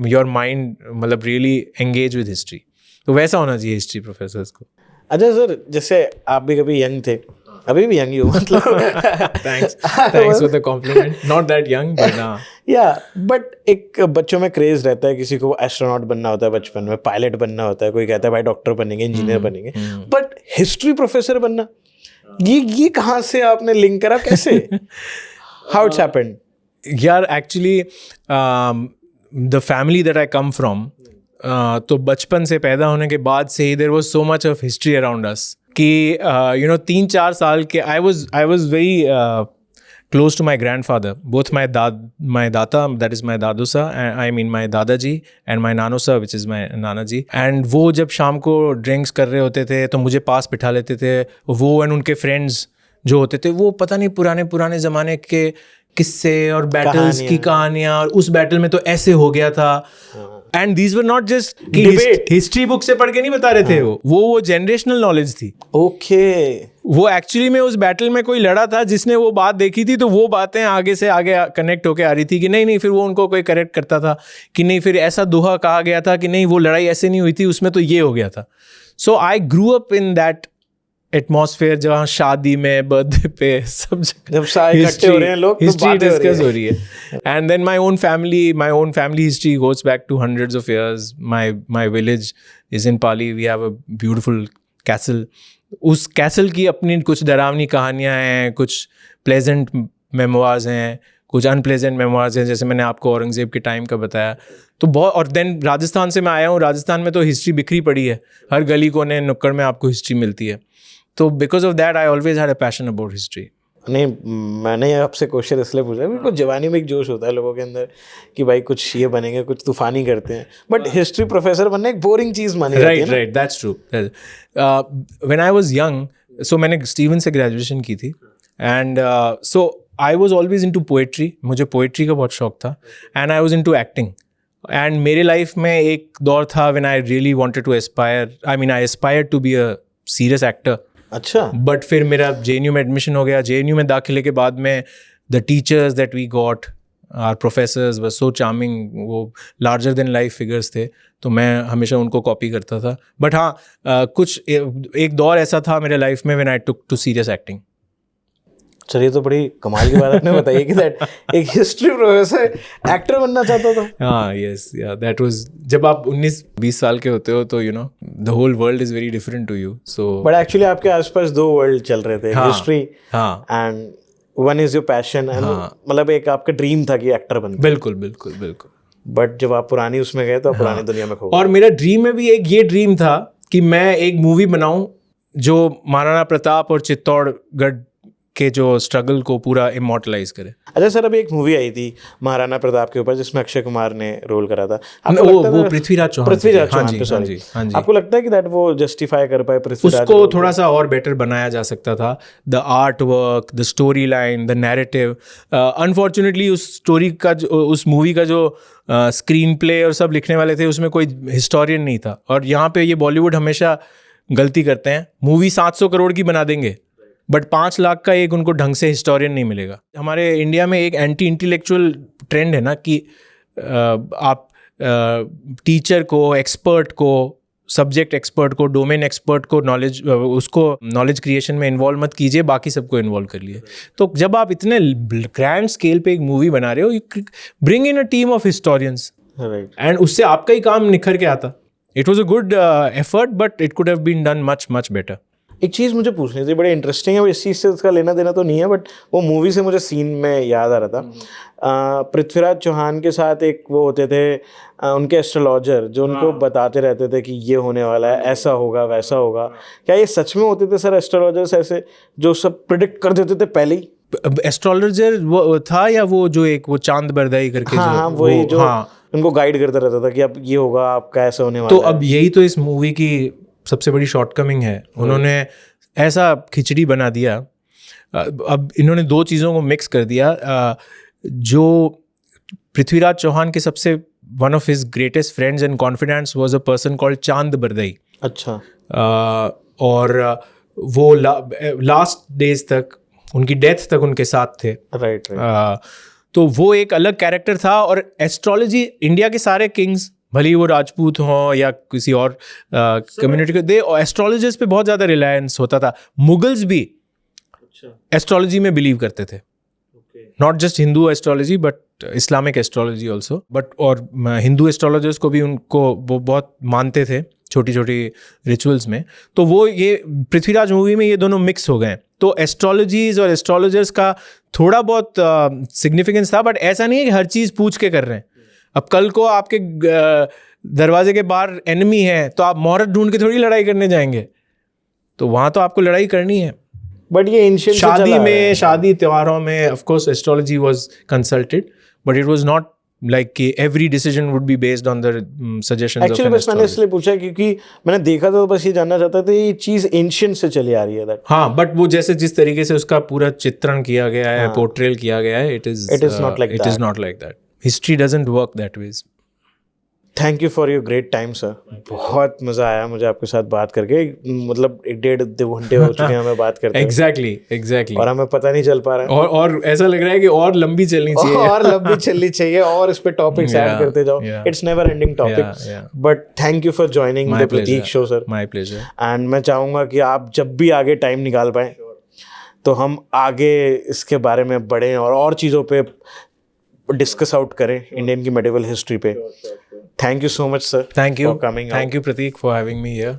योर माइंड मतलब really engage with history. तो वैसा होना चाहिए हिस्ट्री प्रोफेसर्स को। अच्छा सर, जैसे आप भी कभी यंग थे, अभी भी यंग ही हो मतलब thanks for the compliment, not that young but हाँ। या बट एक बच्चों में क्रेज रहता है, किसी को एस्ट्रोनॉट बनना होता है बचपन में, पायलट बनना होता है, कोई कहता है भाई डॉक्टर बनेंगे, इंजीनियर बनेंगे, बट हिस्ट्री प्रोफेसर बनना, ये कहाँ से आपने लिंक करा, कैसे, हाउ इट्स हैपेंड? यार actually the family that I come from, तो बचपन से पैदा होने के बाद से ही there was so much of history around us कि 3-4 साल के I was very close to my grandfather, both my data, that is my dadusa, I mean my dadaji, and my nanusa, which is my nanaji. And वो जब शाम को drinks कर रहे होते थे तो मुझे पास बिठा लेते थे, वो एंड उनके फ्रेंड्स जो होते थे वो पता नहीं पुराने ज़माने के किस्से और बैटल्स की कहानियाँ, और उस बैटल में तो ऐसे हो गया था। And these were not just history book से पढ़ के नहीं बता रहे थे, वो जनरेशनल नॉलेज थी। ओके, वो एक्चुअली में उस बैटल में कोई लड़ा था जिसने वो बात देखी थी, तो वो बातें आगे से आगे कनेक्ट होके आ रही थी कि नहीं, फिर वो उनको कोई करेक्ट करता था कि नहीं, फिर ऐसा दोहा कहा गया था कि नहीं, वो लड़ाई ऐसे नहीं हुई थी, उसमें तो ये हो गया था। So I grew up in that atmosphere, जहाँ शादी में, बर्थडे पे, सब जब इकट्ठे हो रहे हैं लोग, हिस्ट्री डिस्कस हो रही है। And then my own family history goes back to hundreds of years. My village is in Pali, we have a beautiful castle. उस कैसल की अपनी कुछ डरावनी कहानियाँ हैं, कुछ प्लेजेंट मेमोइर्स हैं, कुछ अनप्लेजेंट मेमोइर्स हैं, जैसे मैंने आपको औरंगजेब के टाइम का बताया। तो बहुत, और देन राजस्थान से मैं आया हूँ, राजस्थान में तो हिस्ट्री बिखरी पड़ी है, हर गली कोने नुक्कड़ में आपको हिस्ट्री मिलती है। तो because of that I always had a passion about history. नहीं, मैंने आपसे क्वेश्चन इसलिए पूछा बिल्कुल जवानी में एक जोश होता है लोगों के अंदर कि भाई कुछ ये बनेंगे, कुछ तूफानी करते हैं, बट हिस्ट्री प्रोफेसर बनना एक बोरिंग चीज़ मानी जाती है ना? Right, that's true. When I was young, so मैंने स्टीवन से ग्रेजुएशन की थी, and so I was always into poetry, मुझे पोएट्री का बहुत शौक था, and I was into acting. And मेरे लाइफ में एक दौर था when I really wanted to I aspired to be a serious actor. अच्छा। बट फिर मेरा JNU में एडमिशन हो गया। JNU में दाखिले के बाद में the teachers that we got, our professors were so charming, वो लार्जर देन लाइफ फिगर्स थे, तो मैं हमेशा उनको कॉपी करता था। बट हाँ, कुछ एक दौर ऐसा था मेरे लाइफ में when I took to serious acting. चलिए, तो बड़ी कमाल की बात आपने बताई कि दैट एक हिस्ट्री प्रोफेसर एक्टर बनना चाहता था। हाँ, यस, या दैट वाज, जब आप 19-20 साल के होते हो तो the whole world is very different to you. So but actually आपके आसपास दो वर्ल्ड चल रहे थे, history and one is your passion, and मतलब एक आपका ड्रीम था कि एक्टर बनना। बिल्कुल। बट जब आप पुरानी उसमें गए तो पुरानी दुनिया में खो गए। और मेरा ड्रीम में भी एक ये ड्रीम था कि मैं एक मूवी बनाऊं जो महाराणा प्रताप और चित्तौड़गढ़ के जो स्ट्रगल को पूरा इमॉर्टलाइज करे। अच्छा सर, अभी एक मूवी आई थी महाराणा प्रताप के ऊपर जिसमें अक्षय कुमार ने रोल करा था। वो पृथ्वीराज चौहान हाँ जी। आपको लगता है कि दैट वो जस्टिफाई कर पाए पृथ्वीराज? उसको थोड़ा सा और बेटर बनाया जा सकता था। The art work, the story line, the narrative. Unfortunately उस स्टोरी का उस मूवी का जो स्क्रीन प्ले और सब लिखने वाले थे, उसमें कोई हिस्टोरियन नहीं था। और यहाँ पे ये बॉलीवुड हमेशा गलती करते हैं, मूवी 700 करोड़ की बना देंगे बट 5 लाख का एक उनको ढंग से हिस्टोरियन नहीं मिलेगा। हमारे इंडिया में एक एंटी इंटेलेक्चुअल ट्रेंड है ना कि आप टीचर को, एक्सपर्ट को, सब्जेक्ट एक्सपर्ट को, डोमेन एक्सपर्ट को नॉलेज क्रिएशन में इन्वॉल्व मत कीजिए, बाकी सबको इन्वॉल्व कर लिए। तो जब आप इतने ग्रैंड स्केल पे एक मूवी बना रहे हो, you bring in a team of historians, and उससे आपका ही काम निखर के आता। It was a good effort but it could have been done much better. एक चीज़ मुझे पूछनी थी, बड़ी इंटरेस्टिंग है, इस चीज़ से उसका लेना देना तो नहीं है, बट वो मूवी से मुझे सीन में याद आ रहा था। पृथ्वीराज चौहान के साथ एक वो होते थे उनके एस्ट्रोलॉजर, जो उनको बताते रहते थे कि ये होने वाला है, ऐसा होगा, वैसा होगा। क्या ये सच में होते थे सर एस्ट्रोलॉजर्स ऐसे जो सब प्रिडिक्ट कर देते थे पहले ही? एस्ट्रोलॉजर वो था या वो जो एक वो चांद बरदाई करके? हाँ, वही जो उनको गाइड करता रहता था कि अब ये होगा, आपका ऐसा होने वाला है। तो अब यही तो इस मूवी की सबसे बड़ी शॉर्टकमिंग है। उन्होंने ऐसा खिचड़ी बना दिया, अब इन्होंने 2 चीज़ों को मिक्स कर दिया। जो पृथ्वीराज चौहान के सबसे one of his greatest friends and confidants was a person called Chand Bardai. अच्छा। और वो लास्ट डेज तक, उनकी डेथ तक उनके साथ थे। राइट। तो वो एक अलग कैरेक्टर था। और एस्ट्रोलॉजी, इंडिया के सारे किंग्स भले ही वो राजपूत हों या किसी और कम्युनिटी के, दे एस्ट्रोलॉजर्स पे बहुत ज़्यादा रिलायंस होता था। मुगल्स भी एस्ट्रोलॉजी में बिलीव करते थे, not just Hindu astrology but Islamic astrology also, but और हिंदू एस्ट्रोलॉजर्स को भी उनको वो बहुत मानते थे छोटी छोटी रिचुअल्स में। तो वो ये पृथ्वीराज मूवी में ये दोनों मिक्स हो गए। तो एस्ट्रोलॉजीज और एस्ट्रोलॉजर्स का थोड़ा बहुत सिग्निफिकेंस था, बट ऐसा नहीं है कि हर चीज़ पूछ के कर रहे हैं। अब कल को आपके दरवाजे के बाहर एनिमी है तो आप मुहूर्त ढूंढ के थोड़ी लड़ाई करने जाएंगे, तो वहाँ तो आपको लड़ाई करनी है। बट ये एंशिएंट शादी में, शादी त्योहारों में of course astrology was consulted, but it was not like कि every decision would be based on the suggestions of actually बस मैंने इसलिए पूछा क्योंकि मैंने देखा था, तो बस ये जानना चाहता था ये चीज एंशिएंट से चली आ रही है दैट। हाँ, बट वो जैसे जिस तरीके से उसका पूरा चित्रण किया गया है, पोर्ट्रेल किया गया है, it is not like that. History doesn't work that ways. Thank you for your great time sir, बहुत मजा आया मुझे आपके साथ बात करके। मतलब 1.5-2 घंटे हो चुके हैं हमें बात करते हैं। एग्जैक्टली और हमें पता नहीं चल पा रहा है, और ऐसा लग रहा है कि और लंबी चलनी चाहिए और लंबी चलनी चाहिए और इस पे टॉपिक्स ऐड करते जाओ। It's never ending topic. But thank you for joining the Prateek show sir. My pleasure. And मैं चाहूंगा कि आप जब भी आगे टाइम निकाल पाए तो हम आगे इसके बारे में बढ़ें और चीज़ों पे डिस्कस आउट करें इंडियन की मेडिवल हिस्ट्री पे। Thank you so much sir. Thank you Prateek for having me here.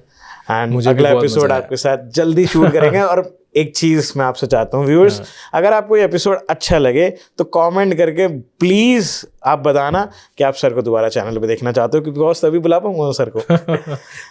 एंड अगला एपिसोड आपके साथ जल्दी शूट करेंगे। और एक चीज़ मैं आपसे चाहता हूँ व्यूअर्स, अगर आपको ये एपिसोड अच्छा लगे तो कमेंट करके प्लीज़ आप बताना कि आप सर को दोबारा चैनल पे देखना चाहते हो, क्योंकि तभी बुला पाऊंगा सर को।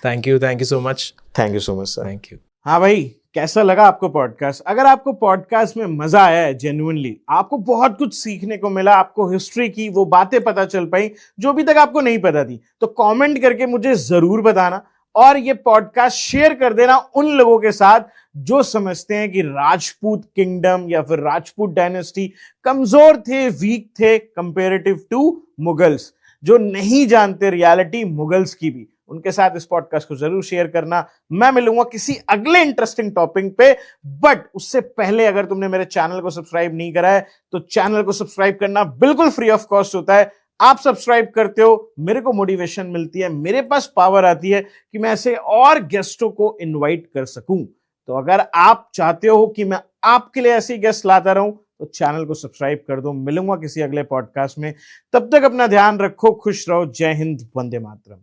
Thank you so much. Thank you so much sir. Thank you. हाँ भाई, कैसा लगा आपको पॉडकास्ट? अगर आपको पॉडकास्ट में मजा आया है, जेन्युइनली आपको बहुत कुछ सीखने को मिला, आपको हिस्ट्री की वो बातें पता चल पाई जो अभी तक आपको नहीं पता थी, तो कमेंट करके मुझे जरूर बताना। और ये पॉडकास्ट शेयर कर देना उन लोगों के साथ जो समझते हैं कि राजपूत किंगडम या फिर राजपूत डायनेस्टी कमजोर थे, वीक थे कंपेरेटिव टू मुगल्स, जो नहीं जानते रियलिटी मुगल्स की भी। उनके साथ इस पॉडकास्ट को जरूर शेयर करना। मैं मिलूंगा किसी अगले इंटरेस्टिंग टॉपिक पे, बट उससे पहले अगर तुमने मेरे चैनल को सब्सक्राइब नहीं करा है तो चैनल को सब्सक्राइब करना बिल्कुल फ्री ऑफ कॉस्ट होता है। आप सब्सक्राइब करते हो, मेरे को मोटिवेशन मिलती है, मेरे पास पावर आती है कि मैं ऐसे और गेस्टों को इनवाइट कर सकूं। तो अगर आप चाहते हो कि मैं आपके लिए ऐसे गेस्ट लाता रहूं तो चैनल को सब्सक्राइब कर दो। मिलूंगा किसी अगले पॉडकास्ट में, तब तक अपना ध्यान रखो, खुश रहो। जय हिंद, वंदे मातरम।